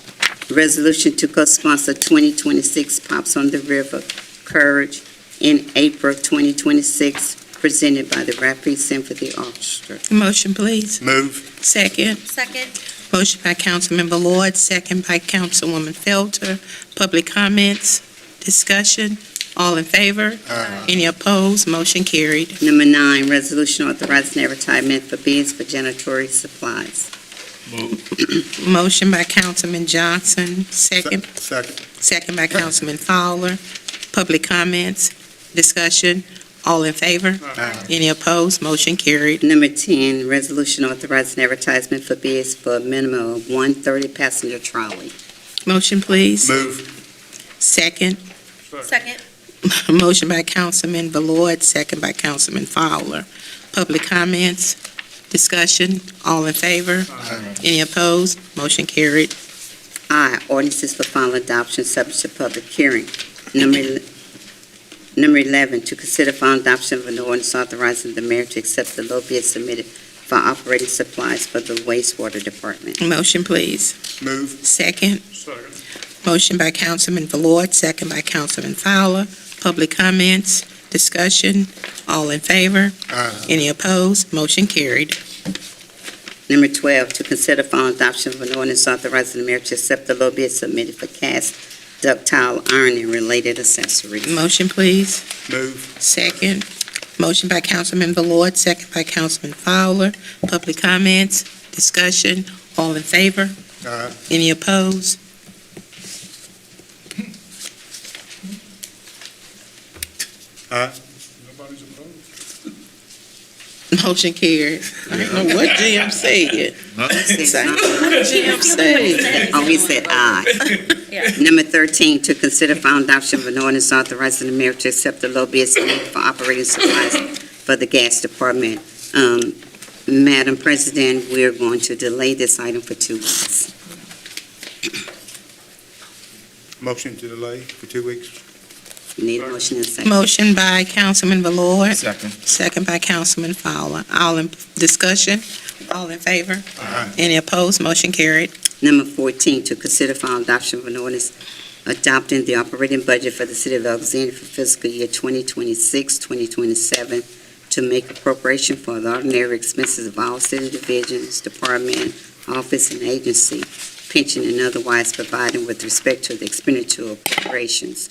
S17: Resolution to co-sponsor 2026 Pops on the River Courage in April 2026, presented by the Rapid Symphony Orchestra.
S10: Motion, please.
S9: Move.
S10: Second.
S14: Second.
S10: Motion by Councilman Ballard, second by Councilwoman Felter. Public comments, discussion, all in favor? Any opposed? Motion carried.
S17: Number 9, resolution authorizing advertisement for bids for janitorial supplies.
S10: Motion by Councilman Johnson, second.
S9: Second.
S10: Second by Councilman Fowler. Public comments, discussion, all in favor? Any opposed? Motion carried.
S17: Number 10, resolution authorizing advertisement for bids for a minimum of 130 passenger trolley.
S10: Motion, please.
S9: Move.
S10: Second.
S14: Second.
S10: Motion by Councilman Ballard, second by Councilman Fowler. Public comments, discussion, all in favor? Any opposed? Motion carried.
S17: I, ordinances for final adoption subject to public hearing. Number 11, to consider final adoption of an ordinance authorizing the mayor to accept the low bid submitted for operating supplies for the wastewater department.
S10: Motion, please.
S9: Move.
S10: Second. Motion by Councilman Ballard, second by Councilman Fowler. Public comments, discussion, all in favor? Any opposed? Motion carried.
S17: Number 12, to consider final adoption of an ordinance authorizing the mayor to accept the low bid submitted for cast ductile iron and related accessories.
S10: Motion, please.
S9: Move.
S10: Second. Motion by Councilman Ballard, second by Councilman Fowler. Public comments, discussion, all in favor? Any opposed?
S13: Nobody's opposed.
S10: Motion carried. I don't know what Jim said. What Jim said.
S17: Oh, he said aye. Number 13, to consider final adoption of an ordinance authorizing the mayor to accept the low bid submitted for operating supplies for the gas department. Madam President, we're going to delay this item for 2 weeks.
S9: Motion to delay for 2 weeks.
S17: Need a motion and a second.
S10: Motion by Councilman Ballard,
S5: Second.
S10: second by Councilman Fowler. All in discussion, all in favor? Any opposed? Motion carried.
S17: Number 14, to consider final adoption of an ordinance adopting the operating budget for the city of Alexandria for fiscal year 2026-2027 to make appropriation for the ordinary expenses of all city divisions, department, office, and agency, pension, and otherwise providing with respect to the expenditure of appropriations,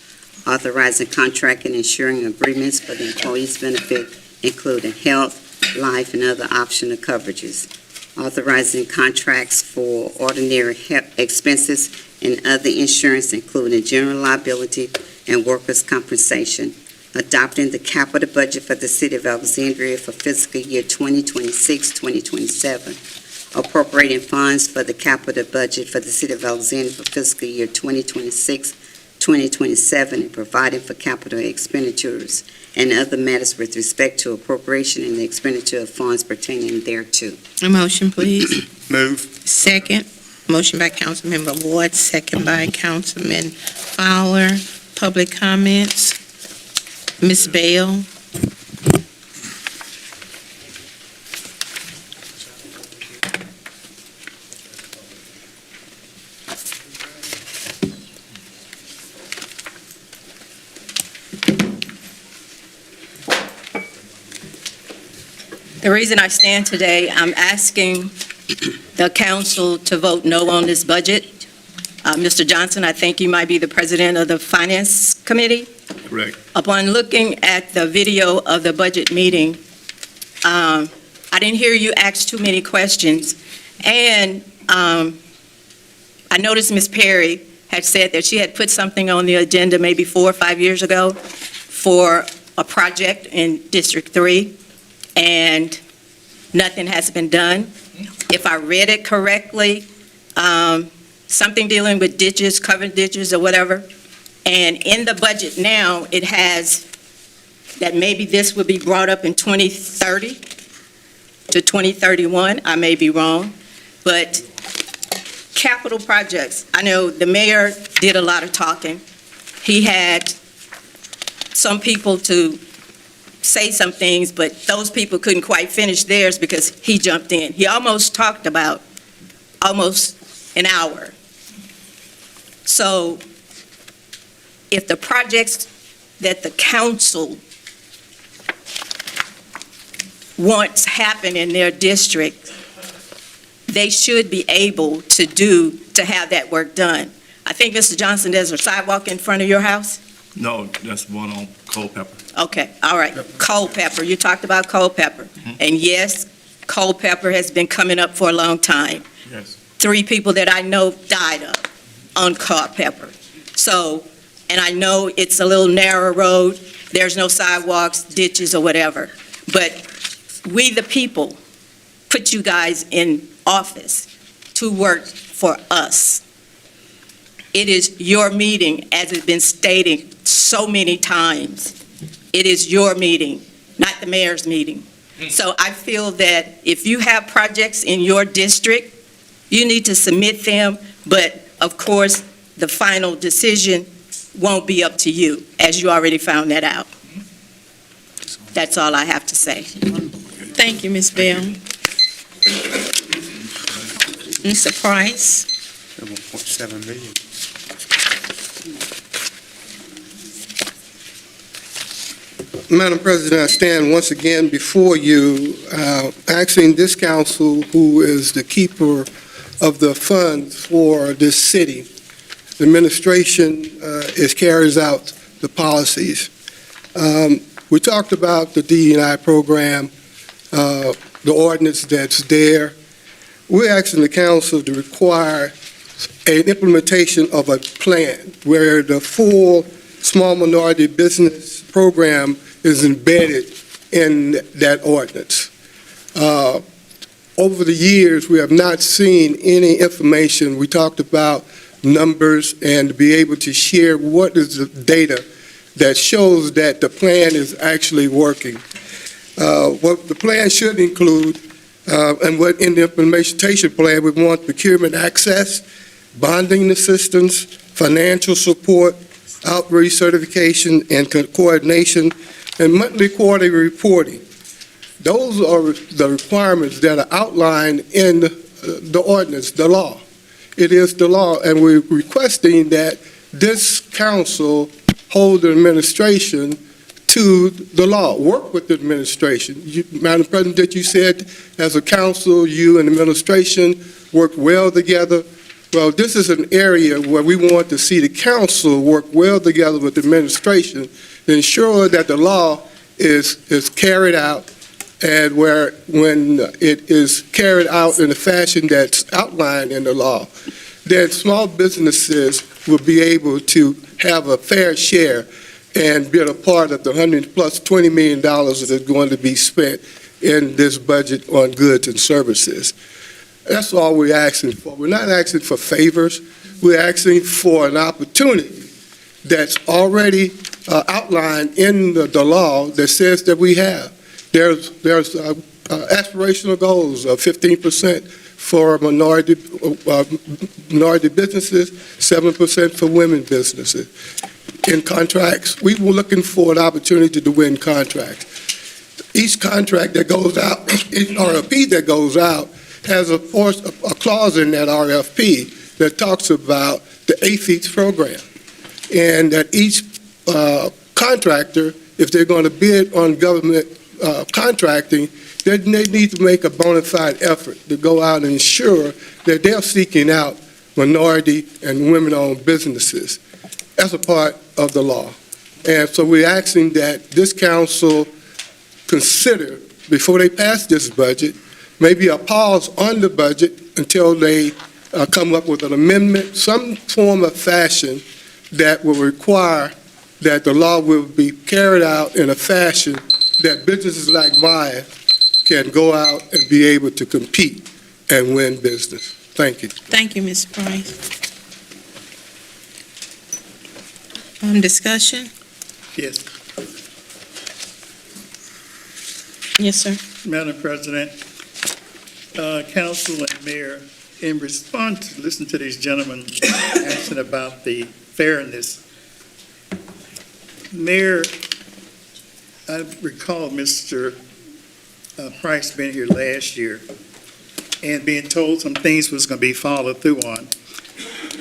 S17: authorizing contract and insuring agreements for the employees' benefit, including health, life, and other optional coverages, authorizing contracts for ordinary expenses and other insurance, including general liability and workers' compensation, adopting the capital budget for the city of Alexandria for fiscal year 2026-2027, appropriating funds for the capital budget for the city of Alexandria for fiscal year 2026-2027, and providing for capital expenditures and other matters with respect to appropriation and the expenditure of funds pertaining thereto.
S10: A motion, please.
S9: Move.
S10: Second. Motion by Councilman Ballard, second by Councilman Fowler. Public comments. Ms. Bell.
S19: The reason I stand today, I'm asking the council to vote no on this budget. Mr. Johnson, I think you might be the president of the Finance Committee.
S5: Correct.
S19: Upon looking at the video of the budget meeting, I didn't hear you ask too many questions. And I noticed Ms. Perry had said that she had put something on the agenda maybe 4 or 5 years ago for a project in District 3, and nothing has been done. If I read it correctly, something dealing with ditches, covered ditches or whatever, and in the budget now, it has that maybe this would be brought up in 2030 to 2031. I may be wrong, but capital projects, I know the mayor did a lot of talking. He had some people to say some things, but those people couldn't quite finish theirs because he jumped in. He almost talked about almost an hour. So if the projects that the council wants happen in their district, they should be able to have that work done. I think, Mr. Johnson, there's a sidewalk in front of your house?
S5: No, that's one on Culpeper.
S19: Okay, all right. Culpeper, you talked about Culpeper. And yes, Culpeper has been coming up for a long time.
S5: Yes.
S19: 3 people that I know died of on Culpeper. So, and I know it's a little narrow road, there's no sidewalks, ditches, or whatever. But we, the people, put you guys in office to work for us. It is your meeting, as it's been stated so many times. It is your meeting, not the mayor's meeting. So I feel that if you have projects in your district, you need to submit them, but of course, the final decision won't be up to you, as you already found that out. That's all I have to say.
S17: Thank you, Ms. Bell. Mr. Price?
S3: 7.7 million.
S11: Madam President, I stand once again before you, asking this council, who is the keeper of the funds for this city, the administration carries out the policies. We talked about the DE&I program, the ordinance that's there. We're asking the council to require an implementation of a plan where the full small minority business program is embedded in that ordinance. Over the years, we have not seen any information. We talked about numbers and to be able to share what is the data that shows that the plan is actually working. What the plan should include, and what in the implementation plan, we want procurement access, bonding assistance, financial support, outreach certification and coordination, and monthly quarterly reporting. Those are the requirements that are outlined in the ordinance, the law. It is the law, and we're requesting that this council hold the administration to the law, work with the administration. Madam President, that you said as a council, you and the administration work well together. Well, this is an area where we want to see the council work well together with the administration to ensure that the law is carried out, and when it is carried out in the fashion that's outlined in the law, then small businesses will be able to have a fair share and be a part of the $120 million that is going to be spent in this budget on goods and services. That's all we're asking for. We're not asking for favors. We're asking for an opportunity that's already outlined in the law that says that we have. There's aspirational goals of 15% for minority businesses, 7% for women businesses. In contracts, we were looking for an opportunity to win contracts. Each contract that goes out, each RFP that goes out, has a clause in that RFP that talks about the AFEES program, and that each contractor, if they're going to bid on government contracting, they need to make a bona fide effort to go out and ensure that they're seeking out minority and women-owned businesses. That's a part of the law. And so we're asking that this council consider, before they pass this budget, maybe a pause on the budget until they come up with an amendment, some form of fashion that will require that the law will be carried out in a fashion that businesses like mine can go out and be able to compete and win business. Thank you.
S10: Thank you, Ms. Price. Discussion?
S9: Yes,
S10: Yes, sir.
S9: Madam President, Council and Mayor, in response to listen to these gentlemen asking about the fairness, Mayor, I recall Mr. Price being here last year and being told some things was going to be followed through on.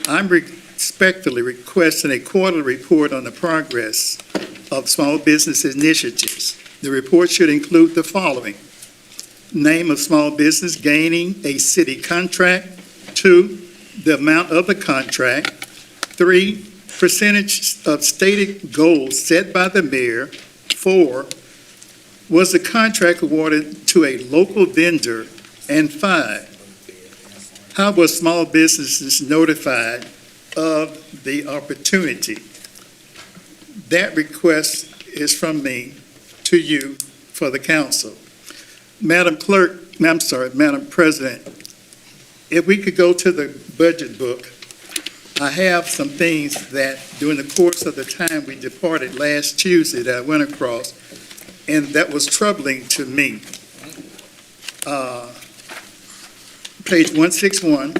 S9: I'm respectfully requesting a quarterly report on the progress of small business initiatives. The report should include the following: name of small business gaining a city contract. 2, the amount of the contract. 3, percentage of stated goals set by the mayor. 4, was the contract awarded to a local vendor? And 5, how was small businesses notified of the opportunity? That request is from me to you for the council. Madam President, if we could go to the budget book, I have some things that during the course of the time we departed last Tuesday that I went across, and that was troubling to me. Page 161,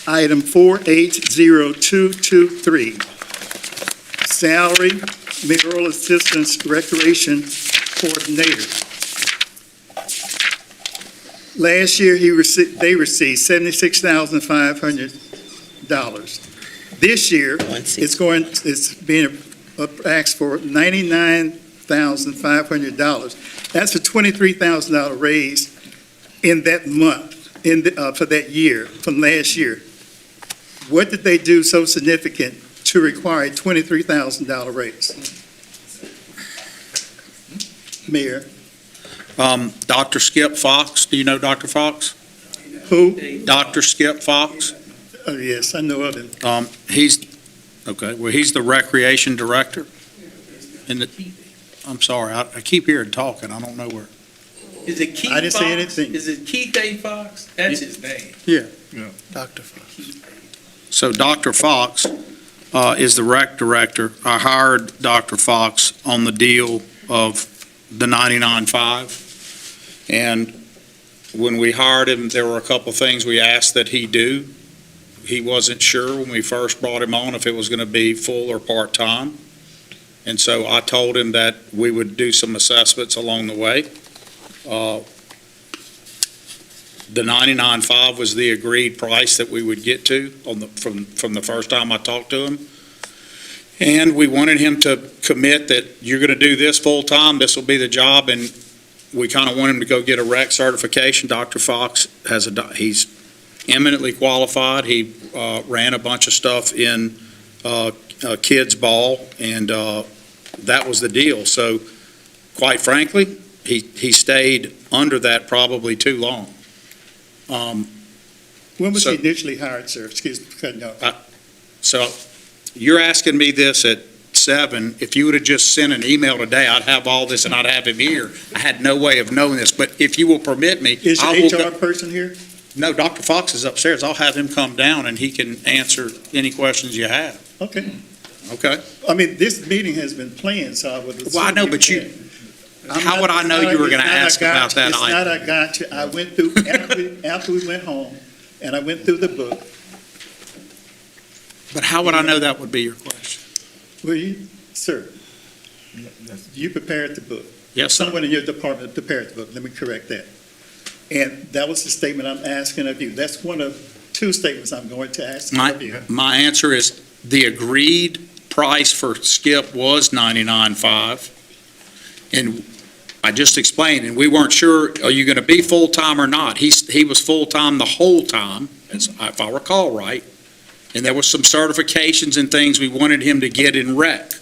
S9: item 480223, salary, mayoral assistance recreation coordinator. Last year, they received $76,500. This year, it's being asked for $99,500. That's a $23,000 raise in that month, for that year, from last year. What did they do so significant to require a $23,000 raise? Mayor?
S3: Dr. Skip Fox, do you know Dr. Fox?
S9: Who?
S3: Dr. Skip Fox?
S9: Oh, yes, I know of him.
S3: He's the recreation director. I'm sorry, I keep hearing talking, I don't know where.
S18: Is it Keith Fox?
S9: I didn't say anything.
S18: Is it Keith A. Fox? That's his name.
S9: Yeah.
S11: Dr. Fox.
S3: So Dr. Fox is the rec director. I hired Dr. Fox on the deal of the 99.5. And when we hired him, there were a couple things we asked that he do. He wasn't sure when we first brought him on if it was going to be full or part-time. And so I told him that we would do some assessments along the way. The 99.5 was the agreed price that we would get to from the first time I talked to him. And we wanted him to commit that you're going to do this full-time, this will be the job, and we kind of want him to go get a rec certification. Dr. Fox he's eminently qualified. He ran a bunch of stuff in kids' ball, and that was the deal. So quite frankly, he stayed under that probably too long.
S9: When was he initially hired, sir? Excuse me for cutting off.
S3: So you're asking me this at 7. If you would have just sent an email today, I'd have all this and I'd have him here. I had no way of knowing this, but if you will permit me.
S9: Is your HR person here?
S3: No, Dr. Fox is upstairs. I'll have him come down and he can answer any questions you have.
S9: Okay.
S3: Okay?
S9: I mean, this meeting has been planned, so I would assume.
S3: Well, I know, but how would I know you were going to ask about that
S9: item? It's not a gotcha. I went through, after we went home, and I went through the book.
S3: But how would I know that would be your question?
S9: Well, sir, you prepared the book.
S3: Yes, sir.
S9: Someone in your department prepared the book. Let me correct that. And that was the statement I'm asking of you. That's one of 2 statements I'm going to ask of you.
S3: My answer is the agreed price for Skip was $99.5. And I just explained, and we weren't sure, are you going to be full-time or not? He was full-time the whole time, if I recall right. And there was some certifications and things we wanted him to get in rec.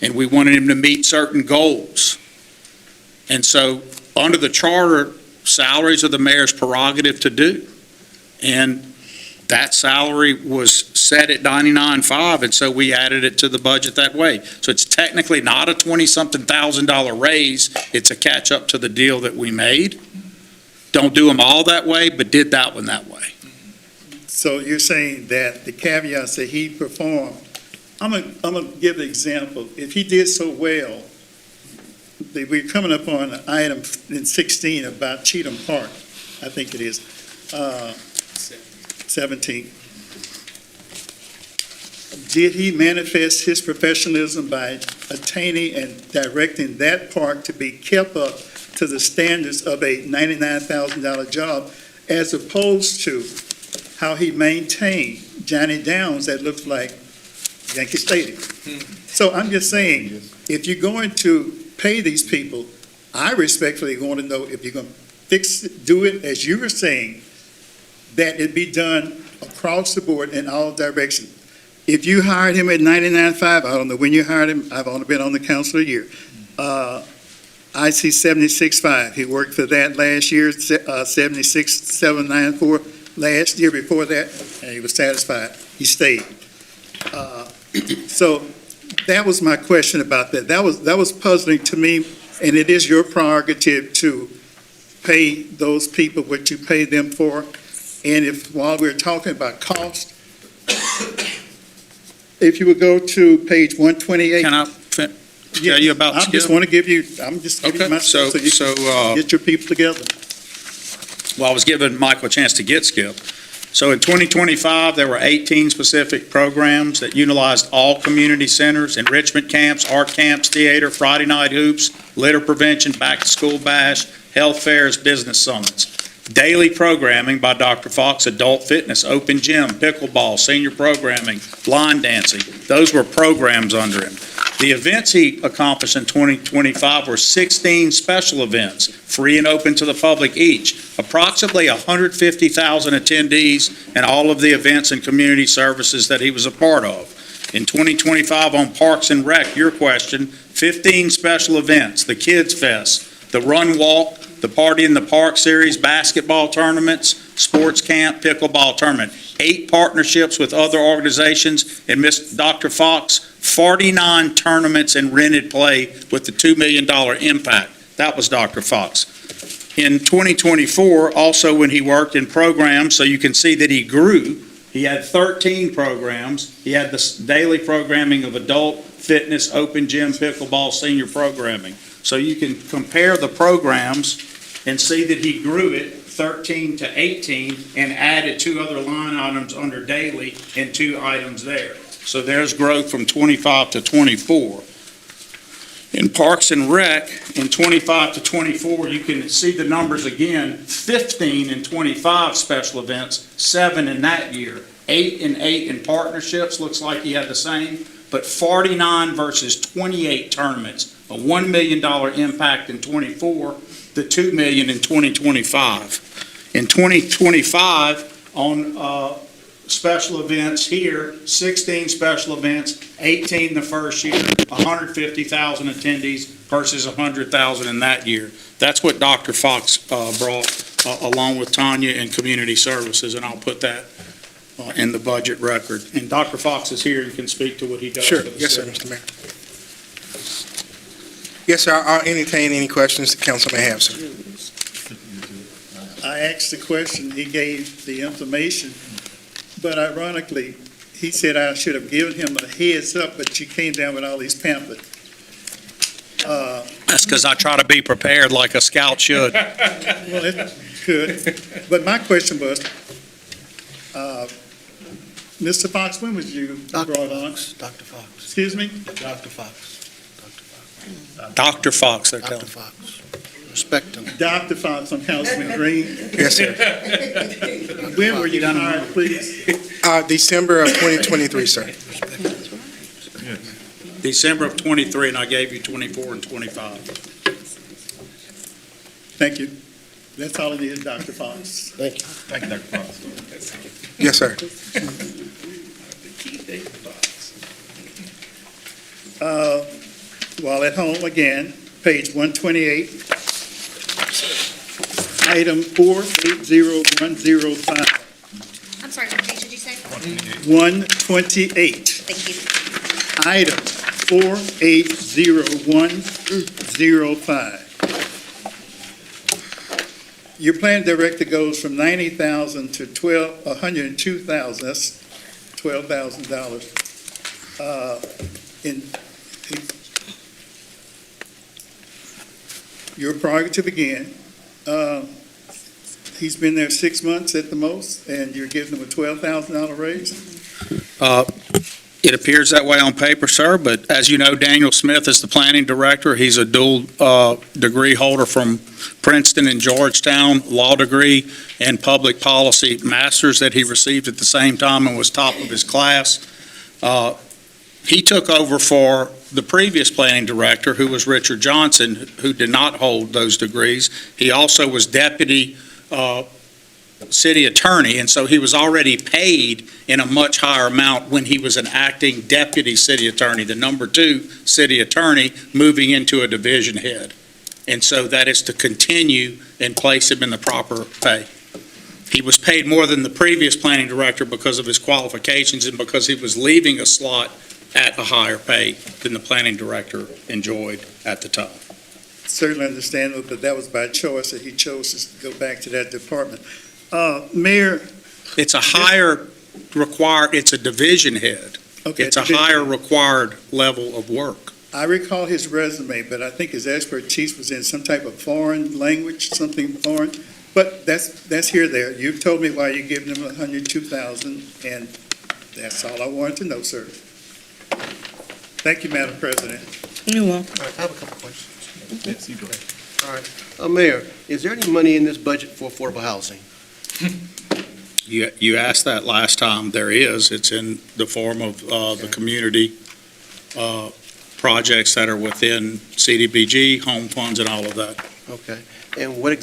S3: And we wanted him to meet certain goals. And so, under the charter, salaries are the mayor's prerogative to do. And that salary was set at 99.5, and so we added it to the budget that way. So it's technically not a 20-something $1,000 raise, it's a catch-up to the deal that we made. Don't do them all that way, but did that one that way.
S9: So you're saying that the caveats that he performed, I'm gonna give an example. If he did so well, we're coming up on an item in 16 about Cheatham Park, I think it is, 17. Did he manifest his professionalism by attaining and directing that park to be kept up to the standards of a $99,000 job, as opposed to how he maintained Johnny Downs that looks like Yankee Stadium? So I'm just saying, if you're going to pay these people, I respectfully want to know if you're going to do it as you were saying, that it be done across the board in all directions. If you hired him at 99.5, I don't know when you hired him, I've only been on the council a year. I see 76.5. He worked for that last year, 76,794 last year before that, and he was satisfied. He stayed. So that was my question about that. That was puzzling to me, and it is your prerogative to pay those people what you pay them for. And if, while we're talking about cost, if you would go to page 128.
S3: Can I tell you about
S9: I
S3: Skip?
S9: just want to give you, I'm just giving you
S3: Okay,
S9: my stuff so you can get your people together.
S3: Well, I was giving Michael a chance to get Skip. So in 2025, there were 18 specific programs that utilized all community centers, enrichment camps, art camps, theater, Friday night hoops, litter prevention, back-to-school bash, health fairs, business summits. Daily programming by Dr. Fox, adult fitness, open gym, pickleball, senior programming, line dancing. Those were programs under him. The events he accomplished in 2025 were 16 special events, free and open to the public each, approximately 150,000 attendees, and all of the events and community services that he was a part of. In 2025 on Parks and Rec, your question, 15 special events, the Kids Fest, the Run Walk, the Party in the Park series, basketball tournaments, sports camp, pickleball tournament, 8 partnerships with other organizations, and Dr. Fox, 49 tournaments and rented play with the $2 million impact. That was Dr. Fox. In 2024, also when he worked in programs, so you can see that he grew, he had 13 programs. He had the daily programming of adult fitness, open gym, pickleball, senior programming. So you can compare the programs and see that he grew it 13 to 18 and added 2 other line items under daily and 2 items there. So there's growth from 25 to 24. In Parks and Rec, in 25 to 24, you can see the numbers again, 15 in 25 special events, 7 in that year, 8 in 8 in partnerships, looks like he had the same, but 49 versus 28 tournaments, a $1 million impact in 24, the $2 million in 2025. In 2025, on special events here, 16 special events, 18 the first year, 150,000 attendees versus 100,000 in that year. That's what Dr. Fox brought along with Tanya and Community Services, and I'll put that in the budget record. And Dr. Fox is here and can speak to what he does.
S20: Sure.
S3: for the
S20: Yes, sir,
S3: city.
S20: Mr. Mayor. Yes, sir, I'll entertain any questions the council may have, sir.
S9: I asked the question, he gave the information, but ironically, he said I should have given him a heads up, but you came down with all these pamphlets.
S3: That's because I try to be prepared like a scout should.
S9: Well, it could, but my question was, Mr. Fox, when was you brought on?
S1: Dr. Fox.
S9: Excuse me?
S1: Dr. Fox.
S3: Dr. Fox, they're
S1: Dr.
S3: telling me.
S1: Fox. Respect him.
S9: Dr. Fox on Councilman Green.
S20: Yes, sir.
S9: When were you hired, please?
S20: December of 2023, sir.
S3: December of 23, and I gave you 24 and 25.
S9: Thank you. That's all I needed, Dr. Fox.
S1: Thank you.
S5: Thank you, Dr. Fox.
S20: Yes, sir.
S9: While at home, again, page 128, item 480105.
S14: I'm sorry, what page is
S9: 128.
S14: Thank you.
S9: Item 480105. Your plan director goes from 90,000 to 102,000. That's $12,000. Your prerogative again. He's been there 6 months at the most, and you're giving him a $12,000 raise?
S3: It appears that way on paper, sir, but as you know, Daniel Smith is the planning director. He's a dual degree holder from Princeton and Georgetown, law degree and public policy masters that he received at the same time and was top of his class. He took over for the previous planning director, who was Richard Johnson, who did not hold those degrees. He also was deputy city attorney, and so he was already paid in a much higher amount when he was an acting deputy city attorney, the number 2 city attorney, moving into a division head. And so that is to continue and place him in the proper pay. He was paid more than the previous planning director because of his qualifications and because he was leaving a slot at a higher pay than the planning director enjoyed at the time.
S9: Certainly understandable, but that was by choice that he chose to go back to that department. Mayor?
S3: It's a higher required, it's a division head.
S9: Okay,
S3: It's a higher required level of work.
S9: I recall his resume, but I think his expertise was in some type of foreign language, something foreign. But that's here there. You've told me why you're giving him 102,000, and that's all I wanted to know, sir. Thank you, Madam President.
S12: You're welcome.
S1: All right, I have a couple questions. Yes, you go ahead. All right. Mayor, is there any money in this budget for affordable housing?
S3: You asked that last time. There is. It's in the form of the community projects that are within CDBG, home funds, and all of that.
S1: Okay. And what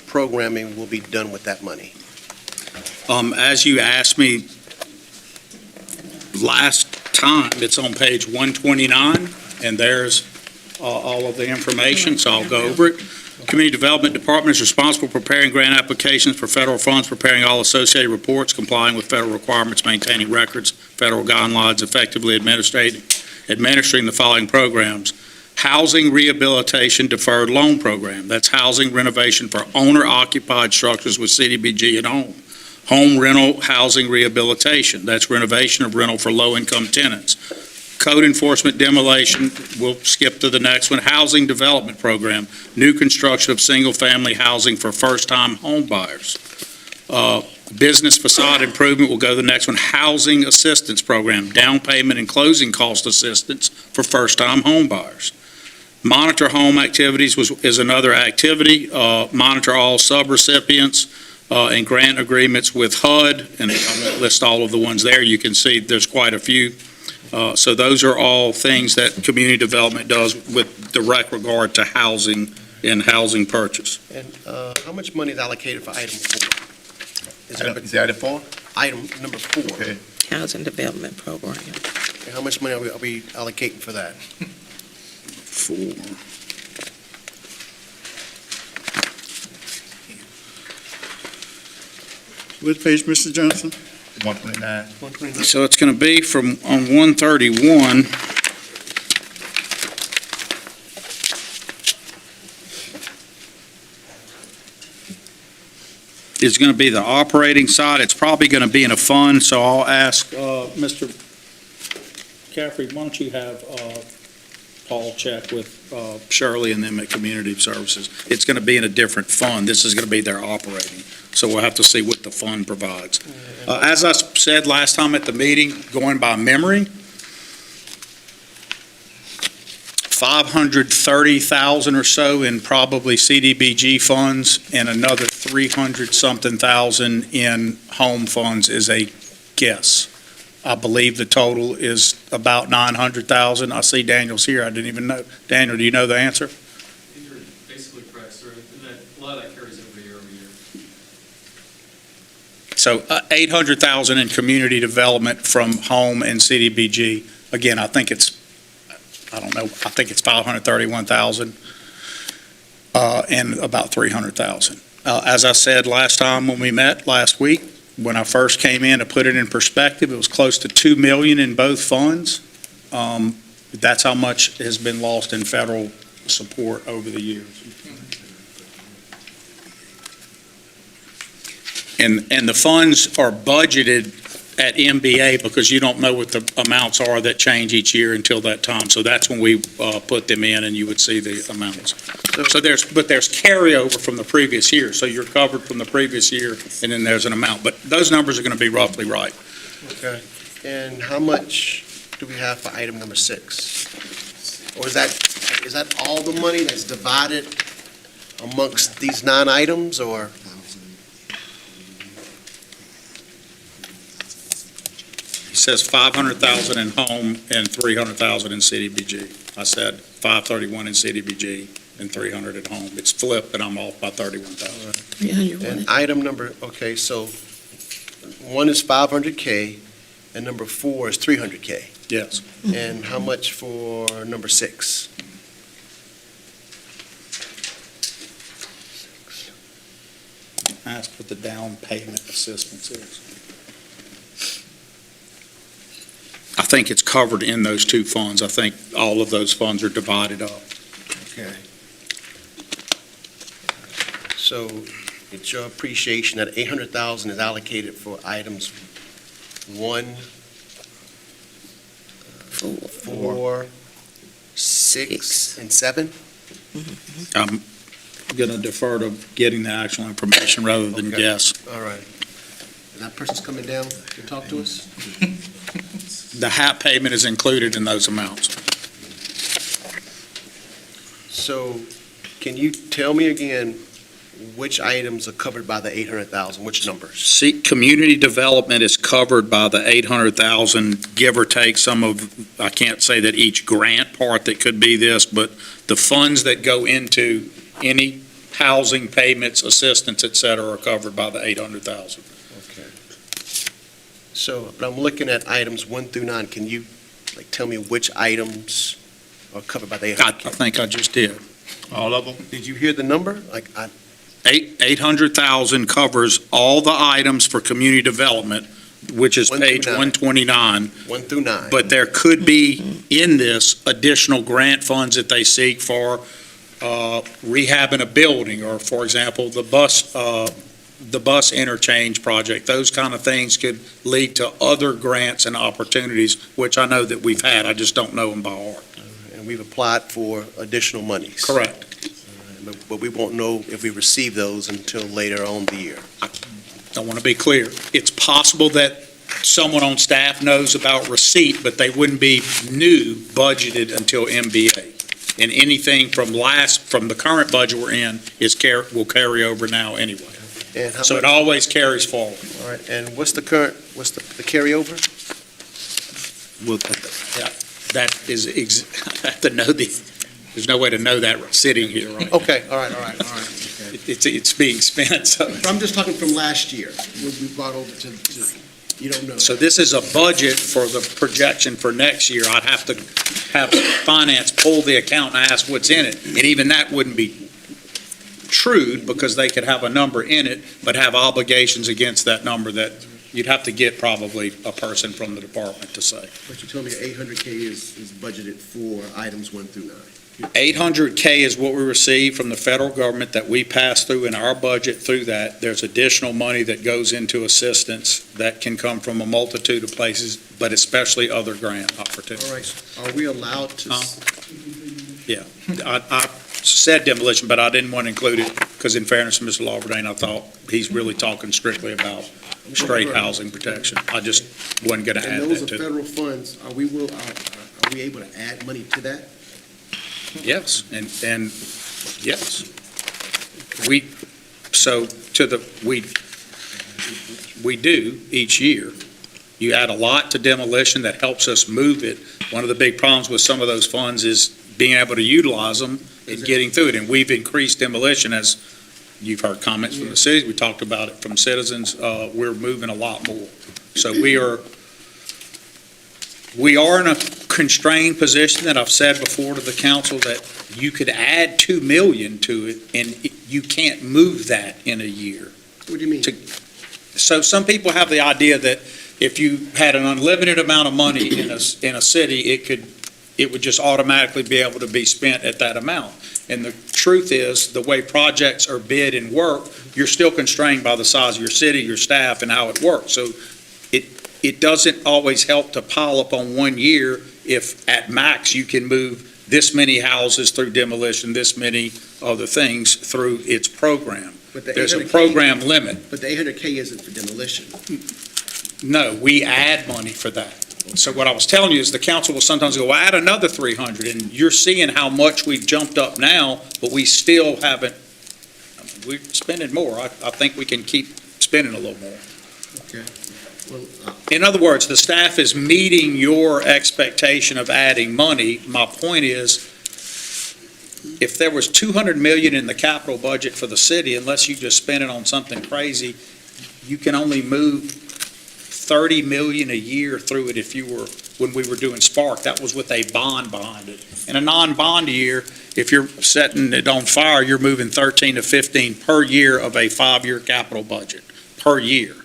S1: programming will be done with that money?
S3: As you asked me last time, it's on page 129, and there's all of the information, so I'll go over it. Community Development Department is responsible for preparing grant applications for federal funds, preparing all associated reports, complying with federal requirements, maintaining records, federal guidelines, effectively administering the following programs. Housing Rehabilitation Deferred Loan Program. That's housing renovation for owner-occupied structures with CDBG at home. Home rental housing rehabilitation. That's renovation of rental for low-income tenants. Code enforcement demolition, we'll skip to the next one. Housing Development Program. New construction of single-family housing for first-time home buyers. Business facade improvement, we'll go to the next one. Housing Assistance Program. Down payment and closing cost assistance for first-time home buyers. Monitor home activities is another activity. Monitor all subrecipients and grant agreements with HUD, and I won't list all of the ones there. You can see there's quite a few. So those are all things that community development does with direct regard to housing and housing purchase.
S1: And how much money is allocated for item 4?
S5: Is that item 4?
S1: Item number 4.
S5: Okay.
S10: Housing Development Program.
S1: And how much money are we allocating for that?
S3: 4.
S9: What page, Mr. Johnson?
S5: 129.
S3: So it's going to be from on 131. It's going to be the operating side. It's probably going to be in a fund, so I'll ask Mr. Caffrey, why don't you have Paul check with Shirley and them at Community Services. It's going to be in a different fund. This is going to be their operating. So we'll have to see what the fund provides. As I said last time at the meeting, going by memory, 530,000 or so in probably CDBG funds and another 300-something thousand in home funds is a guess. I believe the total is about 900,000. I see Daniel's here. I didn't even know. Daniel, do you know the answer?
S21: You're basically correct, sir. And a lot of that carries over year.
S3: So 800,000 in community development from home and CDBG. Again, I think it's 531,000 and about 300,000. As I said last time when we met last week, when I first came in, to put it in perspective, it was close to 2 million in both funds. That's how much has been lost in federal support over the years. And the funds are budgeted at MBA because you don't know what the amounts are that change each year until that time. So that's when we put them in, and you would see the amounts. So there's carryover from the previous year. So you're covered from the previous year, and then there's an amount. But those numbers are going to be roughly right.
S1: Okay. And how much do we have for item number 6? Or is that all the money that's divided amongst these 9 items, or?
S3: He says 500,000 in home and 300,000 in CDBG. I said 531 in CDBG and 300 at home. It's flipped, and I'm off by 31,000.
S1: And item number, okay, so 1 is 500K, and number 4 is 300K.
S3: Yes.
S1: And how much for number 6?
S3: Ask what the down payment assistance is. I think it's covered in those 2 funds. I think all of those funds are divided up.
S1: Okay. So it's your appreciation that 800,000 is allocated for items 1, 4, 6, and 7?
S3: I'm going to defer to getting the actual information rather than
S1: Okay.
S3: guess.
S1: All right. And that person's coming down to talk to us?
S3: The HAP payment is included in those amounts.
S1: So can you tell me again which items are covered by the 800,000, which numbers?
S3: See, community development is covered by the 800,000, give or take some of, I can't say that each grant part that could be this, but the funds that go into any housing payments, assistance, et cetera, are covered by the 800,000.
S1: Okay. So, but I'm looking at items 1 through 9. Can you, tell me which items are covered by the 800,000?
S3: I think I just did.
S5: All of them?
S1: Did you hear the number?
S3: 800,000 covers all the items for community development, which is
S1: 1 through
S3: page
S1: 9.
S3: 129.
S1: 1 through 9.
S3: But there could be in this additional grant funds that they seek for rehabbing a building, or, for example, the bus interchange project. Those kind of things could lead to other grants and opportunities, which I know that we've had. I just don't know them by heart.
S1: And we've applied for additional monies.
S3: Correct.
S1: But we won't know if we receive those until later on the year.
S3: I want to be clear. It's possible that someone on staff knows about receipt, but they wouldn't be new budgeted until MBA. And anything from the current budget we're in will carry over now anyway.
S1: And how
S3: So it
S1: much-
S3: always carries forward.
S1: All right, and what's the carryover?
S3: Well, that is, I have to know there's no way to know that sitting here right now.
S1: Okay, all right.
S3: It's being spent, so.
S1: I'm just talking from last year. We brought over to, you don't know.
S3: So this is a budget for the projection for next year. I'd have to have finance pull the account and ask what's in it. And even that wouldn't be true, because they could have a number in it, but have obligations against that number that you'd have to get probably a person from the department to say.
S1: But you told me 800K is budgeted for items 1 through 9.
S3: 800K is what we receive from the federal government that we pass through in our budget. Through that, there's additional money that goes into assistance that can come from a multitude of places, but especially other grant opportunities.
S1: All right, are we allowed to?
S3: Yeah, I said demolition, but I didn't want to include it, because in fairness to Mr. Lawberdane, I thought he's really talking strictly about straight housing protection. I just wasn't going to add
S1: And those
S3: that
S1: are
S3: to it.
S1: federal funds. Are we able to add money to that?
S3: Yes, and yes. We do each year. You add a lot to demolition that helps us move it. One of the big problems with some of those funds is being able to utilize them and getting through it. And we've increased demolition, as you've heard comments from the cities. We talked about it from citizens. We're moving a lot more. So we are in a constrained position that I've said before to the council, that you could add 2 million to it and you can't move that in a year.
S1: What do you mean?
S3: So some people have the idea that if you had an unlimited amount of money in a city, it would just automatically be able to be spent at that amount. And the truth is, the way projects are bid and work, you're still constrained by the size of your city, your staff, and how it works. So it doesn't always help to pile up on 1 year if at max you can move this many houses through demolition, this many other things through its program.
S1: But the
S3: There's a
S1: 800K
S3: program limit.
S1: But the 800K isn't for demolition.
S3: No, we add money for that. So what I was telling you is the council will sometimes go, well, add another 300, and you're seeing how much we've jumped up now, but we still haven't, we're spending more. I think we can keep spending a little more.
S1: Okay. Well,
S3: In other words, the staff is meeting your expectation of adding money. My point is, if there was 200 million in the capital budget for the city, unless you just spend it on something crazy, you can only move 30 million a year through it if you were, when we were doing Spark, that was with a bond behind it. In a non-bond year, if you're setting it on fire, you're moving 13 to 15 per year of a 5-year capital budget, per year.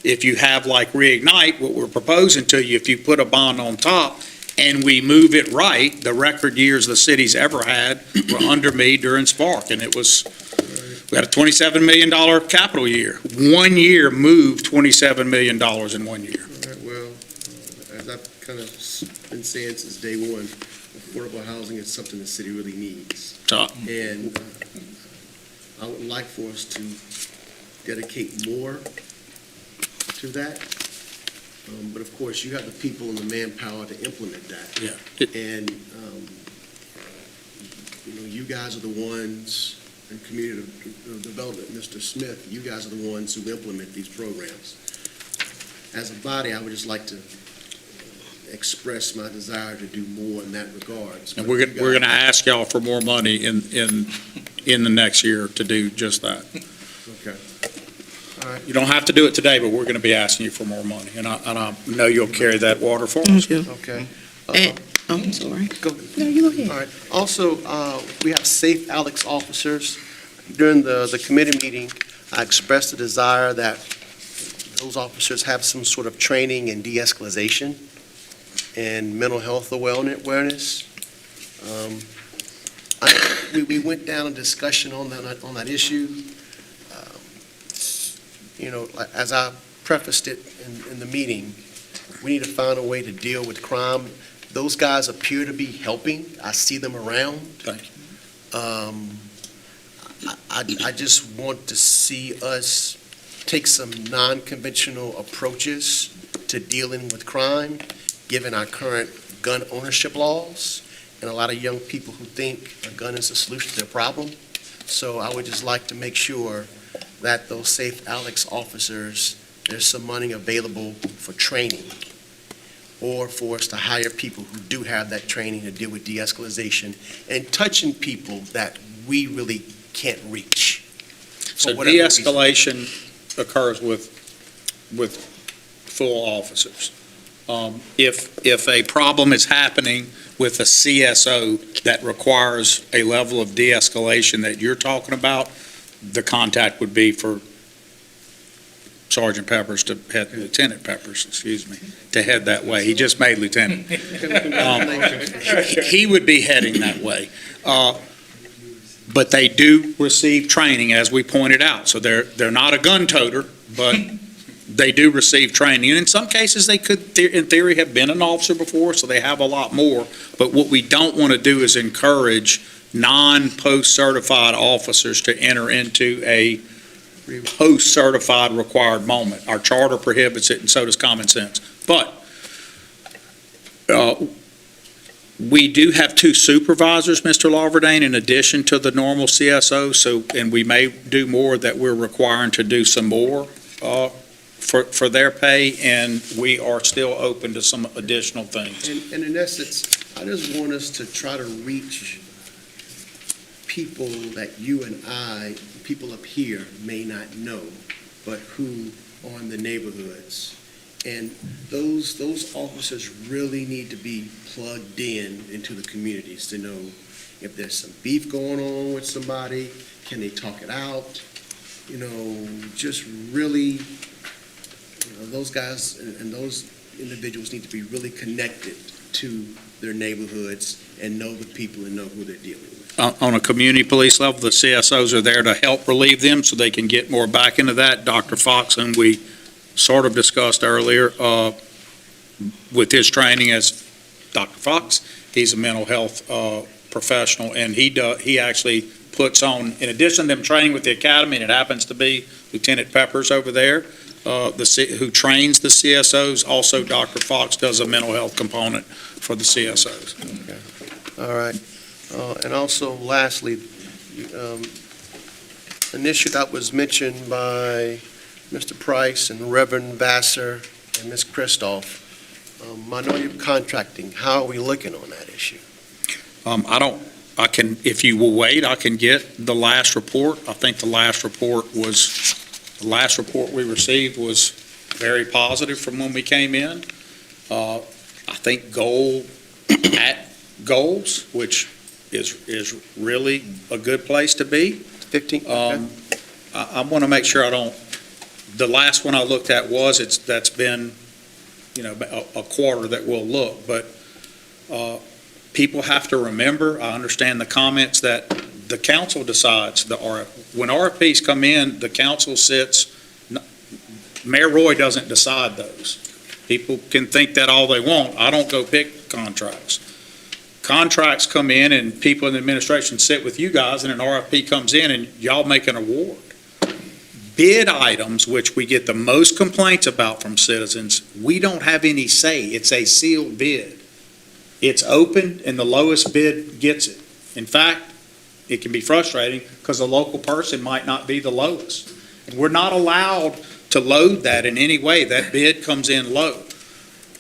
S3: If you have like Reignite, what we're proposing to you, if you put a bond on top and we move it right, the record years the city's ever had were under me during Spark, and it was, we had a $27 million capital year. 1 year moved $27 million in 1 year.
S1: all right, well, as I've kind of been saying since day one, affordable housing is something the city really needs. And I would like for us to dedicate more to that. But of course, you have the people and the manpower to implement that.
S3: Yeah.
S1: And, you guys are the ones, in community development, Mr. Smith, you guys are the ones who implement these programs. As a body, I would just like to express my desire to do more in that regard.
S3: And we're going to ask y'all for more money in the next year to do just that.
S1: Okay. All right.
S3: You don't have to do it today, but we're going to be asking you for more money, and I know you'll carry that water for us.
S1: Okay.
S10: I'm sorry.
S1: Go.
S10: No, you go ahead.
S1: All right. Also, we have Safe Alex officers. During the committee meeting, I expressed a desire that those officers have some sort of training in de-escalation and mental health awareness. We went down a discussion on that issue. As I prefaced it in the meeting, we need to find a way to deal with crime. Those guys appear to be helping. I see them around.
S3: Thank you.
S1: I just want to see us take some non-conventional approaches to dealing with crime, given our current gun ownership laws, and a lot of young people who think a gun is a solution to their problem. So I would just like to make sure that those Safe Alex officers, there's some money available for training, or for us to hire people who do have that training to deal with de-escalation and touching people that we really can't reach.
S3: So de-escalation occurs with full officers. If a problem is happening with a CSO that requires a level of de-escalation that you're talking about, the contact would be for Sergeant Peppers to head, Lieutenant Peppers, excuse me, to head that way. He just made lieutenant. He would be heading that way. But they do receive training, as we pointed out. So they're not a gun toter, but they do receive training. And in some cases, they could, in theory, have been an officer before, so they have a lot more. But what we don't want to do is encourage non-post-certified officers to enter into a post-certified required moment. Our charter prohibits it, and so does common sense. But we do have 2 supervisors, Mr. Larverdane, in addition to the normal CSO, and we may do more that we're requiring to do some more for their pay, and we are still open to some additional things.
S1: And in essence, I just want us to try to reach people that you and I, people up here, may not know, but who are in the neighborhoods. And those officers really need to be plugged into the communities to know if there's some beef going on with somebody, can they talk it out? just really, those guys and those individuals need to be really connected to their neighborhoods and know the people and know who they're dealing with.
S3: On a community police level, the CSOs are there to help relieve them so they can get more back into that. Dr. Fox, and we sort of discussed earlier, with his training as Dr. Fox, he's a mental health professional, and he actually puts on, in addition to them training with the academy, and it happens to be Lieutenant Peppers over there, who trains the CSOs. Also, Dr. Fox does a mental health component for the CSOs.
S1: All right. And also, lastly, an issue that was mentioned by Mr. Price and Reverend Vassar and Ms. Christoph, minority contracting. How are we looking on that issue?
S3: If you will wait, I can get the last report. I think the last report we received was very positive from when we came in. I think goals, which is really a good place to be.
S1: 15?
S3: I want to make sure the last one I looked at that's been, a quarter that we'll look, but people have to remember, I understand the comments that the council decides when RFPs come in, the council sits, Mayor Roy doesn't decide those. People can think that all they want. I don't go pick contracts. Contracts come in and people in the administration sit with you guys and an RFP comes in and y'all make an award. Bid items, which we get the most complaints about from citizens, we don't have any say. It's a sealed bid. It's open and the lowest bid gets it. In fact, it can be frustrating because the local person might not be the lowest. And we're not allowed to load that in any way. That bid comes in low.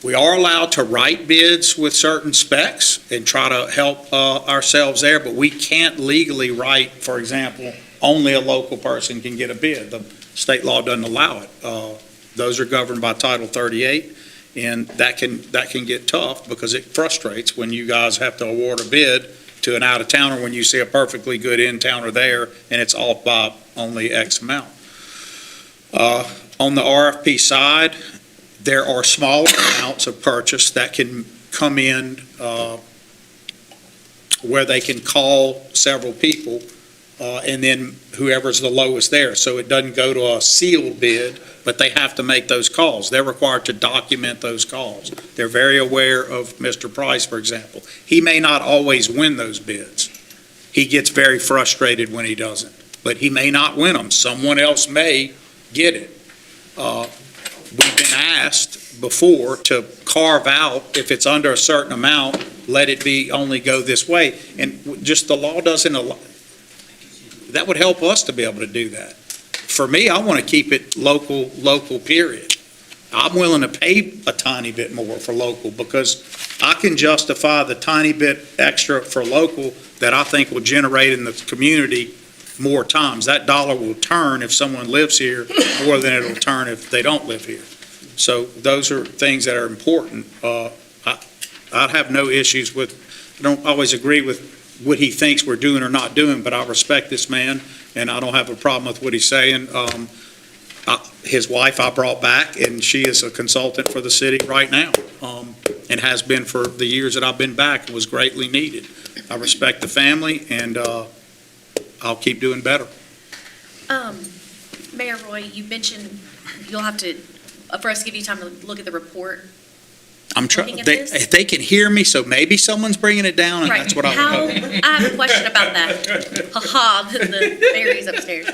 S3: We are allowed to write bids with certain specs and try to help ourselves there, but we can't legally write, for example, only a local person can get a bid. The state law doesn't allow it. Those are governed by Title 38, and that can get tough because it frustrates when you guys have to award a bid to an out-of-towner when you see a perfectly good in-towner there and it's off by only X amount. On the RFP side, there are smaller amounts of purchase that can come in where they can call several people and then whoever's the lowest there. So it doesn't go to a sealed bid, but they have to make those calls. They're required to document those calls. They're very aware of Mr. Price, for example. He may not always win those bids. He gets very frustrated when he doesn't, but he may not win them. Someone else may get it. We've been asked before to carve out, if it's under a certain amount, let it be only go this way. And just the law doesn't allow, that would help us to be able to do that. For me, I want to keep it local, period. I'm willing to pay a tiny bit more for local because I can justify the tiny bit extra for local that I think will generate in the community more times. That dollar will turn if someone lives here more than it'll turn if they don't live here. So those are things that are important. I have no issues with, I don't always agree with what he thinks we're doing or not doing, but I respect this man, and I don't have a problem with what he's saying. His wife I brought back, and she is a consultant for the city right now, and has been for the years that I've been back, and was greatly needed. I respect the family, and I'll keep doing better.
S14: Mayor Roy, you mentioned you'll have to, for us to give you time to look at the report.
S3: I'm trying, they can hear me, so maybe someone's bringing it down, and that's what I would hope.
S14: I have a question about that. Ha-ha, the fairies upstairs.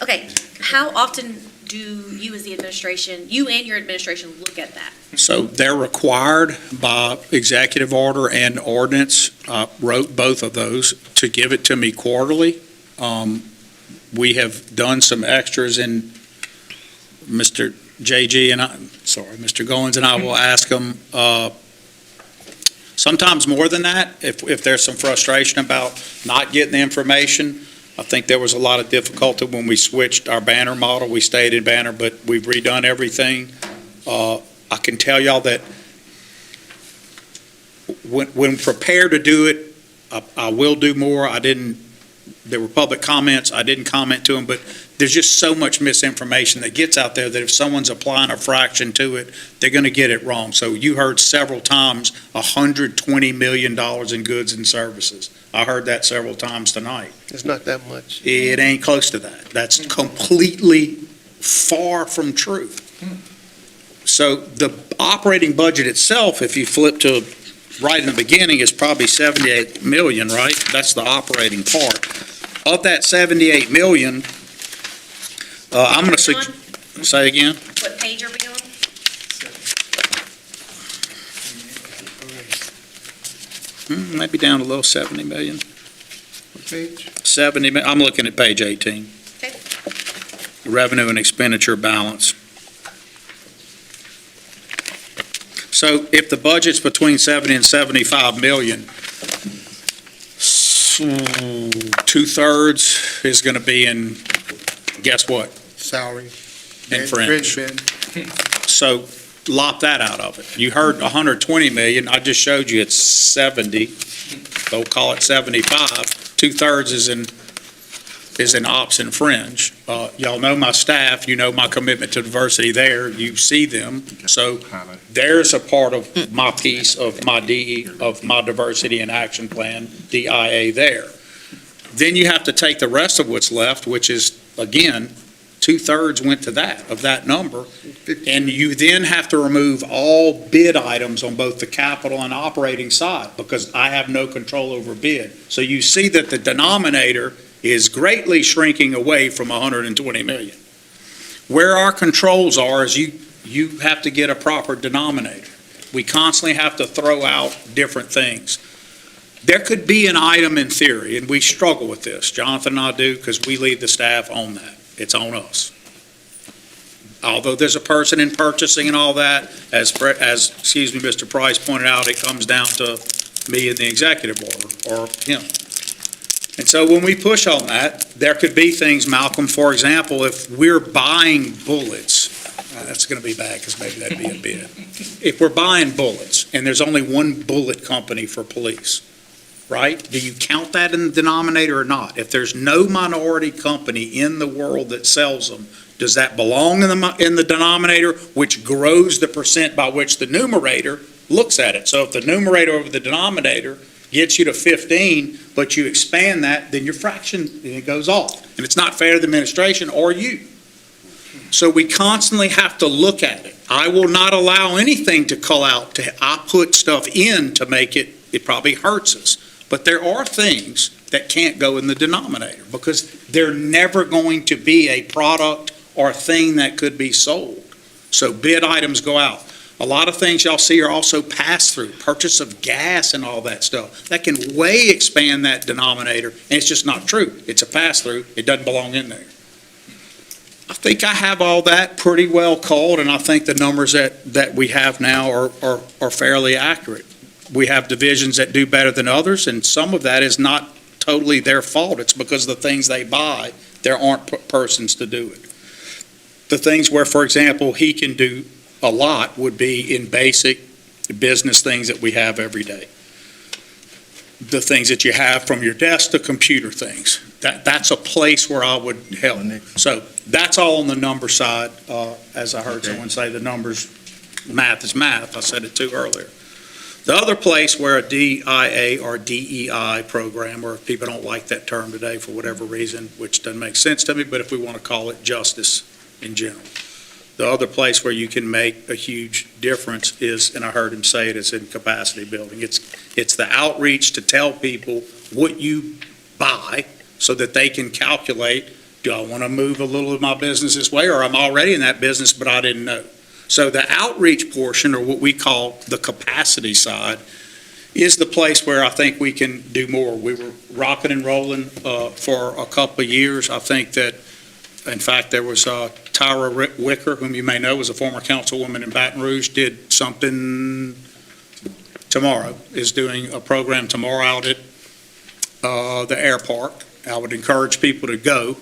S14: Okay, how often do you as the administration, you and your administration, look at that?
S3: So they're required by executive order and ordinance, wrote both of those, to give it to me quarterly. We have done some extras, and Mr. Goins and I will ask them, sometimes more than that, if there's some frustration about not getting the information. I think there was a lot of difficulty when we switched our banner model. We stayed in banner, but we've redone everything. I can tell y'all that when prepared to do it, I will do more. I didn't there were public comments, I didn't comment to them, but there's just so much misinformation that gets out there that if someone's applying a fraction to it, they're going to get it wrong. So you heard several times $120 million in goods and services. I heard that several times tonight.
S1: It's not that much.
S3: It ain't close to that. That's completely far from true. So the operating budget itself, if you flip to right in the beginning, is probably 78 million, right? That's the operating part. Of that 78 million, I'm going to say again.
S14: What page are we on?
S3: Maybe down a little, 70 million.
S1: What page?
S3: 70, I'm looking at page 18.
S14: Okay.
S3: Revenue and expenditure balance. So if the budget's between 70 and 75 million, two-thirds is going to be in, guess what?
S11: Salary.
S3: In French.
S11: Ben.
S3: So lop that out of it. You heard 120 million, I just showed you it's 70, they'll call it 75. Two-thirds is in ops and fringe. Y'all know my staff, you know my commitment to diversity there, you see them. So there's a part of my piece of my of my diversity and action plan, DIA there. Then you have to take the rest of what's left, which is, again, two-thirds went to that, of that number. And you then have to remove all bid items on both the capital and operating side, because I have no control over bid. So you see that the denominator is greatly shrinking away from 120 million. Where our controls are is you have to get a proper denominator. We constantly have to throw out different things. There could be an item in theory, and we struggle with this, Jonathan and I do, because we lead the staff on that. It's on us. Although there's a person in purchasing and all that, as Mr. Price pointed out, it comes down to me and the executive order, or him. And so when we push on that, there could be things, Malcolm, for example, if we're buying bullets, that's going to be bad because maybe that'd be a bid. If we're buying bullets and there's only one bullet company for police, right? Do you count that in the denominator or not? If there's no minority company in the world that sells them, does that belong in the denominator, which grows the percent by which the numerator looks at it? So if the numerator over the denominator gets you to 15, but you expand that, then your fraction, it goes off. And it's not fair to the administration or you. So we constantly have to look at it. I will not allow anything to call out. I put stuff in to make it probably hurts us. But there are things that can't go in the denominator because they're never going to be a product or thing that could be sold. So bid items go out. A lot of things y'all see are also pass-through, purchase of gas and all that stuff. That can way expand that denominator, and it's just not true. It's a pass-through. It doesn't belong in there. I think I have all that pretty well called, and I think the numbers that we have now are fairly accurate. We have divisions that do better than others, and some of that is not totally their fault. It's because the things they buy, there aren't persons to do it. The things where, for example, he can do a lot would be in basic business things that we have every day. The things that you have from your desk to computer things. That's a place where I would help. So that's all on the number side. As I heard someone say, the numbers, math is math. I said it too earlier. The other place where a DIA or DEI program, or if people don't like that term today for whatever reason, which doesn't make sense to me, but if we want to call it justice in general. The other place where you can make a huge difference is, and I heard him say it, is in capacity building. It's the outreach to tell people what you buy so that they can calculate, do I want to move a little of my business this way, or I'm already in that business, but I didn't know. So the outreach portion, or what we call the capacity side, is the place where I think we can do more. We were rocking and rolling for a couple of years. I think that, in fact, there was Tyra Wicker, whom you may know, was a former councilwoman in Baton Rouge, did something tomorrow, is doing a program tomorrow out at the air park. I would encourage people to go.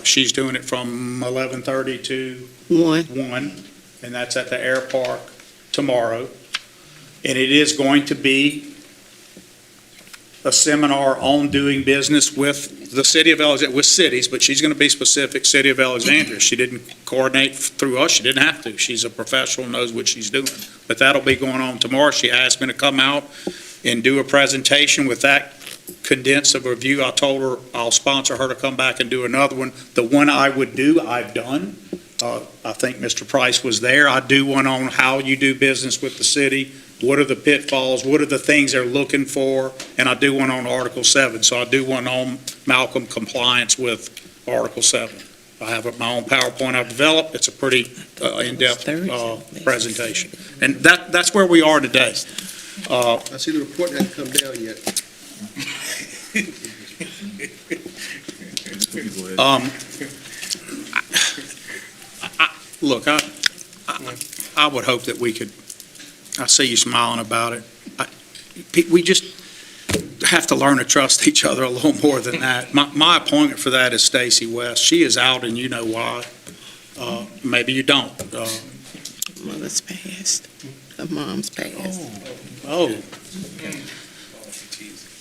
S3: She's doing it from 11:30 to 1, and that's at the air park tomorrow. And it is going to be a seminar on doing business with the city of Alexandria, with cities, but she's going to be specific, city of Alexandria. She didn't coordinate through us. She didn't have to. She's a professional, knows what she's doing. But that'll be going on tomorrow. She asked me to come out and do a presentation with that condensed of a review. I told her I'll sponsor her to come back and do another one. The one I would do, I've done. I think Mr. Price was there. I do one on how you do business with the city. What are the pitfalls? What are the things they're looking for? And I do one on Article 7. So I do one on Malcolm compliance with Article 7. I have my own PowerPoint I've developed. It's a pretty in-depth presentation. And that's where we are today.
S1: I see the report hasn't come down yet.
S3: Look, I would hope that we could, I see you smiling about it. We just have to learn to trust each other a little more than that. My appointment for that is Stacy West. She is out, and you know why. Maybe you don't.
S10: Mother's passed. Her mom's passed.
S3: Oh.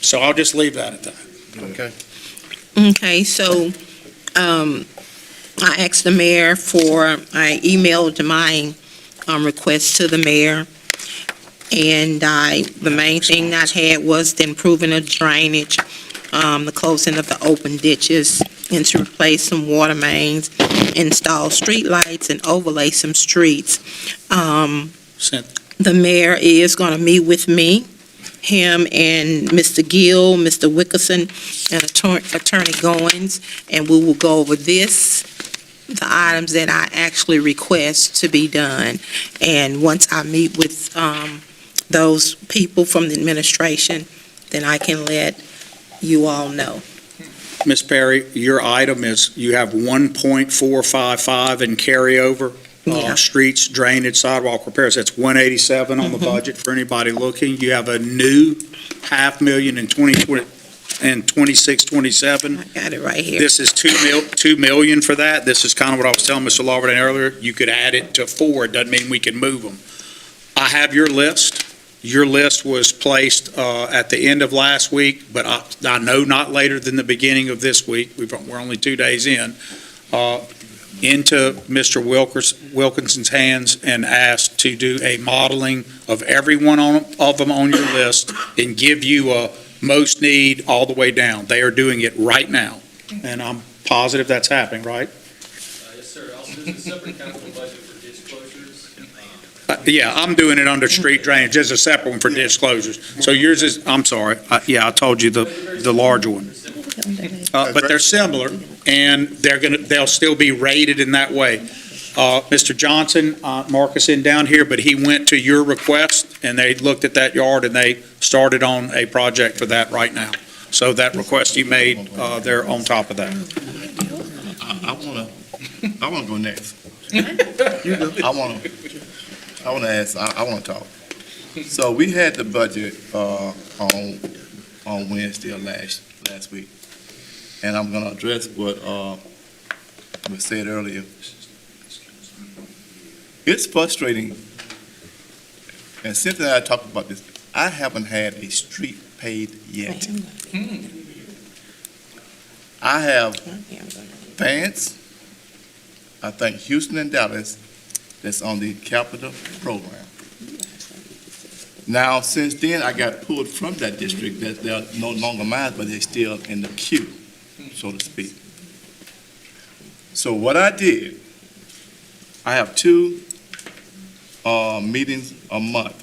S3: So I'll just leave that at that.
S1: Okay.
S10: Okay, so, I asked the mayor I emailed my, request to the mayor. And the main thing I had was the improving of drainage, the closing of the open ditches, and to replace some water mains, install street lights, and overlay some streets. The mayor is gonna meet with me, him and Mr. Gill, Mr. Wickerson, and Attorney Goins, and we will go over the items that I actually request to be done. And once I meet with those people from the administration, then I can let you all know.
S3: Ms. Perry, your item is, you have 1.455 in carryover, streets, drainage, sidewalk repairs. That's 187 on the budget for anybody looking. You have a new $500,000 in 2020 and 26-27.
S10: I got it right here.
S3: This is $2 million for that. This is kind of what I was telling Mr. Lawverton earlier. You could add it to 4. It doesn't mean we can move them. I have your list. Your list was placed at the end of last week, but I know not later than the beginning of this week. We're only 2 days in. Into Mr. Wilkinson's hands and asked to do a modeling of every one of them on your list and give you a most need all the way down. They are doing it right now, and I'm positive that's happening, right?
S21: Yes, sir. Also, there's a separate capital budget for ditch closures.
S3: Yeah, I'm doing it under street drainage. There's a separate one for ditch closures. So yours is, I'm sorry, I told you the larger one. But they're similar, and they'll still be rated in that way. Mr. Johnson, Marcus in down here, but he went to your request, and they looked at that yard, and they started on a project for that right now. So that request you made, they're on top of that.
S5: I wanna go next. I wanna ask, I wanna talk. So we had the budget, on Wednesday of last week. And I'm gonna address what, was said earlier. It's frustrating, and Cynthia and I talked about this, I haven't had a street paved yet. I have Vance, I think Houston and Dallas, that's on the capital program. Now, since then, I got pulled from that district, that they're no longer mine, but they're still in the queue, so to speak. So what I did, I have 2 meetings a month.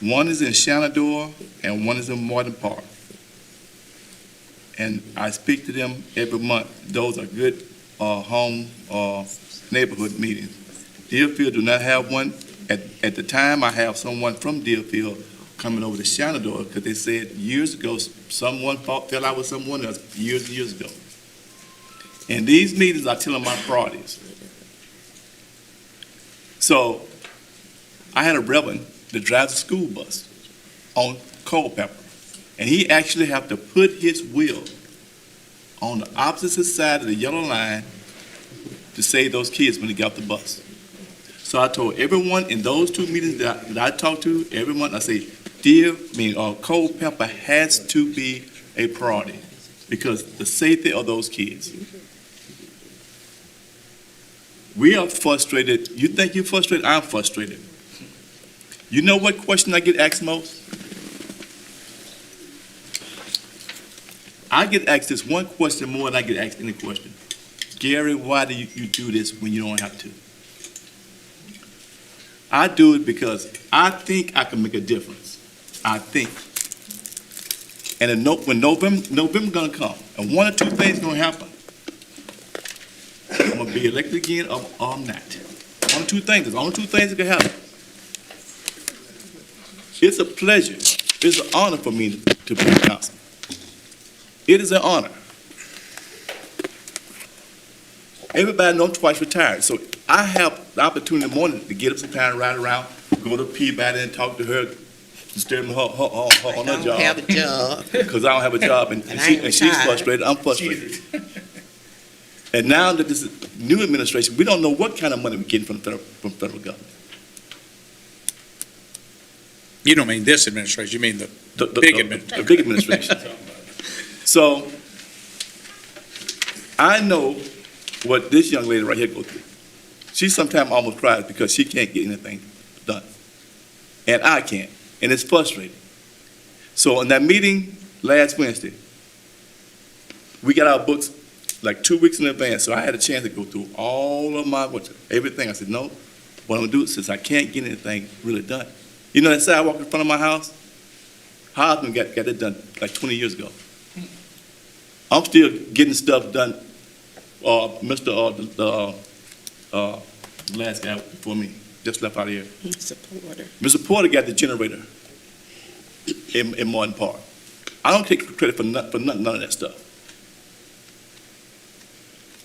S5: One is in Shenandoah and one is in Morton Park. And I speak to them every month. Those are good home neighborhood meetings. Deerfield do not have one. At the time, I have someone from Deerfield coming over to Shenandoah because they said years ago someone fell out with someone else years ago. In these meetings, I tell them my priorities. So I had a reverend that drives a school bus on Culpeper, and he actually have to put his wheel on the opposite side of the yellow line to save those kids when he got off the bus. So I told everyone in those 2 meetings that I talked to, everyone, I say, Culpeper has to be a priority because the safety of those kids. We are frustrated. You think you're frustrated? I'm frustrated. You know what question I get asked most? I get asked this one question more than I get asked any question. Gary, why do you do this when you don't have to? I do it because I think I can make a difference. I think. And when November gonna come, and one or two things gonna happen. I'm gonna be elected again or I'm not. One or two things. There's only two things that can happen. It's a pleasure. It's an honor for me to be council. It is an honor. Everybody knows I'm twice retired, so I have the opportunity in the morning to get up sometime, ride around, go to Peabody and talk to her, disturb her on her job.
S10: I don't have a job.
S5: Because I don't have a job, and she's frustrated, I'm frustrated. And now that this is new administration, we don't know what kind of money we're getting from federal government.
S3: You don't mean this administration, you mean the big administration.
S5: The big administration. So, I know what this young lady right here goes through. She sometimes almost cries because she can't get anything done. And I can't. And it's frustrating. So in that meeting last Wednesday, we got our books like 2 weeks in advance. So I had a chance to go through all of everything. I said, no, what I'm gonna do since I can't get anything really done. You know that sidewalk in front of my house? Hosman got that done like 20 years ago. I'm still getting stuff done. The last guy before me just left out of here. Mr. Porter got the generator in Martin Park. I don't take credit for none of that stuff.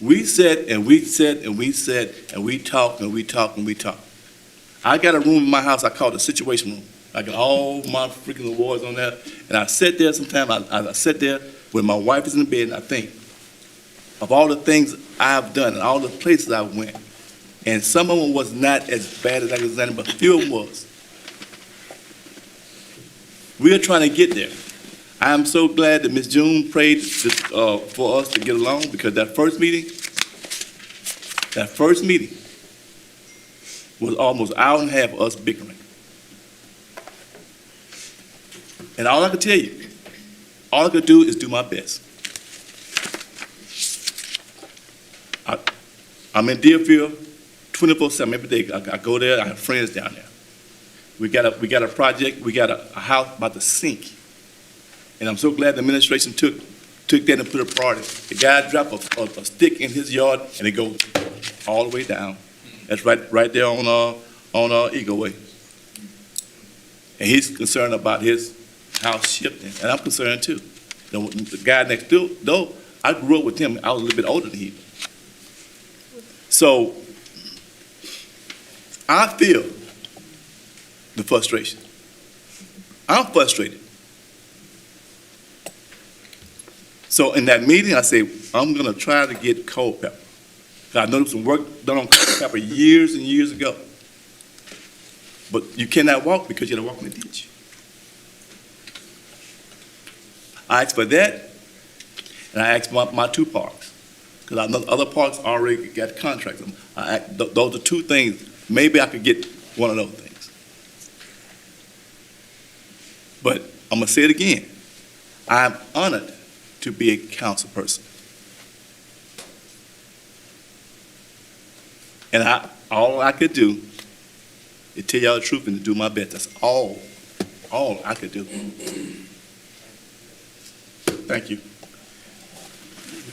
S5: We said and we said and we said and we talked and we talked and we talked. I got a room in my house I call the situation room. I got all my freaking awards on there, and I sit there sometimes. I sit there when my wife is in the bed, and I think of all the things I've done and all the places I went. And some of them was not as bad as Alexander, but few of them was. We are trying to get there. I am so glad that Ms. June prayed for us to get along, because that first meeting was almost an hour and a half of us bickering. And all I can tell you, all I could do is do my best. I'm in Deerfield 24/7 every day. I go there. I have friends down there. We got a project. We got a house about to sink, and I'm so glad the administration took that and put a priority. The guy dropped a stick in his yard, and it goes all the way down. That's right there on Eagle Way. And he's concerned about his house shifting, and I'm concerned too. The guy next door, though, I grew up with him. I was a little bit older than he. So I feel the frustration. I'm frustrated. So in that meeting, I say, I'm going to try to get Culpeper. I know there's some work done on Culpeper years and years ago. But you cannot walk because you got to walk in the ditch. I asked for that, and I asked my two parks, because I know other parks already got contracts. Those are two things. Maybe I could get one of those things. But I'm going to say it again. I'm honored to be a council person. And all I could do is tell y'all the truth and to do my best. That's all I could do. Thank you.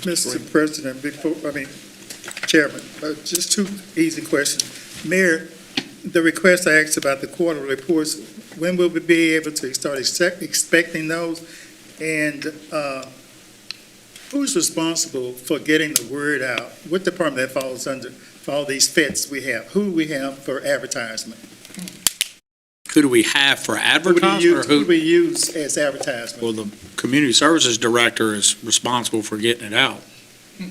S9: Mr. President, Chairman, just two easy questions. Mayor, the request I asked about the quarterly reports, when will we be able to start expecting those? And who's responsible for getting the word out? What department that falls under for all these feds we have? Who do we have for advertisement?
S3: Who do we have for advertisement?
S9: Who do we use as advertisement?
S3: Well, the community services director is responsible for getting it out.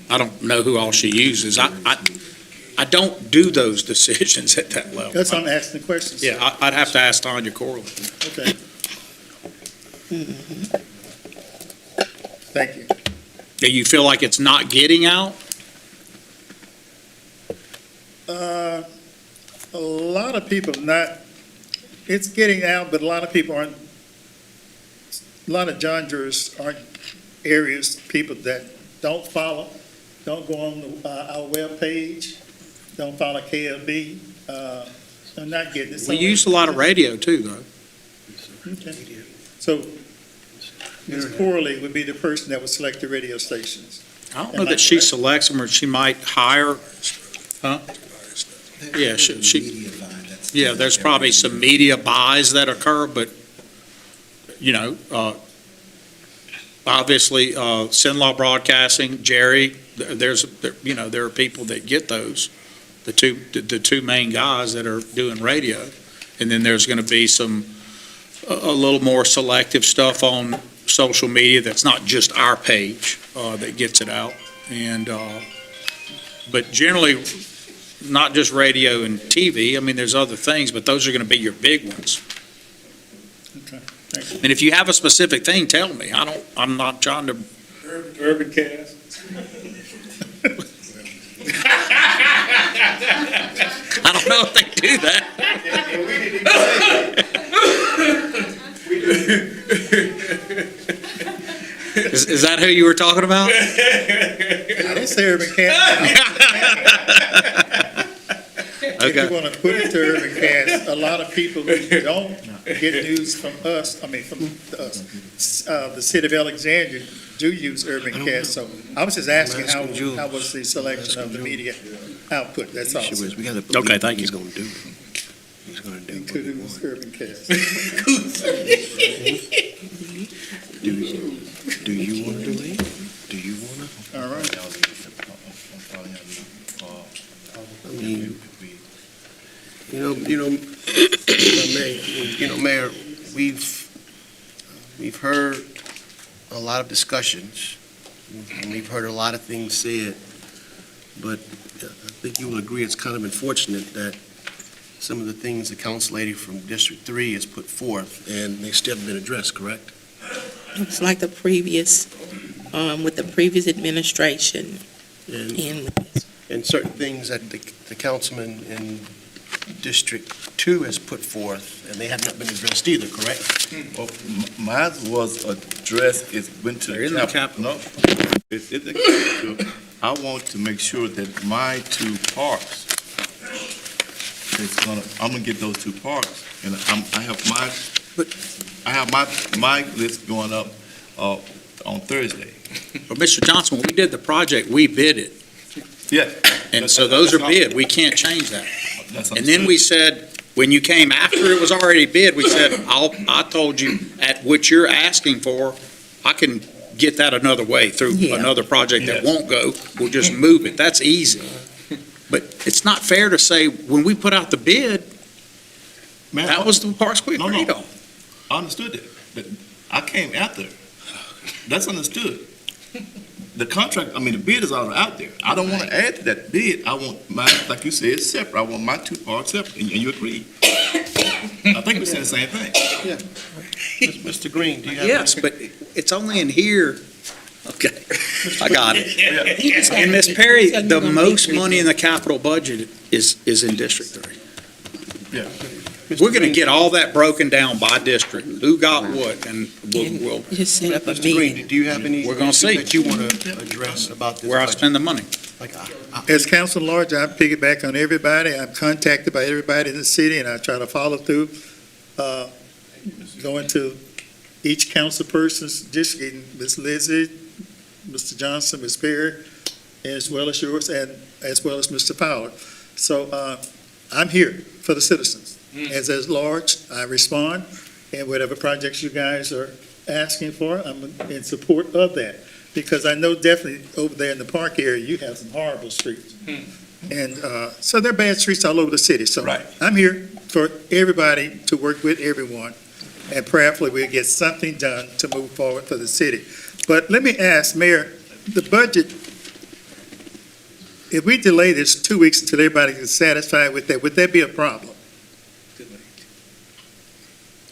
S3: I don't know who all she uses. I don't do those decisions at that level.
S9: That's why I'm asking the questions.
S3: Yeah, I'd have to ask Tanya Corley.
S9: Okay. Thank you.
S3: Do you feel like it's not getting out?
S9: A lot of people not, it's getting out, but a lot of people aren't, a lot of John Dewars aren't areas, people that don't follow, don't go on our webpage, don't follow KLB, are not getting it.
S3: We use a lot of radio too, though.
S9: Okay. So Ms. Corley would be the person that would select the radio stations.
S3: I don't know that she selects them, or she might hire, huh? Yeah, yeah, there's probably some media buys that occur, but, obviously, Sinlaw Broadcasting, Jerry, there are people that get those, the two main guys that are doing radio. And then there's going to be a little more selective stuff on social media that's not just our page that gets it out. And, but generally, not just radio and TV. I mean, there's other things, but those are going to be your big ones.
S9: Okay, thank you.
S3: And if you have a specific thing, tell me. I'm not trying to.
S18: Urban Cast.
S3: I don't know if they do that. Is that who you were talking about?
S9: I didn't say Urban Cast. If you want to put it to Urban Cast, a lot of people who don't get news from us, from us, the city of Alexandria do use Urban Cast. So I was just asking how was the selection of the media output, that's all.
S3: Okay, thank you.
S9: Including Urban Cast.
S5: Do you want to leave? Do you want to?
S9: All right.
S1: Mayor, we've heard a lot of discussions, and we've heard a lot of things said, but I think you will agree it's kind of unfortunate that some of the things the council lady from District 3 has put forth, and they still haven't been addressed, correct?
S10: It's like the previous, with the previous administration.
S1: And certain things that the councilman in District 2 has put forth, and they have not been addressed either, correct?
S5: Well, mine was addressed, it went to
S3: They're in the capital.
S5: No, it's in the capital. I want to make sure that my two parks, I'm gonna get those two parks, and I have my list going up on Thursday.
S3: But Mr. Johnson, when we did the project, we bid it.
S5: Yeah.
S3: And so those are bid. We can't change that. And then we said, when you came after it was already bid, we said, I told you at what you're asking for, I can get that another way through another project that won't go. We'll just move it. That's easy. But it's not fair to say, when we put out the bid,
S5: Man,
S3: that was the parts we agreed on.
S5: I understood it, but I came after. That's understood. The contract, the bid is already out there. I don't want to add to that bid. I want mine, like you said, separate. I want my two parts separate, and you agreed. I think we said the same thing.
S1: Yeah. Mr. Green, do you have?
S3: Yes, but it's only in here. Okay, I got it. And Ms. Perry, the most money in the capital budget is in District 3.
S5: Yeah.
S3: We're going to get all that broken down by district, who got what, and we'll,
S1: Mr. Green, do you have any?
S3: We're gonna see.
S1: That you want to address about this?
S3: where I
S1: budget?
S3: spend the money.
S9: As council at large, I piggyback on everybody. I'm contacted by everybody in the city, and I try to follow through, going to each council person's district, Ms. Lizzie, Mr. Johnson, Ms. Perry, as well as yours, and as well as Mr. Fowler. So I'm here for the citizens. As large, I respond, and whatever projects you guys are asking for, I'm in support of that. Because I know definitely over there in the park area, you have some horrible streets. And so there are bad streets all over the city. So I'm here for everybody to work with everyone, and prayerfully we'll get something done to move forward for the city. But let me ask, Mayor, the budget, if we delay this 2 weeks until everybody is satisfied with that, would that be a problem?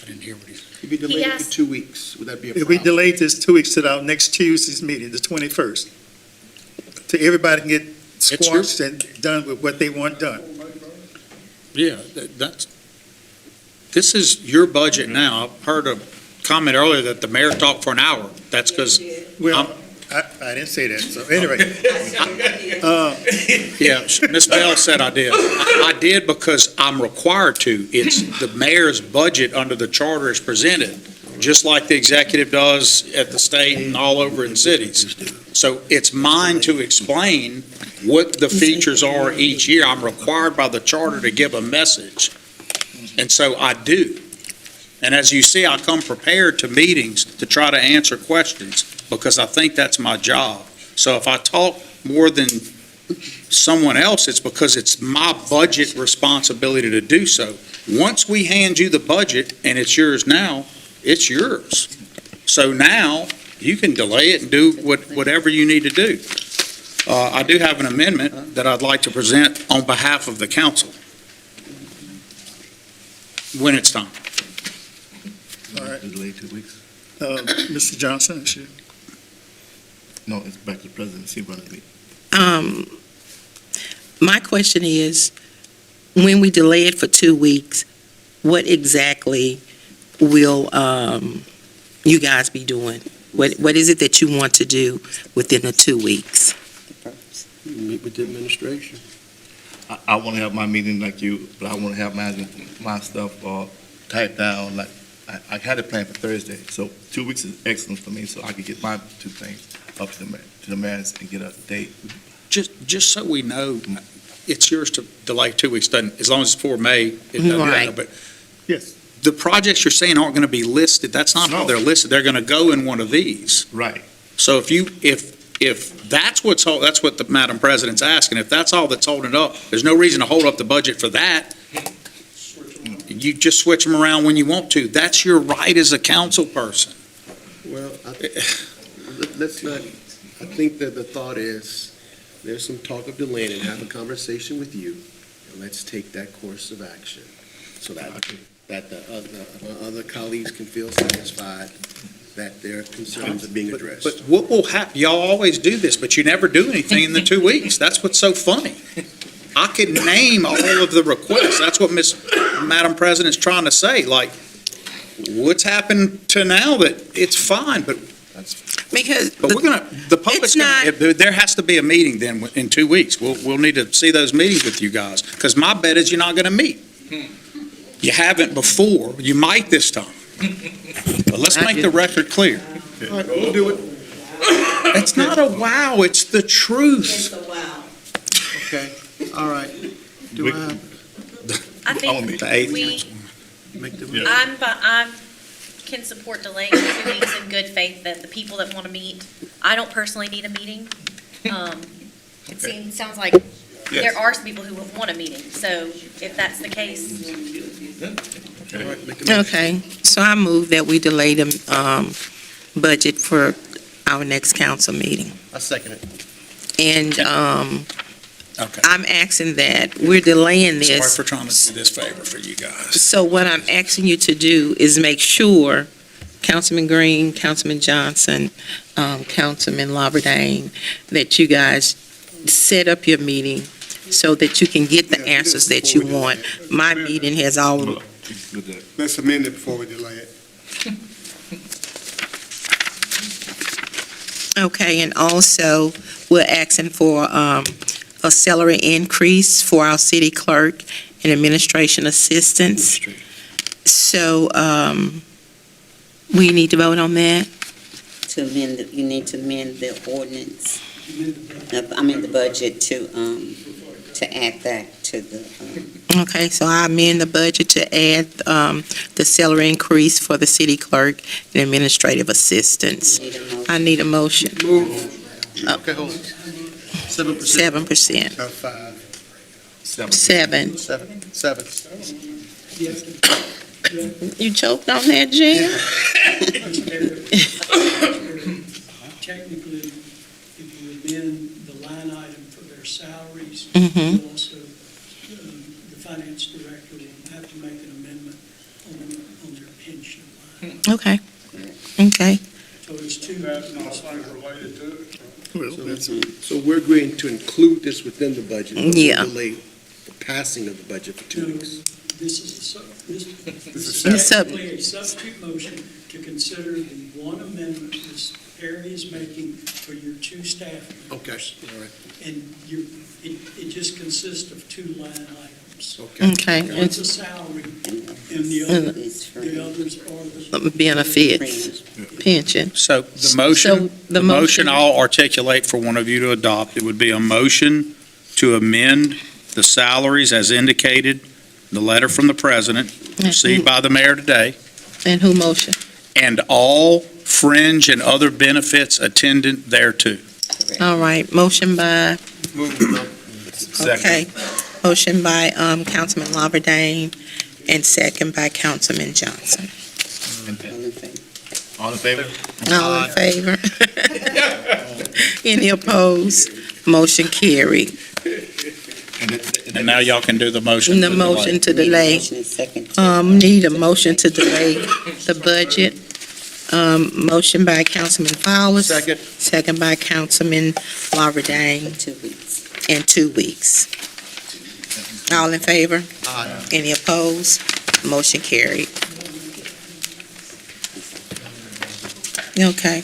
S3: I didn't hear what he said.
S1: we delay it
S14: asked-
S1: for 2 weeks, would that be a
S9: If we
S1: problem?
S9: delay this 2 weeks to our next Tuesday's meeting, the 21st, so everybody can get squashed and done with what they want done.
S3: Yeah, this is your budget now. I've heard a comment earlier that the mayor talked for an hour. That's because,
S9: Well, I didn't say that, so anyway.
S3: yeah, Ms. Bell said I did. I did because I'm required to. It's the mayor's budget under the charter is presented, just like the executive does at the state and all over in cities. So it's mine to explain what the features are each year. I'm required by the charter to give a message, and so I do. And as you see, I come prepared to meetings to try to answer questions because I think that's my job. So if I talk more than someone else, it's because it's my budget responsibility to do so. Once we hand you the budget and it's yours now, it's yours. So now you can delay it and do whatever you need to do. I do have an amendment that I'd like to present on behalf of the council when it's time.
S9: All right.
S5: Delay 2 weeks?
S9: Mr. Johnson, it's you.
S5: No, it's back to the presidency, running me.
S10: My question is, when we delay it for 2 weeks, what exactly will you guys be doing? What is it that you want to do within the 2 weeks?
S1: Meet with the administration.
S5: I want to have my meeting like you, but I want to have my stuff typed down. Like I had it planned for Thursday, so 2 weeks is excellent for me, so I could get my 2 things up to the mayors and get a date.
S3: Just so we know, it's yours to delay 2 weeks, as long as it's for May, it doesn't matter.
S10: Right.
S3: But
S9: Yes.
S3: the projects you're saying aren't going to be listed. That's not how
S5: No.
S3: they're listed. They're going to go in one of these.
S5: Right.
S3: So if that's that's what the Madam President's asking, if that's all that's holding it up, there's no reason to hold up the budget for that. You just switch them around when you want to. That's your right as a council person.
S1: Well, let's not, I think that the thought is, there's some talk of delaying and have a conversation with you, and let's take that course of action, so that the other colleagues can feel satisfied that their concerns are being addressed.
S3: But what will happen, y'all always do this, but you never do anything in the 2 weeks. That's what's so funny. I could name all of the requests. That's what Madam President's trying to say, like, what's happened to now that it's fine, but
S10: Because
S3: we're gonna, the public's gonna, there has to be a meeting then in 2 weeks. We'll need to see those meetings with you guys, because my bet is you're not gonna meet. You haven't before, you might this time. But let's make the record clear.
S1: All right, we'll do it.
S3: It's not a wow, it's the truth.
S1: Okay, all right. Do I
S14: I
S3: the
S14: think
S3: eighth.
S1: make the?
S14: I can support delaying 2 weeks in good faith that the people that want to meet, I don't personally need a meeting. It sounds like there are some people who want a meeting, so if that's the case,
S10: Okay, so I move that we delay the budget for our next council meeting.
S1: I second it.
S10: And
S3: Okay.
S10: I'm asking that we're delaying
S3: Sorry
S10: this.
S3: for trying to do this favor for you guys.
S10: So what I'm asking you to do is make sure, Councilman Green, Councilman Johnson, Councilman Lawberdane, that you guys set up your meeting so that you can get the answers that you want. My meeting has all,
S11: Let's amend it before we delay it.
S10: okay, and also, we're asking for a salary increase for our city clerk and administration assistants. So, we need to vote on that?
S17: To amend, you need to amend the ordinance, the budget to add that to the,
S10: Okay, so I amend the budget to add the salary increase for the city clerk and administrative assistants. I need a motion.
S1: Okay, hold on. 7%.
S10: 7%.
S11: 5.
S10: 7.
S1: 7.
S10: You choked on that, Jim?
S8: Technically, if you amend the line item for their salaries,
S10: Mhm.
S8: you also, the finance director will have to make an amendment on their pension line.
S10: Okay. Okay.
S8: So it's two.
S13: related to it.
S1: So we're agreeing to include this within the budget. but we'll
S10: Yeah.
S1: Delay the passing of the budget for 2 weeks.
S8: This is this
S10: It's
S8: is
S10: up-
S8: a substitute motion to consider the one amendment Ms. Perry is making for your two staff members.
S1: Okay, all right.
S8: And it just consists of two line items.
S10: Okay.
S8: One's a salary and the others are the.
S10: Benefits, pension.
S3: So the
S10: So
S3: motion,
S10: the
S3: the motion
S10: motion-
S3: I'll articulate for one of you to adopt, it would be a motion to amend the salaries as indicated, the letter from the president, received by the mayor today,
S10: And who motion?
S3: and all fringe and other benefits attendant thereto.
S10: All right, motion by, okay. Motion by Councilman Lawberdane and second by Councilman Johnson.
S5: All in favor?
S10: All in favor? Any opposed? Motion carried.
S3: And now y'all can do the motion.
S10: The
S3: to delay.
S10: motion to delay. Need a motion to delay the budget. Motion by Councilman Fowles.
S1: Second.
S10: Second by Councilman Lawberdane.
S17: 2 weeks.
S10: In 2 weeks. All in favor?
S1: Aye.
S10: Any opposed? Motion carried. Okay.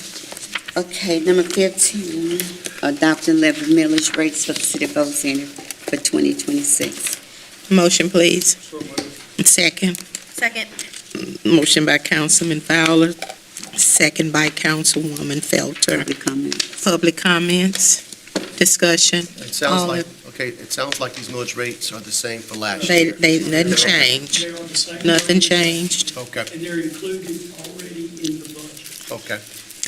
S17: Okay, number 15, adopting levy millage rates for the city of Alexandria for 2026.
S10: Motion, please. Second.
S14: Second.
S10: Motion by Councilman Fowler, second by Councilwoman Felter.
S17: Public comment.
S10: Public comments, discussion.
S1: It sounds
S10: All
S1: like,
S10: in-
S1: okay, it sounds like these millage rates are the same for last year.
S10: Nothing changed.
S8: They're on the same.
S10: Nothing changed.
S1: Okay,
S8: And they're included already in the budget.
S1: okay.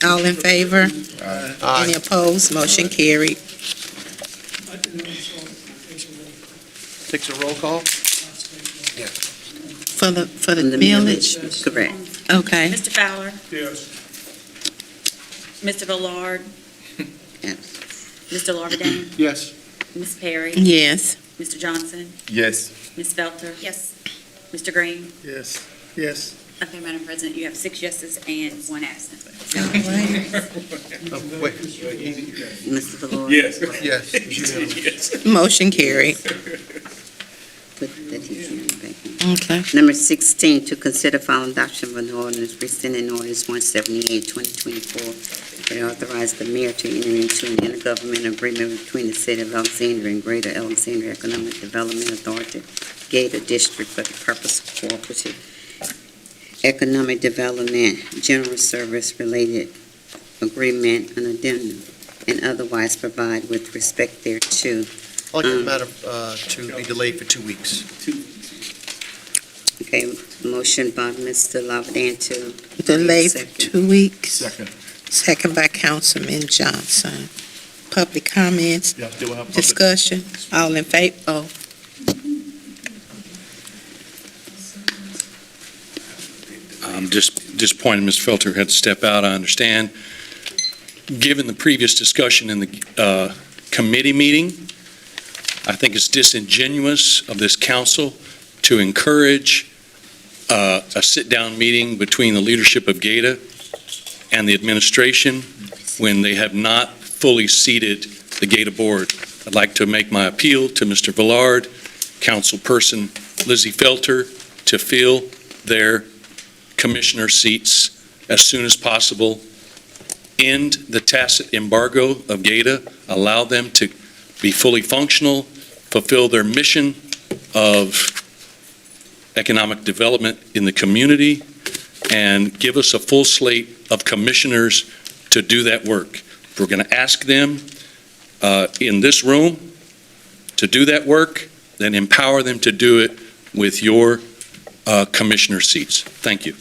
S10: All in favor?
S1: Aye.
S10: Any opposed? Motion carried.
S8: I do know, so takes a roll call.
S1: Takes a roll call?
S10: For the millage?
S17: Correct.
S10: Okay.
S14: Mr. Fowler?
S13: Yes.
S14: Mr. Villard?
S17: Yes.
S14: Mr. Lawberdane?
S1: Yes.
S14: Ms. Perry?
S10: Yes.
S14: Mr. Johnson?
S5: Yes.
S14: Ms. Felter? Yes. Mr. Green?
S9: Yes, yes.
S14: Okay, Madam President, you have 6 yeses and 1 absent.
S1: Wait.
S17: Mr. Valori?
S1: Yes. Yes.
S10: Motion carried.
S17: Put that he's in the back.
S10: Okay.
S17: Number 16, to consider final adoption of an ordinance rescinding ordinance 178, 2024, that authorized the mayor to enter into an intergovernmental agreement between the city of Alexandria and Greater Alexandria Economic Development Authority, Gator District, for the purpose of cooperative economic development, general service related agreement, and addendum, and otherwise provide with respect thereto.
S1: I'd like the matter to be delayed for 2 weeks.
S17: Okay, motion by Mr. Lawberdane to
S10: Delay for 2 weeks.
S5: Second.
S10: Second by Councilman Johnson. Public comments,
S5: Yeah, still have public.
S10: discussion. All in favor? Oh,
S6: I'm just disappointed Ms. Felter had to step out, I understand. Given the previous discussion in the committee meeting, I think it's disingenuous of this council to encourage a sit-down meeting between the leadership of GATA and the administration when they have not fully seated the GATA board. I'd like to make my appeal to Mr. Villard, Councilperson Lizzie Felter, to fill their commissioner seats as soon as possible, end the tacit embargo of GATA, allow them to be fully functional, fulfill their mission of economic development in the community, and give us a full slate of commissioners to do that work. We're going to ask them in this room to do that work, then empower them to do it with your commissioner seats. Thank you.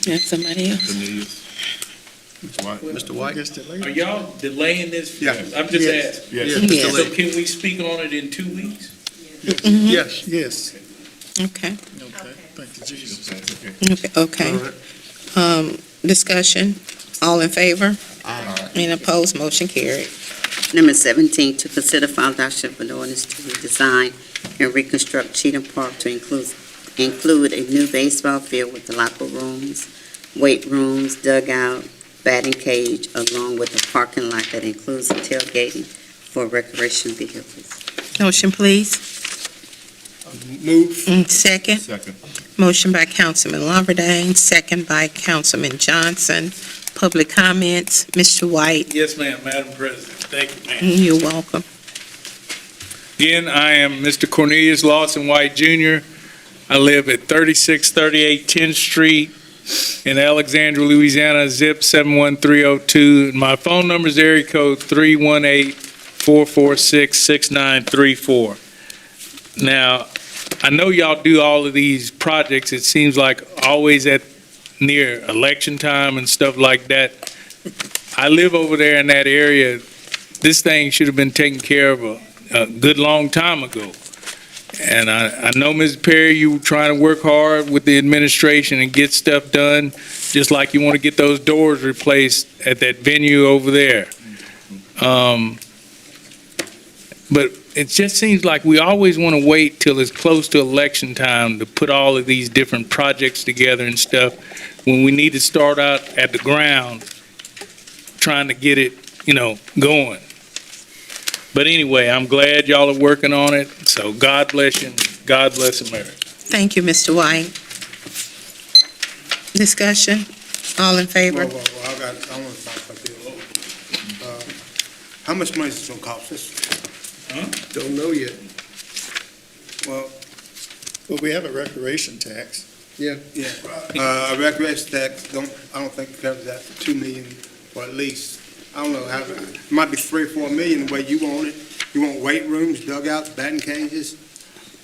S10: and somebody else.
S1: Mr. White?
S18: Are y'all delaying this?
S1: Yeah.
S18: I'm just
S1: Yes.
S18: asking.
S1: Yes.
S10: Yes.
S18: So can we speak on it in 2 weeks?
S1: Yes.
S9: Yes.
S10: Okay,
S9: Thank you, Jesus.
S10: okay. Discussion, all in favor? Any opposed? Motion carried.
S17: Number 17, to consider final adoption of an ordinance to redesign and reconstruct Cheatham Park to include
S15: include a new baseball field with locker rooms, weight rooms, dugout, batting cage, along with a parking lot that includes tailgating for recreational vehicles.
S10: Motion, please.
S11: Move.
S10: Second.
S5: Second.
S10: Motion by Councilman Lawberdane, second by Councilman Johnson. Public comments, Mr. White.
S18: Yes, ma'am, Madam President. Thank you, ma'am.
S10: You're welcome.
S18: Again, I am Mr. Cornelius Lawson White Jr. I live at 3638 10th Street in Alexandria, Louisiana, zip 71302. My phone number is area code 318-446-6934. Now, I know y'all do all of these projects, it seems like always at near election time and stuff like that. I live over there in that area. This thing should have been taken care of a good long time ago. And I know, Ms. Perry, you were trying to work hard with the administration and get stuff done, just like you want to get those doors replaced at that venue over there. But it just seems like we always want to wait till it's close to election time to put all of these different projects together and stuff, when we need to start out at the ground, trying to get it, going. But anyway, I'm glad y'all are working on it, so God bless you, and God bless America.
S10: Thank you, Mr. White. Discussion, all in favor?
S20: I want to talk about this. How much money is this going to cost us?
S1: Don't know yet.
S9: Well, we have a recreation tax.
S1: Yeah.
S20: Yeah. A recreation tax, I don't think it covers that for 2 million, or at least, I don't know, it might be 3 or 4 million the way you want it. You want weight rooms, dugouts, batting cages,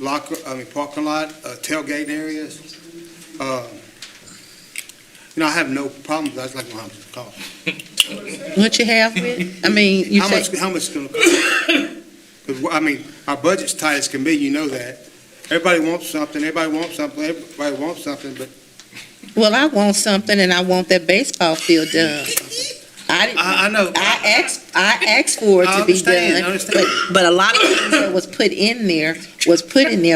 S20: parking lot, tailgate areas. I have no problems, I just like to know how much it costs.
S10: What you have with? I mean, you
S20: How
S10: say,
S20: much it's gonna cost? Because, our budget's tight as can be, you know that. Everybody wants something, but
S10: well, I want something and I want that baseball field done.
S20: I know.
S10: I asked for it to be
S20: I
S10: done,
S20: understand.
S10: but a lot of things that was put in there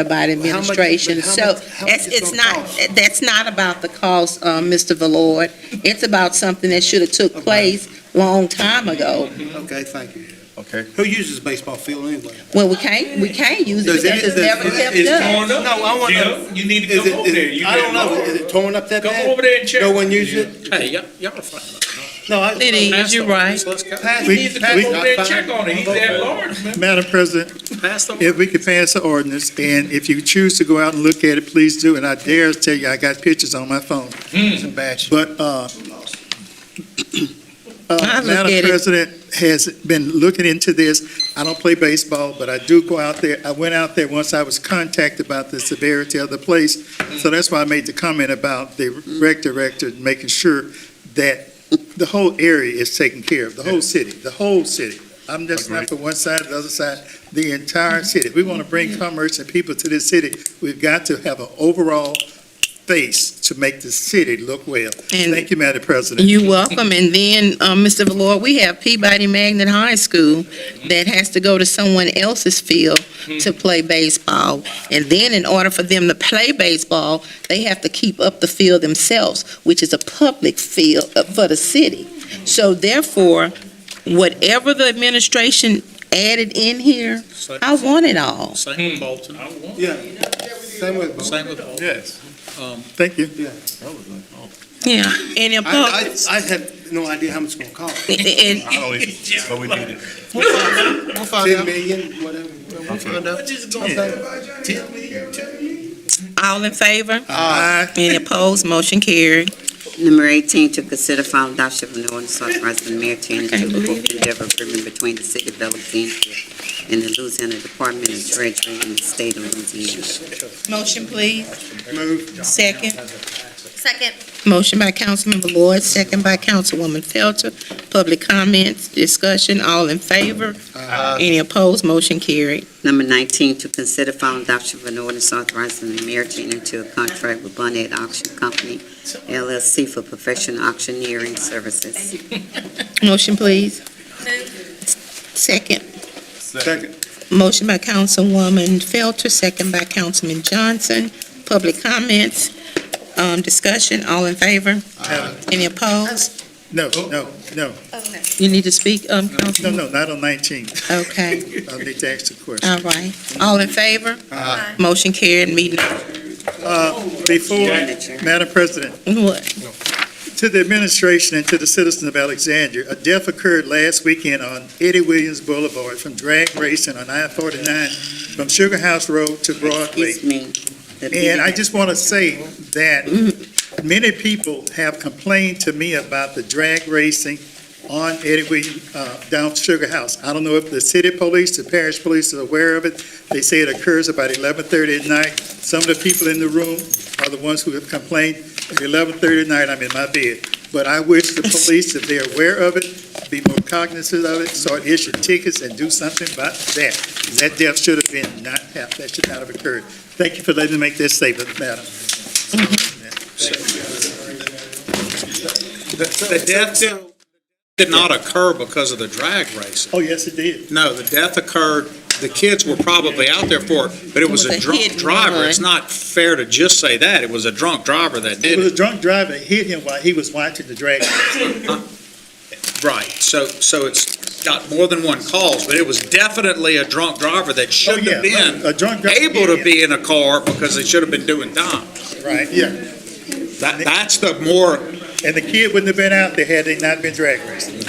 S10: by the administration. So it's not, that's not about the cost, Mr. Valord. It's about something that should have took place long time ago.
S20: Okay, thank you.
S5: Okay.
S20: Who uses baseball field anyway?
S10: Well, we can't use it because it's never kept up.
S20: No, I want to know.
S18: You need to come over there.
S20: I don't know, is it torn up that bad?
S18: Come over there and check.
S20: No one uses it?
S3: Hey, y'all are fine.
S20: No,
S10: It is, you're right.
S3: Let's go.
S18: He needs to come over there and check on it. He's at large, man.
S9: Madam President,
S3: Pass them.
S9: if we could pass the ordinance, and if you choose to go out and look at it, please do. And I dare tell you, I got pictures on my phone.
S20: Some bad shit.
S9: But,
S10: I look at
S9: Madam
S10: it.
S9: President has been looking into this. I don't play baseball, but I do go out there. I went out there once I was contacted about the severity of the place. So that's why I made the comment about the rec director making sure that the whole area is taken care of, the whole city. I'm just not for one side or the other side, the entire city. We want to bring commerce and people to this city. We've got to have an overall face to make the city look well.
S10: And
S9: Thank you, Madam President.
S10: you're welcome. And then, Mr. Valor, we have Peabody Magnet High School that has to go to someone else's field to play baseball. And then in order for them to play baseball, they have to keep up the field themselves, which is a public field for the city. So therefore, whatever the administration added in here, I want it all.
S3: Same with Bolton.
S20: Yeah. Same with
S3: Same with Bolton.
S5: Yes.
S9: Thank you.
S10: Yeah. And in
S20: I had no idea how much it's gonna cost.
S10: and-
S5: I don't even, but we need it.
S20: We'll find out. 10 million, whatever. We'll find out.
S10: all in favor?
S9: Aye.
S10: Any opposed? Motion carried.
S15: Number 18, to consider final adoption of an ordinance authorizing the mayor to enter into a book endeavor agreement between the city of Alexandria and the Louisiana Department of Treasury and the state of Louisiana.
S10: Motion, please.
S20: Move.
S10: Second.
S14: Second.
S10: Motion by Councilman Valord, second by Councilwoman Felter. Public comments, discussion, all in favor? Any opposed? Motion carried.
S15: Number 19, to consider final adoption of an ordinance authorizing the mayor to enter into a contract with Bonnet Auction Company, LLC, for professional auctioneering services.
S10: Motion, please.
S14: Move.
S10: Second.
S20: Second.
S10: Motion by Councilwoman Felter, second by Councilman Johnson. public comments, discussion, all in favor? Any opposed?
S9: No.
S10: You need to speak, Councilman?
S9: No, not on 19.
S10: Okay,
S9: I'll need to ask the question.
S10: all right. All in favor? Motion carried, meeting.
S9: Before, Madam President,
S10: What?
S9: to the administration and to the citizens of Alexandria, a death occurred last weekend on Eddie Williams Boulevard from drag racing on I-49 from Sugar House Road to Broadway.
S15: Excuse me.
S9: And I just want to say that many people have complained to me about the drag racing on Eddie Williams, down Sugar House. I don't know if the city police, the parish police are aware of it. They say it occurs about 11:30 at night. Some of the people in the room are the ones who have complained. At 11:30 at night, I'm in my bed. But I wish the police, if they're aware of it, be more cognizant of it, start issuing tickets and do something about that. That death should have been that should not have occurred. Thank you for letting me make this statement, Madam.
S3: The death did not occur because of the drag racing.
S9: Oh, yes, it did.
S3: No, the death occurred, the kids were probably out there for it, but it was a drunk
S10: hidden
S3: driver.
S10: one.
S3: It's not fair to just say that. It was a drunk driver that
S9: It
S3: did
S9: was
S3: it.
S9: a drunk driver that hit him while he was watching the drag race.
S3: Right, so it's got more than one cause, but it was definitely a drunk driver that shouldn't have been
S9: A drunk driver
S3: able
S9: hit
S3: to
S9: him.
S3: be in a car because they should have been doing time.
S9: Right, yeah.
S3: That's the more,
S9: And the kid wouldn't have been out there had they not been drag racing.